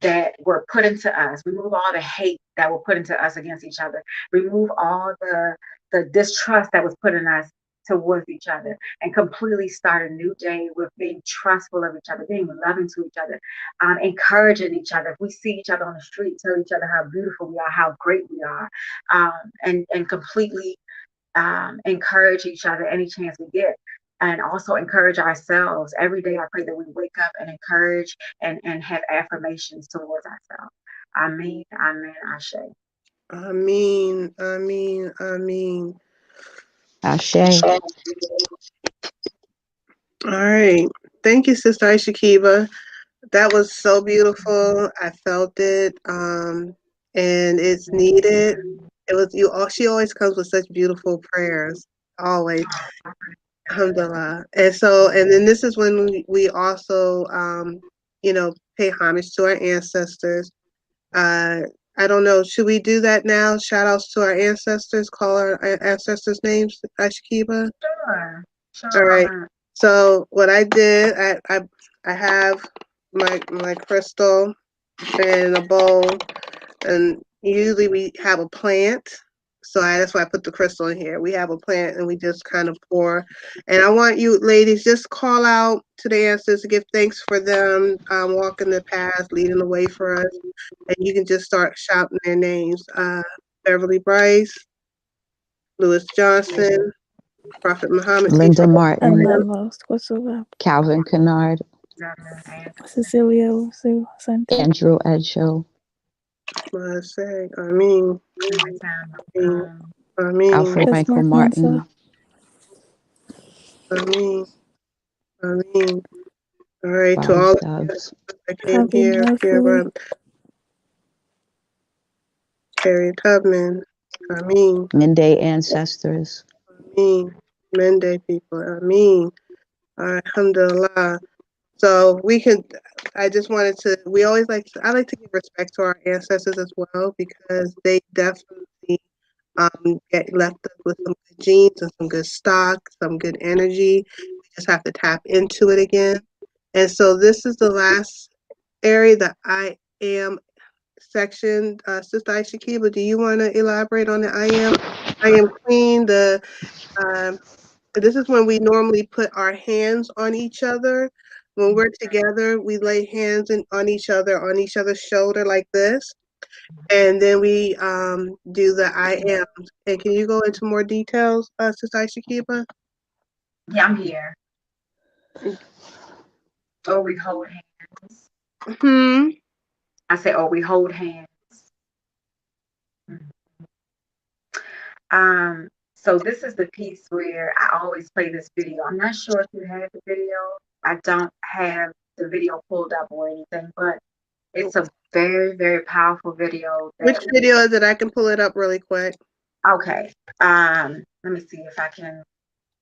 S3: that were put into us. Remove all the hate that were put into us against each other. Remove all the distrust that was put in us towards each other and completely start a new day with being trustful of each other, being loving to each other, encouraging each other. If we see each other on the street, tell each other how beautiful we are, how great we are, and completely encourage each other any chance we get. And also encourage ourselves. Every day I pray that we wake up and encourage and have affirmations towards ourselves. Amen, amen, ashe.
S2: Amen. Amen. Amen.
S5: Ashe.
S2: All right. Thank you, Sister Aisha Kiba. That was so beautiful. I felt it. And it's needed. It was you all she always comes with such beautiful prayers. Always. Alhamdulillah. And then this is when we also pay homage to our ancestors. I don't know, should we do that now? Shout outs to our ancestors, call our ancestors' names, Ashikiba?
S3: Sure.
S2: All right. So what I did, I have my crystal in a bowl, and usually we have a plant. So that's why I put the crystal in here. We have a plant and we just kind of pour. And I want you ladies, just call out to the ancestors, give thanks for them walking the path, leading the way for us. And you can just start shouting their names. Beverly Bryce, Lewis Johnson, Prophet Muhammad,
S5: Linda
S2: teacher.
S6: And
S5: Martin,
S6: Lamos, whatsoever.
S5: Calvin Kennard,
S6: Cecilia Usu Sante.
S5: Andrew Edshow,
S2: I mean,
S5: Alfred
S6: That's
S5: Michael
S6: North
S5: Martin,
S2: I mean. All right, to
S5: Barnes
S2: all
S5: Stubbs,
S2: I came
S6: Happy Mercury.
S2: Harriet Tubman.
S5: Mende ancestors.
S2: Mende people. Alhamdulillah. So I just wanted to, I like to give respect to our ancestors as well, because they definitely left us with some good genes and some good stock, some good energy. We just have to tap into it again. And so this is the last area, the I am section. Sister Aisha Kiba, do you want to elaborate on the I am queen? This is when we normally put our hands on each other. When we're together, we lay hands on each other's shoulder like this. And then we do the I am. And can you go into more details, Sister Aisha Kiba?
S3: Yeah, I'm here. Oh, we hold hands. I say, oh, we hold hands. So this is the piece where I always play this video. I'm not sure if you have the video. I don't have the video pulled up or anything, but it's a very, very powerful video.
S2: Which video is it? I can pull it up really quick.
S3: Okay. Let me see if I can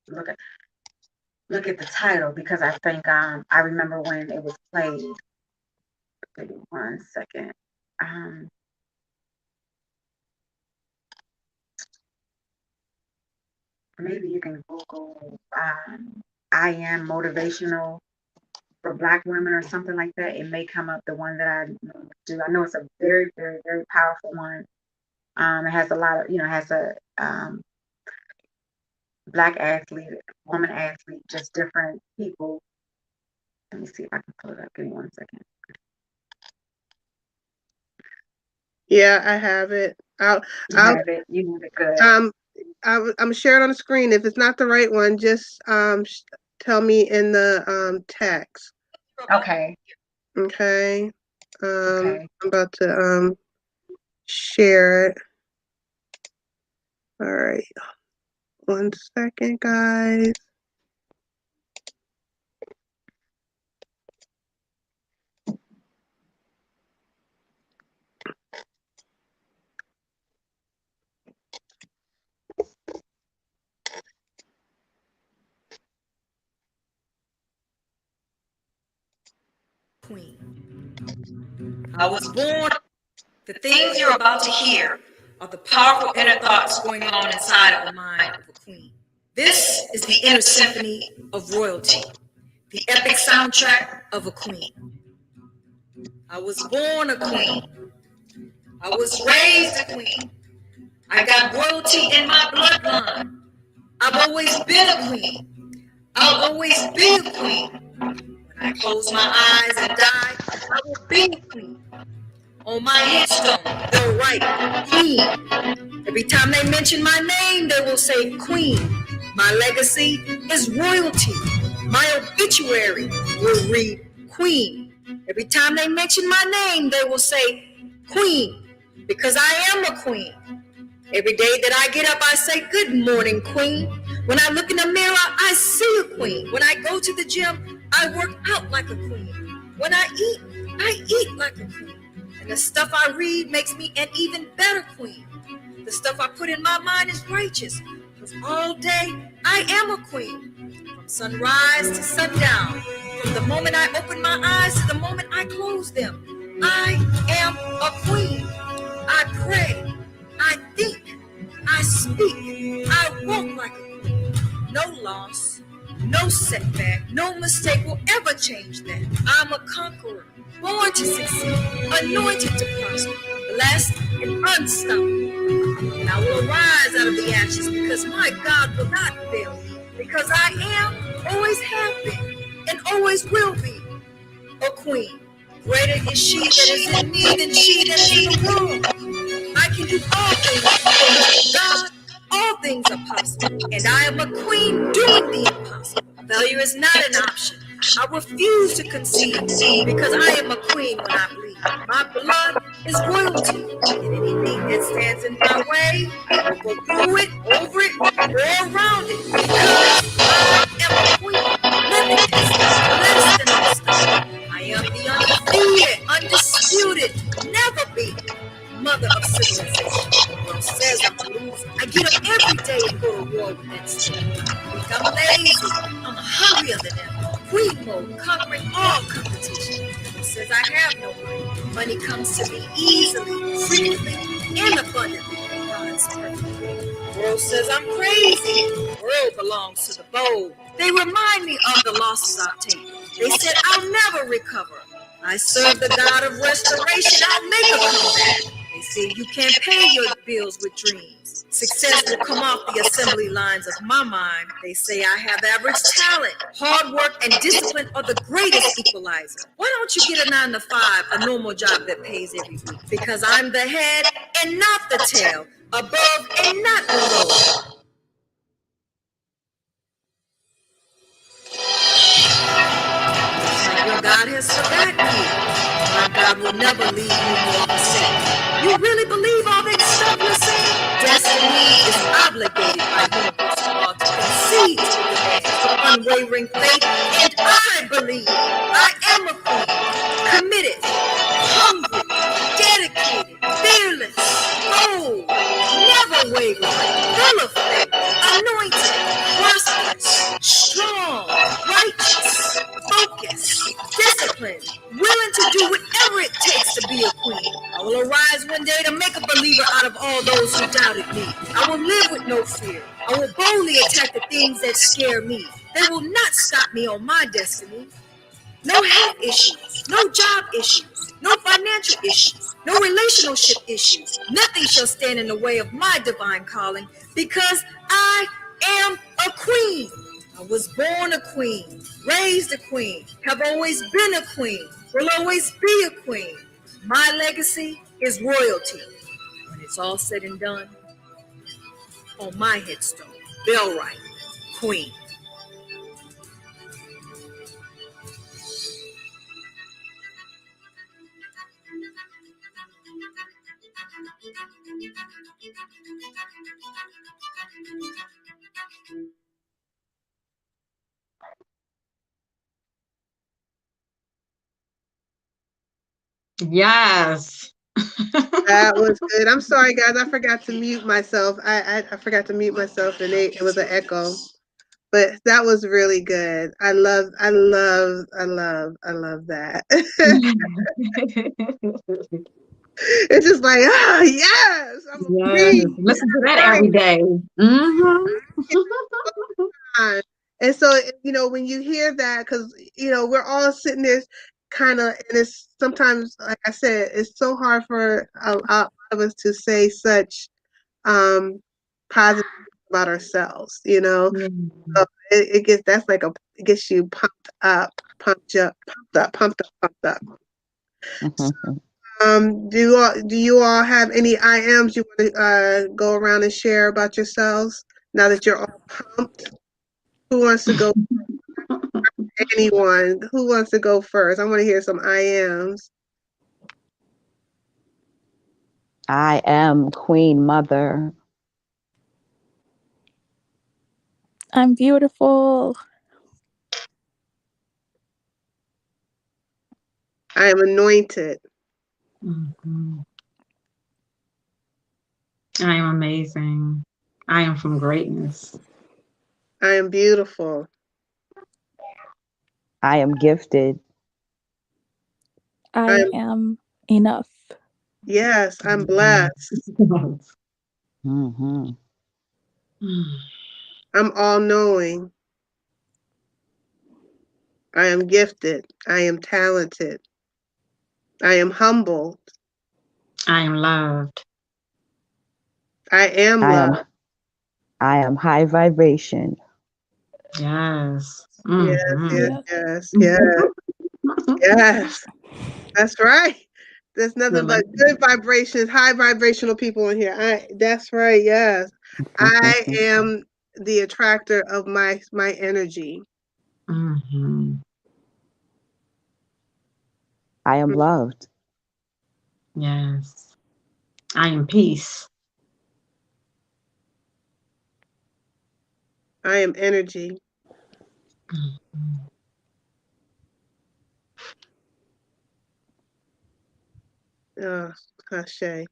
S3: look at the title, because I think I remember when it was played. Give me 1 second. Maybe you can Google I am motivational for Black women or something like that. It may come up, the one that I do. I know it's a very, very, very powerful one. It has a lot of, has a Black athlete, woman athlete, just different people. Let me see if I can pull it up. Give me 1 second.
S2: Yeah, I have it.
S3: You have it. You have it. Good.
S2: I'm sharing on the screen. If it's not the right one, just tell me in the text.
S3: Okay.
S2: Okay.
S3: Okay.
S2: I'm about to share it. All right. 1 second, guys.
S8: Queen. I was born. The things you're about to hear are the powerful inner thoughts going on inside of the mind of a queen. This is the inner symphony of royalty, the epic soundtrack of a queen. I was born a queen. I was raised a queen. I got royalty in my bloodline. I've always been a queen. I'll always be a queen. When I close my eyes and die, I will be a queen. On my headstone, they'll write queen. Every time they mention my name, they will say queen. My legacy is royalty. My obituary will read queen. Every time they mention my name, they will say queen, because I am a queen. Every day that I get up, I say, good morning, queen. When I look in the mirror, I see a queen. When I go to the gym, I work out like a queen. When I eat like a queen. And the stuff I read makes me an even better queen. The stuff I put in my mind is righteous. Because all day, I am a queen. From sunrise to sundown. From the moment I open my eyes to the moment I close them. I am a queen. I pray. I think, I speak, I walk like a queen. No loss, no setback, no mistake will ever change that. I'm a conqueror, born to succeed, anointed to prosper, blessed and unstoppable. And I will arise out of the ashes because my God will not fail me. Because I am, always have been, and always will be a queen. Greater is she that is in me than she that is in the world. I can do all things because God, all things are possible. And I am a queen doing the impossible. Failure is not an option. I refuse to concede because I am a queen when I bleed. My blood is royalty. And anything that stands in my way, I will go through it, over it, or around it. Because I am a queen. Nothing can stop me. Less than unstoppable. I am the undefeated, undisputed, never beaten mother of civilization. The world says I'm a loser. I get up every day and go to war with that state. I'm lazy. I'm hungrier than ever. Queen mode, conquering all competition. It says I have no money. Money comes to me easily, frequently, and abundantly. God's perfect. The world says I'm crazy. The world belongs to the bold. They remind me of the losses I've taken. They said I'll never recover. I serve the God of restoration. I'll make a comeback. They say you can't pay your bills with dreams. Success will come off the assembly lines of my mind. They say I have average talent. Hard work and discipline are the greatest equalizer. Why don't you get a 9 to 5, a normal job that pays every week? Because I'm the head and not the tail, above and not below. Your God has forgotten you. My God will never leave you nor forsake you. You really believe all that stuff you're saying? Destiny is obligated by universal law to concede to the demands of unwavering faith, and I believe I am a queen, committed, hungry, dedicated, fearless, bold, never wavering, full of faith, anointed, prosperous, strong, righteous, focused, disciplined, willing to do whatever it takes to be a queen. I will arise one day to make a believer out of all those who doubted me. I will live with no fear. I will boldly attack the things that scare me. They will not stop me on my destiny. No health issues, no job issues, no financial issues, no relationship issues. Nothing shall stand in the way of my divine calling because I am a queen. I was born a queen, raised a queen, have always been a queen, will always be a queen. My legacy is royalty. When it's all said and done, on my headstone, they'll write queen.
S3: Yes.
S2: That was good. I'm sorry, guys. I forgot to mute myself. I forgot to mute myself, and it was an echo. But that was really good. I love that. It's just like, yes, I'm a queen.
S3: Listen to that every day. Mm-hmm.
S2: And so, when you hear that, because, we're all sitting there kind of, and it's sometimes, like I said, it's so hard for a lot of us to say such positive about ourselves, you know.
S3: Mhm.
S2: So it gets that's like it gets you pumped up, pumped up, pumped up, pumped up, pumped up.
S5: Mhm.
S2: Do you all have any IMs you want to go around and share about yourselves now that you're all pumped? Who wants to go? Anyone? Who wants to go first? I want to hear some IMs.
S5: I am Queen Mother.
S6: I'm beautiful.
S2: I am anointed.
S3: Mhm. I am amazing. I am from greatness.
S2: I am beautiful.
S5: I am gifted.
S6: I am enough.
S2: Yes, I'm blessed.
S5: Mhm.
S2: I'm all knowing. I am gifted. I am talented. I am humbled.
S3: I am loved.
S2: I am
S5: I
S2: loved.
S5: am I am high vibration.
S3: Yes.
S2: Yes, yes,
S3: Mhm.
S2: yes, yes, yes. That's right. There's nothing but good vibrations, high vibrational people in here. That's right, yes. I am the attractor of my energy.
S3: Mhm.
S5: I am loved.
S3: Yes. I am peace.
S2: I am energy.
S3: Mhm.
S2: Oh, Ashe.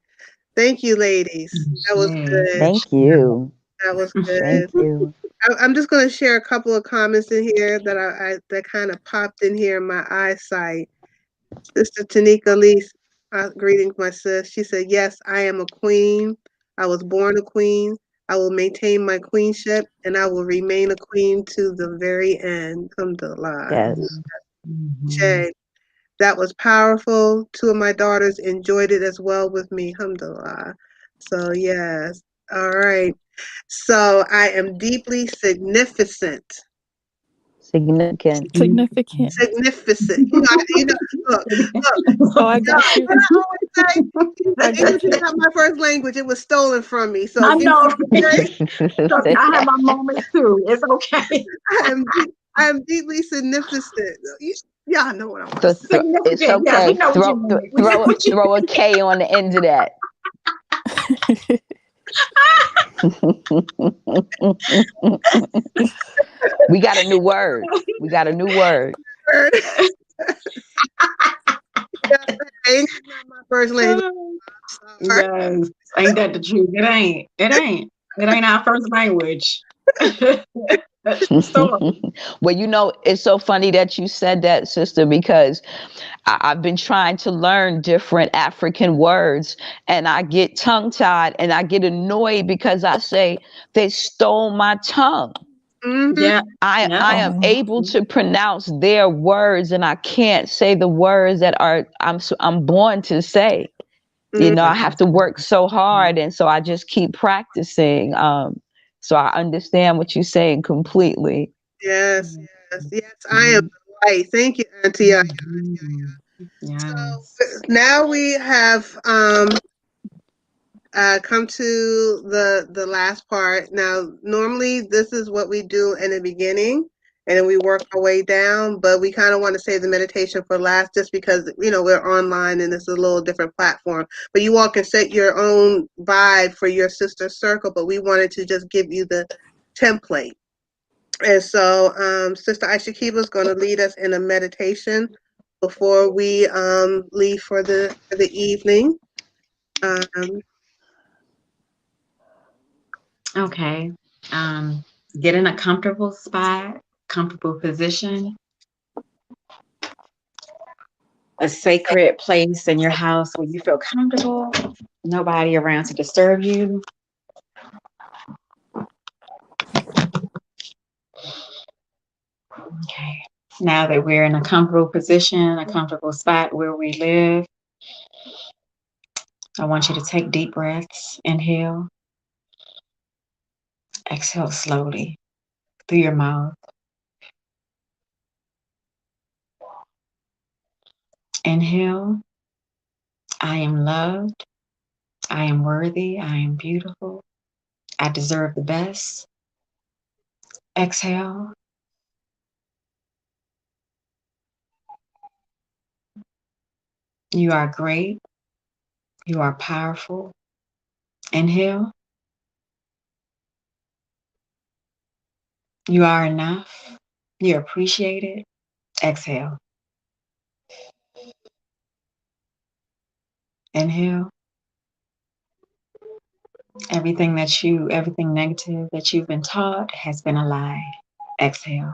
S2: Thank you, ladies. That was good.
S5: Thank you.
S2: That was
S5: Thank
S2: good.
S5: you.
S2: I'm just going to share a couple of comments in here that that kind of popped in here in my eyesight. Sister Tanika Lee, greetings, my sis. She said, "Yes, I am a queen. I was born a queen. I will maintain my queenship, and I will remain a queen to the very end." Alhamdulillah.
S5: Yes.
S3: Mhm.
S2: Shay, that was powerful. Two of my daughters enjoyed it as well with me. Alhamdulillah. So yes. All right. So I am deeply significant.
S5: Significant.
S6: Significant.
S2: Significant. Look, look.
S6: Oh, I got you.
S2: What I always say,
S6: I
S2: English
S6: got
S2: is
S6: you.
S2: not my first language. It was stolen from me. So
S3: I
S2: give me
S3: know.
S2: grace.
S3: Look, I have my moments too. It's okay.
S2: I am deeply significant. Y'all know what I want to
S5: So
S2: say.
S5: it's
S3: Significant. Yes, we
S5: okay.
S3: know what you mean.
S5: Throw a K on the end of that. We got a new word. We got a new word.
S2: English is not my first language. Sorry.
S3: Yes. Ain't that the truth? It ain't. It ain't. It ain't our first language. That's the story.
S5: Well, it's so funny that you said that, sister, because I've been trying to learn different African words, and I get tongue-tied and I get annoyed because I say they stole my tongue.
S2: Mm-hmm.
S3: Yeah.
S5: I
S3: Yeah.
S5: am able to pronounce their words, and I can't say the words that I'm born to say. I have to work so hard, and so I just keep practicing. So I understand what you're saying completely.
S2: Yes, yes, yes. I am right. Thank you, Auntie.
S3: Mhm. Yes.
S2: So now we have come to the last part. Now, normally this is what we do in the beginning, and then we work our way down. But we kind of want to save the meditation for last, just because we're online and it's a little different platform. But you all can set your own vibe for your sister circle. But we wanted to just give you the template. And so, Sister Aisha Kiba is going to lead us in a meditation before we leave for the evening.
S3: Okay. Get in a comfortable spot, comfortable position, a sacred place in your house where you feel comfortable, nobody around to disturb you. Okay. Now that we're in a comfortable position, a comfortable spot where we live, I want you to take deep breaths. Inhale. Exhale slowly through your mouth. Inhale, I am loved, I am worthy, I am beautiful, I deserve the best. Exhale, you are great, you are powerful. Inhale, you are enough, you're appreciated. Exhale. Inhale, everything negative that you've been taught has been a lie. Exhale.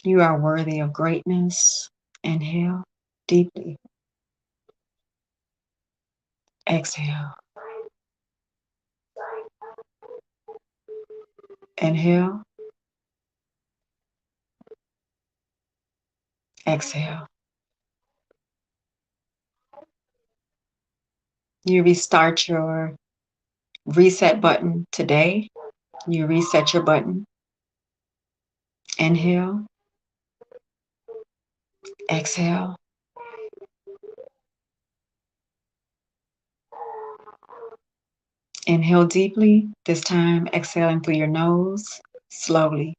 S3: You are worthy of greatness. Inhale deeply. Exhale. Inhale. Exhale. You restart your reset button today. You reset your button. Inhale. Exhale. Inhale deeply, this time exhaling through your nose, slowly.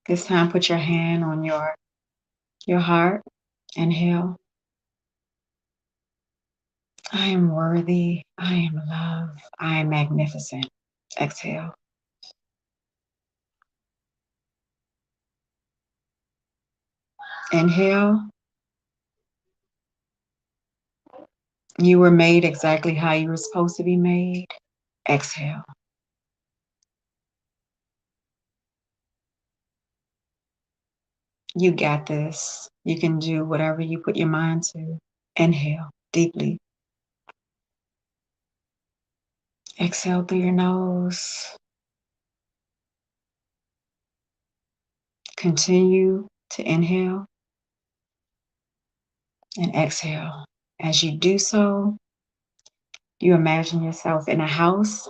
S3: This time put your hand on your heart. Inhale. I am worthy, I am love, I am magnificent. Exhale. Inhale. You were made exactly how you were supposed to be made. Exhale. You got this. You can do whatever you put your mind to. Inhale deeply. Exhale through your nose. Continue to inhale and exhale. As you do so, you imagine yourself in a house.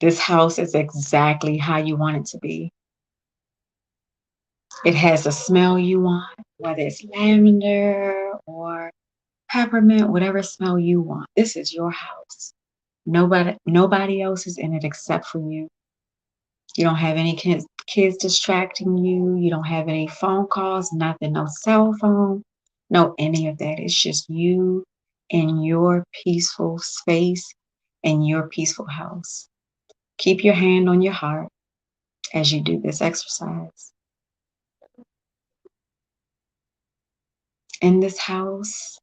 S3: This house is exactly how you want it to be. It has the smell you want, whether it's lavender or peppermint, whatever smell you want. This is your house. Nobody else is in it except for you. You don't have any kids distracting you. You don't have any phone calls, nothing, no cell phone, no any of that. It's just you in your peaceful space in your peaceful house. Keep your hand on your heart as you do this exercise. In this house,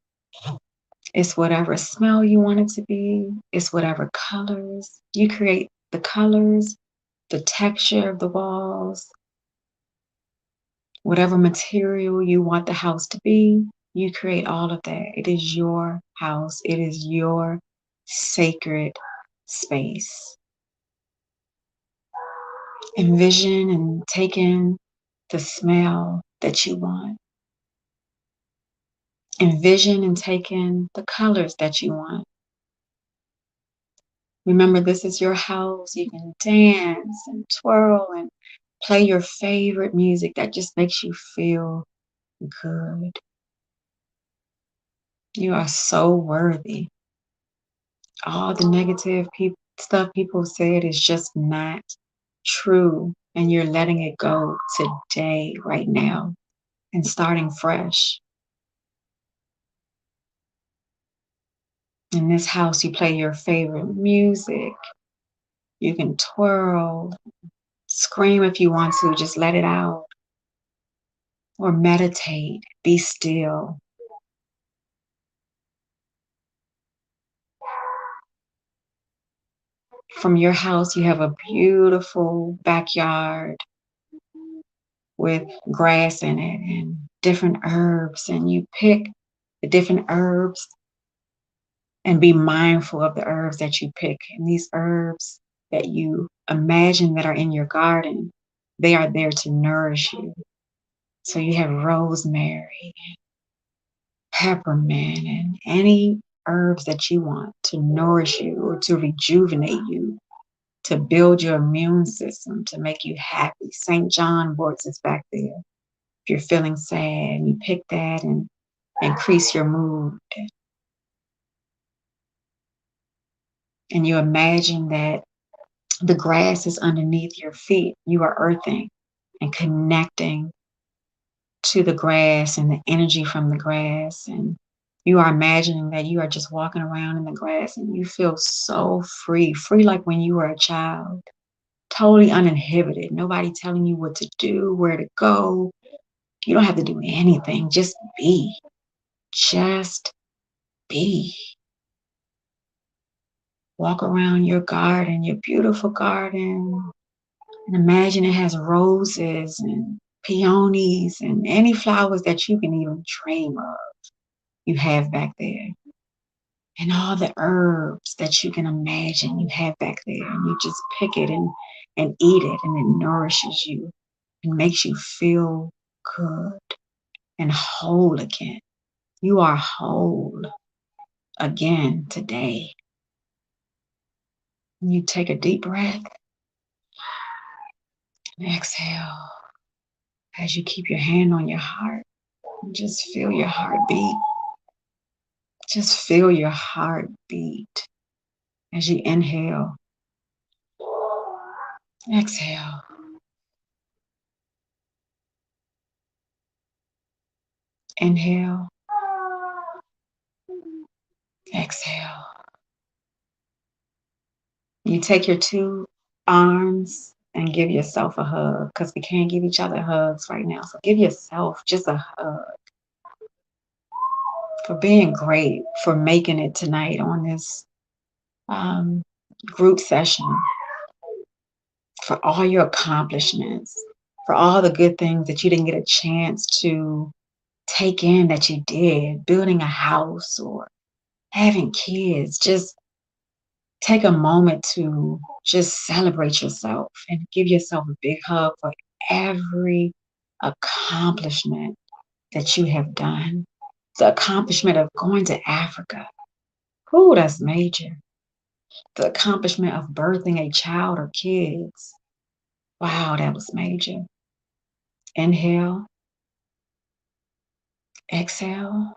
S3: it's whatever smell you want it to be. It's whatever colors. You create the colors, the texture of the walls, whatever material you want the house to be. You create all of that. It is your house. It is your sacred space. Envision and take in the smell that you want. Envision and take in the colors that you want. Remember, this is your house. You can dance and twirl and play your favorite music that just makes you feel good. You are so worthy. All the negative stuff people said is just not true. And you're letting it go today, right now, and starting fresh. In this house, you play your favorite music. You can twirl, scream if you want to, just let it out. Or meditate, be still. From your house, you have a beautiful backyard with grass in it and different herbs, and you pick the different herbs and be mindful of the herbs that you pick. And these herbs that you imagine that are in your garden, they are there to nourish you. So you have rosemary, peppermint, and any herbs that you want to nourish you or to rejuvenate you, to build your immune system, to make you happy. St. John wort is back there. If you're feeling sad, you pick that and increase your mood. And you imagine that the grass is underneath your feet. You are earthing and connecting to the grass and the energy from the grass. And you are imagining that you are just walking around in the grass and you feel so free, free like when you were a child, totally uninhibited. Nobody telling you what to do, where to go. You don't have to do anything. Just be. Just be. Walk around your garden, your beautiful garden, and imagine it has roses and peonies and any flowers that you can even dream of. You have back there. And all the herbs that you can imagine you have back there. And you just pick it and eat it, and it nourishes you and makes you feel good and whole again. You are whole again today. And you take a deep breath and exhale as you keep your hand on your heart. And just feel your heartbeat. Just feel your heartbeat as you inhale. Exhale. Inhale. Exhale. You take your two arms and give yourself a hug, because we can't give each other hugs right now. So give yourself just a hug for being great, for making it tonight on this group session, for all your accomplishments, for all the good things that you didn't get a chance to take in that you did, building a house or having kids. Just take a moment to just celebrate yourself and give yourself a big hug for every accomplishment that you have done. The accomplishment of going to Africa. Ooh, that's major. The accomplishment of birthing a child or kids. Wow, that was major. Inhale. Exhale.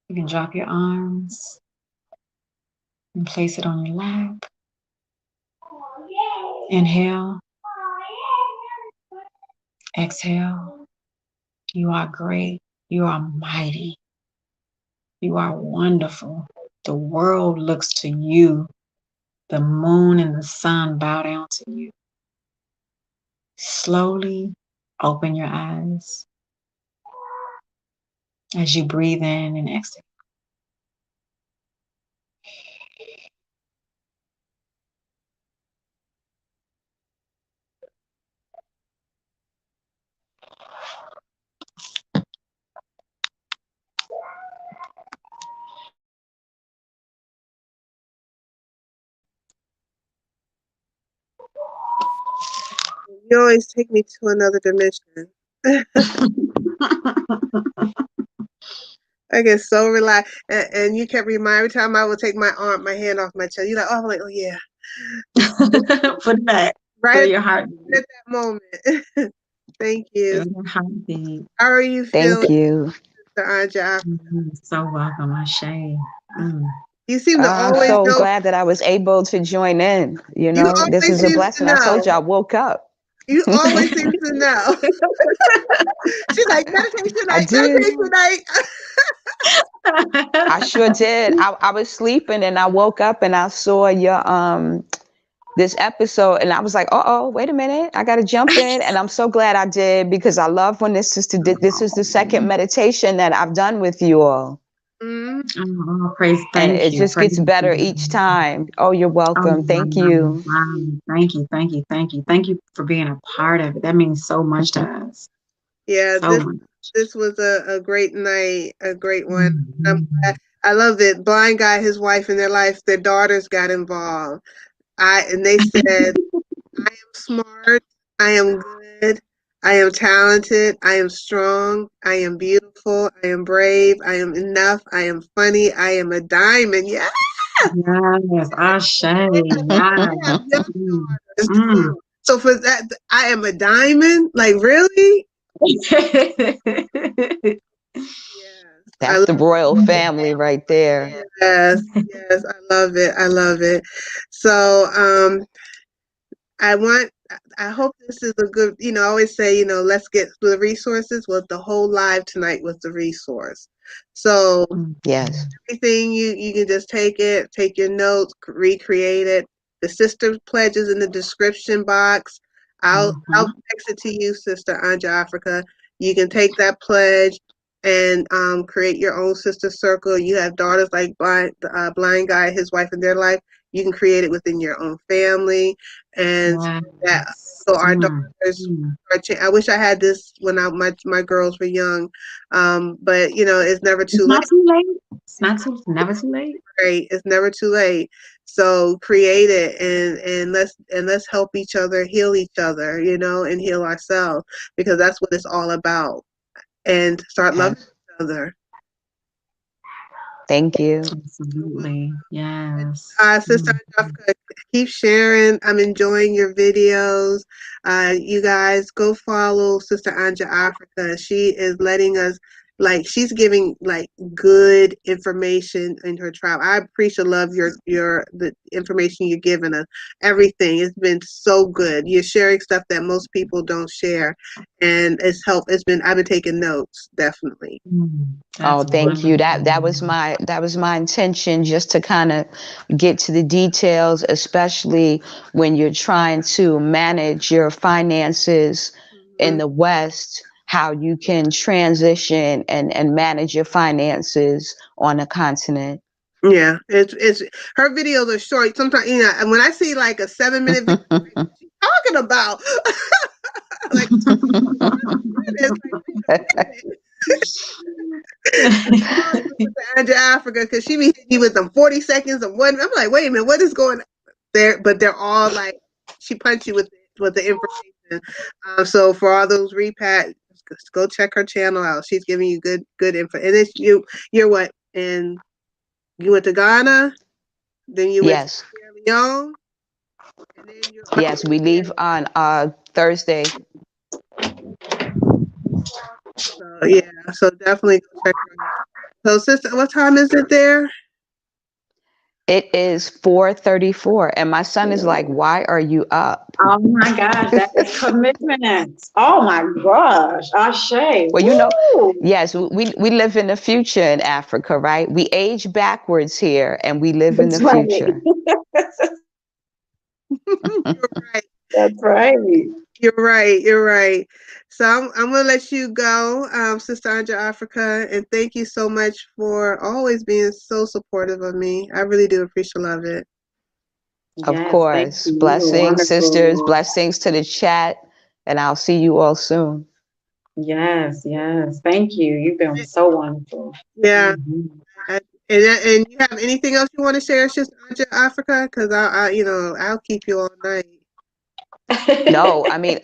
S3: You can drop your arms and place it on your lap. Inhale. Exhale. You are great. You are mighty. You are wonderful. The world looks to you. The moon and the sun bow down to you. Slowly open your eyes as you breathe in and exhale.
S2: You always take me to another dimension. I get so relaxed, and you kept reminding every time I would take my hand off my chest. You're like, oh, I'm like, oh yeah.
S3: Put that
S2: Right
S3: at your heart.
S2: at that moment. Thank you.
S3: Heartbeat.
S2: How are you
S5: Thank
S2: feeling,
S5: you.
S2: Mr. Anja?
S3: So welcome, Ashe.
S2: You seem to
S5: I'm
S2: always
S5: so
S2: know.
S5: glad that I was able to join in. You
S2: You
S5: know, this
S2: always
S5: is a
S2: seem to
S5: blessing. I told you
S2: know.
S5: I woke up.
S2: You always seem to know. She's like, meditation
S5: I
S2: night,
S5: did.
S2: meditation night.
S5: I sure did. I was sleeping and I woke up and I saw your this episode and I was like, oh, wait a minute, I gotta jump in. And I'm so glad I did, because I love when this is the second meditation that I've done with you all.
S3: Oh, praise,
S5: And
S3: thank
S5: it
S3: you.
S5: just gets better each time. Oh, you're welcome. Thank you.
S3: Wow. Thank you, thank you, thank you. Thank you for being a part of it. That means so much to us.
S2: Yeah,
S3: So much.
S2: this was a great night, a great one. I'm glad. I love it. Blind guy, his wife, and their daughters got involved. And they said, I am smart, I am good, I am talented. I am strong. I am beautiful. I am brave. I am enough. I am funny. I am a diamond. Yeah.
S3: Yes, Ashe.
S2: I have young
S3: Yes.
S2: daughters.
S3: Mm.
S2: So for that, I am a diamond. Like really? Yes. I
S5: That's the royal family right there.
S2: yes, yes, I love it. I love it. So, I hope this is a good, I always say, let's get the resources. Well, the whole live tonight was the resource. So
S5: Yes.
S2: everything you can just take it, take your notes, recreate it. The sister pledge is in the description box. I'll text it to you, Sister Anja Africa. You can take that pledge and create your own sister circle. You have daughters like blind guy, his wife, in their life. You can create it within your own family, and that so our daughters. I wish I had this when my girls were young, but it's never
S3: It's
S2: too late.
S3: not too late. It's never too late.
S2: Right, it's never too late. So create it and let's help each other heal each other, and heal ourselves because that's what it's all about. And start loving
S5: Yes.
S2: each other.
S5: Thank you.
S3: Absolutely. Yes.
S2: Sister Angelica, keep sharing. I'm enjoying your videos. You guys go follow Sister Anja Africa. She is letting us, she's giving good information in her trial. I appreciate love the information you're giving us. Everything. It's been so good. You're sharing stuff that most people don't share, and I've been taking notes, definitely.
S5: Oh,
S3: That's
S5: thank you. That was
S3: wonderful.
S5: my intention, just to kind of get to the details, especially when you're trying to manage your finances in the West, how you can transition and manage your finances on a continent.
S2: Yeah, it's her videos are short. Sometimes, and when I see like a 7-minute video, I'm like, what's she talking about? Like, it's like, wait a minute. Anja Africa, because she be hitting you with them 40 seconds of one. I'm like, wait a minute, what is going on there? But they're all like, she punched you with the information. So for all those repat, go check her channel out. She's giving you good info. And it's you're what? And you went to Ghana, then you went to
S5: Yes.
S2: Sierra Leone, and then
S5: Yes, we leave on Thursday.
S2: so yeah, so definitely go check her out. So sister, what time is it there?
S5: It is 4:34, and my son is like, "Why are you up?"
S3: Oh my gosh, that is commitment. Oh my gosh, Ashe.
S5: Well,
S3: Woo!
S5: yes, we live in the future in Africa, right? We age backwards here, and we live in the
S3: That's right.
S5: future.
S2: You're right.
S3: That's right.
S2: You're right. You're right. So I'm gonna let you go, Sister Anja Africa, and thank you so much for always being so supportive of me. I really do appreciate love it.
S5: Of
S3: Yes, thank
S5: course.
S3: you. You were
S5: Blessings, sisters.
S3: wonderful.
S5: Blessings to the chat, and I'll see you all soon.
S3: Yes, yes. Thank you. You've been so wonderful.
S2: Yeah.
S3: Mhm.
S2: And you have anything else you want to share, Sister Anja Africa? Because I'll keep you all night.
S5: No, I mean,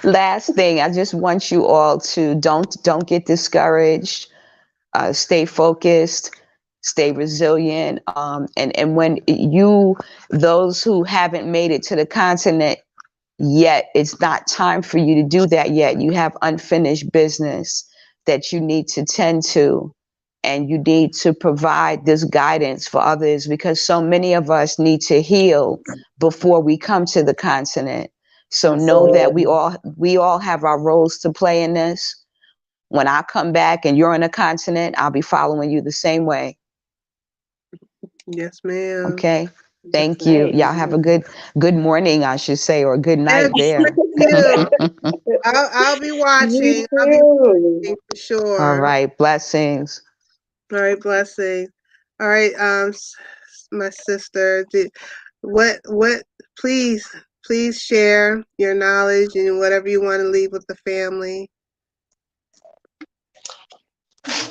S5: last thing, I just want you all to don't get discouraged. Stay focused, stay resilient. And when those who haven't made it to the continent yet, it's not time for you to do that yet. You have unfinished business that you need to tend to, and you need to provide this guidance for others, because so many of us need to heal before we come to the continent. So know that
S3: Absolutely.
S5: we all have our roles to play in this. When I come back and you're on a continent, I'll be following you the same way.
S2: Yes, ma'am.
S5: Okay.
S3: That's
S5: Thank you.
S3: right.
S5: Y'all have a good morning, I should say, or good
S2: Yes,
S5: night
S2: you
S5: there.
S2: too. I'll be
S3: You
S2: watching. I'll be
S3: too.
S2: watching for
S5: All
S2: sure.
S5: right. Blessings.
S2: All right, blessing. All right, my sister, what? Please share your knowledge and whatever you want to leave with the family.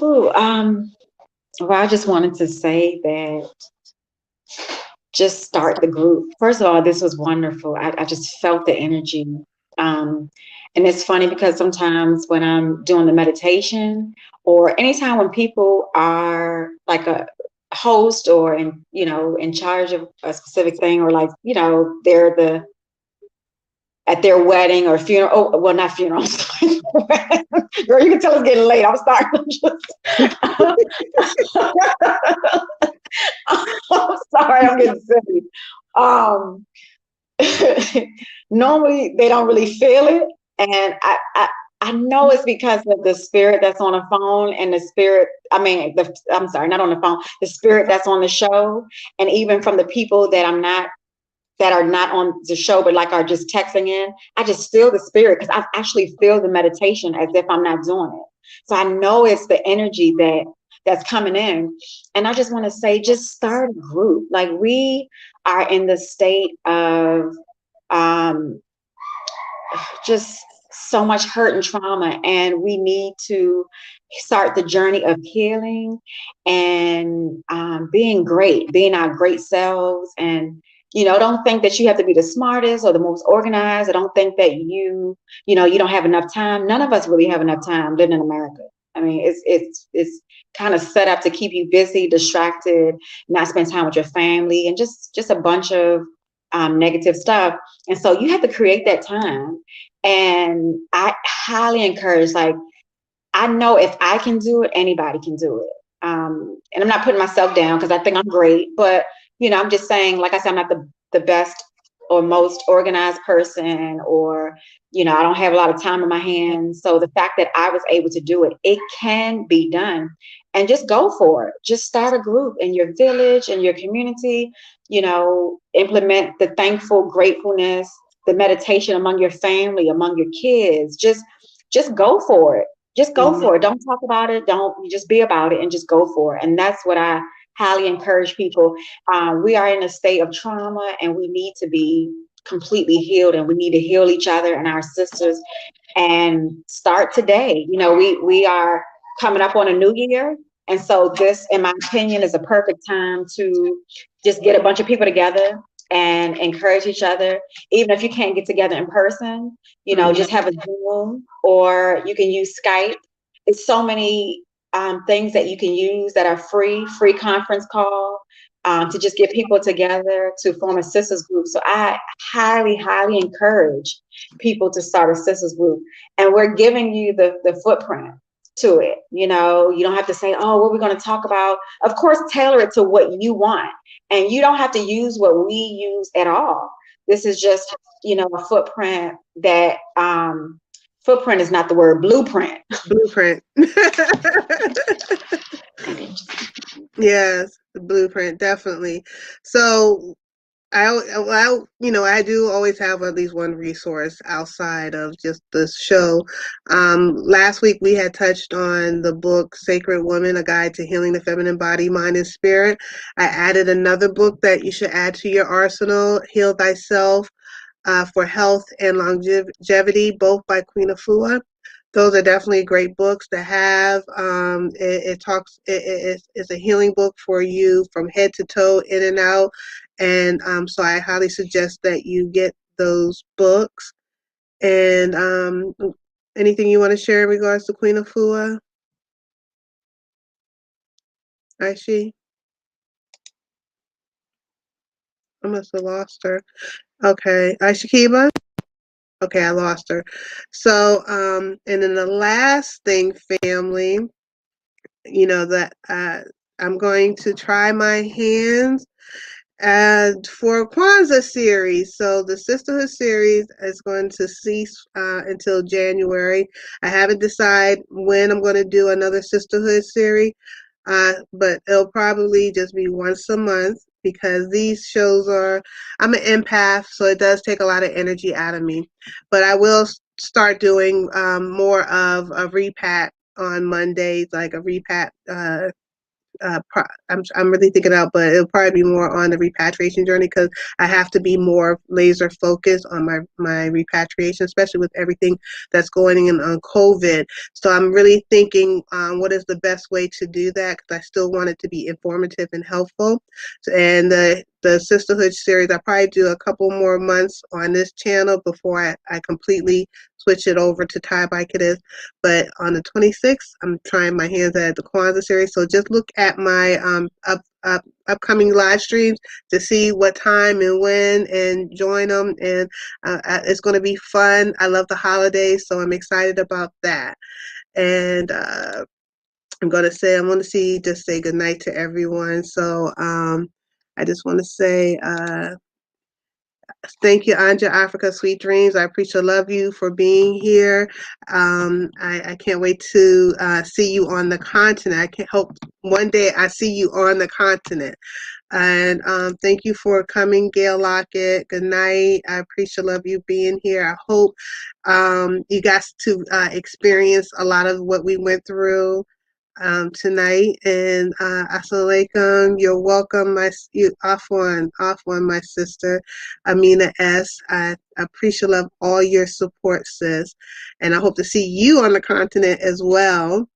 S3: Ooh, well, I just wanted to say that just start the group. First of all, this was wonderful. I just felt the energy. Um, And it's funny because sometimes when I'm doing the meditation, or anytime when people are like a host or in charge of a specific thing, or like, they're at their wedding or funeral. Oh, well, not funeral. I'm sorry. Girl, you can tell it's getting late. I'm starting I'm sorry, I'm getting silly. Normally they don't really feel it. And I know it's because of the spirit that's on the phone, and the spirit, I'm sorry, not on the phone, the spirit that's on the show. And even from the people that are not on the show, but like are just texting in, I just feel the spirit, because I actually feel the meditation as if I'm not doing it. So I know it's the energy that's coming in. And I just want to say, just start a group. Like, we are in the state of just so much hurt and trauma, and we need to start the journey of healing and being our great selves. And don't think that you have to be the smartest or the most organized. I don't think that you don't have enough time. None of us really have enough time living in America. I mean, it's kind of set up to keep you busy, distracted, not spend time with your family, and just a bunch of negative stuff. And so you have to create that time. And I highly encourage, like, I know if I can do it, anybody can do it. And I'm not putting myself down, because I think I'm great, but I'm just saying, like I said, I'm not the best or most organized person, or I don't have a lot of time in my hands. So the fact that I was able to do it, it can be done. And just go for it. Just start a group in your village, in your community, implement the thankful gratefulness, the meditation among your family, among your kids. Just go for it. Just go for it. Don't talk about it. You just be about it and just go for it. And that's what I highly encourage people. We are in a state of trauma, and we need to be completely healed, and we need to heal each other and our sisters, and start today. We are coming up on a new year. And so this, in my opinion, is a perfect time to just get a bunch of people together and encourage each other. Even if you can't get together in person, just have a Zoom, or you can use Skype. It's so many things that you can use that are free conference call, to just get people together to form a sisters group. So I highly, highly encourage people to start a sisters group. And we're giving you the footprint to it. You don't have to say, oh, what we're going to talk about. Of course, tailor it to what you want. And you don't have to use what we use at all. This is just, a footprint that, footprint is not the word, blueprint.
S2: Blueprint. Yes, the blueprint, definitely. So I do always have at least one resource outside of just this show. Last week we had touched on the book Sacred Woman, A Guide to Healing the Feminine Body, Mind, and Spirit. I added another book that you should add to your arsenal, Heal Thyself, for Health and Longevity, both by Queen Afua. Those are definitely great books to have. It's a healing book for you from head to toe, in and out. And so I highly suggest that you get those books. And anything you want to share in regards to Queen Afua? Aishi? I must have lost her. Okay. Aisha Kiba? Okay, I lost her. So, and then the last thing, family, that I'm going to try my hands for Kwanzaa series. So the Sisterhood series is going to cease until January. I haven't decided when I'm going to do another Sisterhood series, but it'll probably just be once a month, because these shows I'm an empath, so it does take a lot of energy out of me. But I will start doing more of a repat on Mondays, like a repat. I'm really thinking out, but it'll probably be more on the repatriation journey, because I have to be more laser focused on my repatriation, especially with everything that's going on COVID. So I'm really thinking what is the best way to do that, because I still want it to be informative and helpful. And the Sisterhood series, I'll probably do a couple more months on this channel before I completely switch it over to Thai by Kiddies. But on the 26th, I'm trying my hands at the Kwanzaa series. So just look at my upcoming live streams to see what time and when, and join them. And it's going to be fun. I love the holidays, so I'm excited about that. And I'm going to just say good night to everyone. So I just want to say thank you, Anja Africa, Sweet Dreams. I appreciate, love you for being here. I can't wait to see you on the continent. I can hope one day I see you on the continent. And thank you for coming, Gail Lockett. Good night. I appreciate, love you being here. I hope you guys to experience a lot of what we went through tonight. And assalamu alaikum. You're welcome, my sister, Amina S. I appreciate, love all your support, sis. And I hope to see you on the continent as well.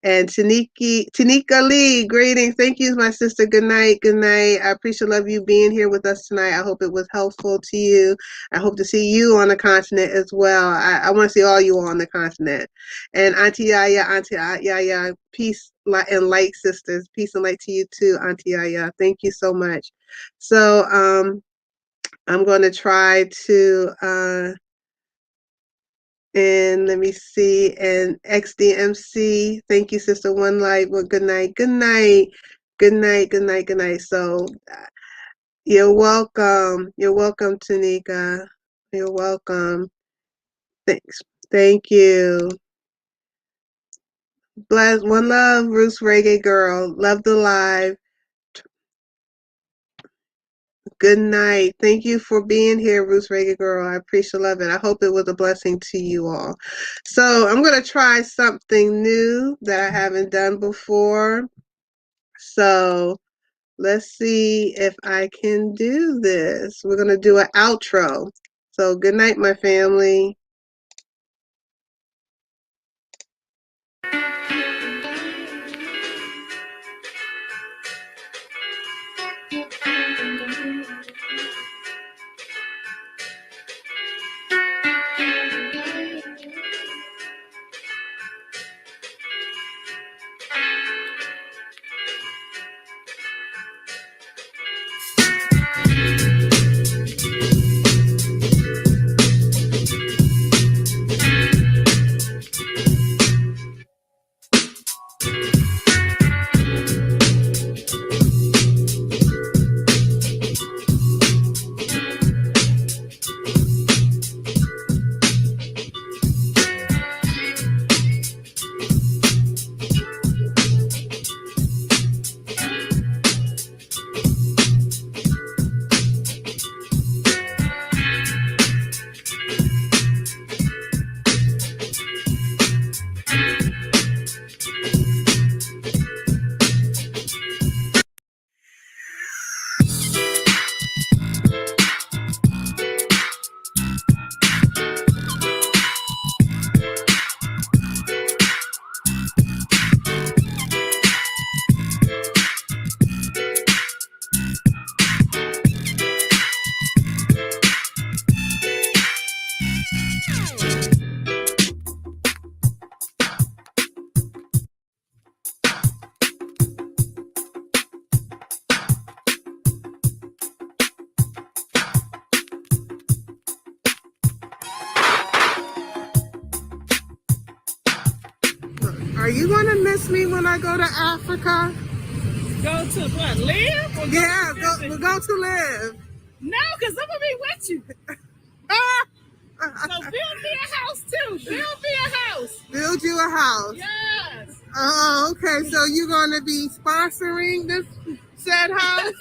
S2: And Tanika Lee, greetings. Thank you, my sister. Good night. Good night. I appreciate, love you being here with us tonight. I hope it was helpful to you. I hope to see you on the continent as well. I want to see all you on the continent. And Auntie Yaya, peace and light, sisters. Peace and light to you too, Auntie Yaya. Thank you so much. So I'm going to try to and let me see, and XDMC, thank you, Sister One Light. Well, good night, good night, good night, good night, good night. So you're welcome, Tanika. You're welcome. Thanks, thank you. Bless, one love, Roots Reggae Girl. Love the live. Good night. Thank you for being here, Roots Reggae Girl. I appreciate, love it. I hope it was a blessing to you all. So I'm going to try something new that I haven't done before. So let's see if I can do this. We're going to do an outro. So good night, my family. Are you going to miss me when I go to Africa?
S4: Go to what? Live? Or
S2: Yeah, we'll go to live.
S4: No, because I'm gonna be with you. So build me a house too. Build me a house.
S2: Build you a house.
S4: Yes.
S2: Oh, okay. So you're going to be sponsoring this said house?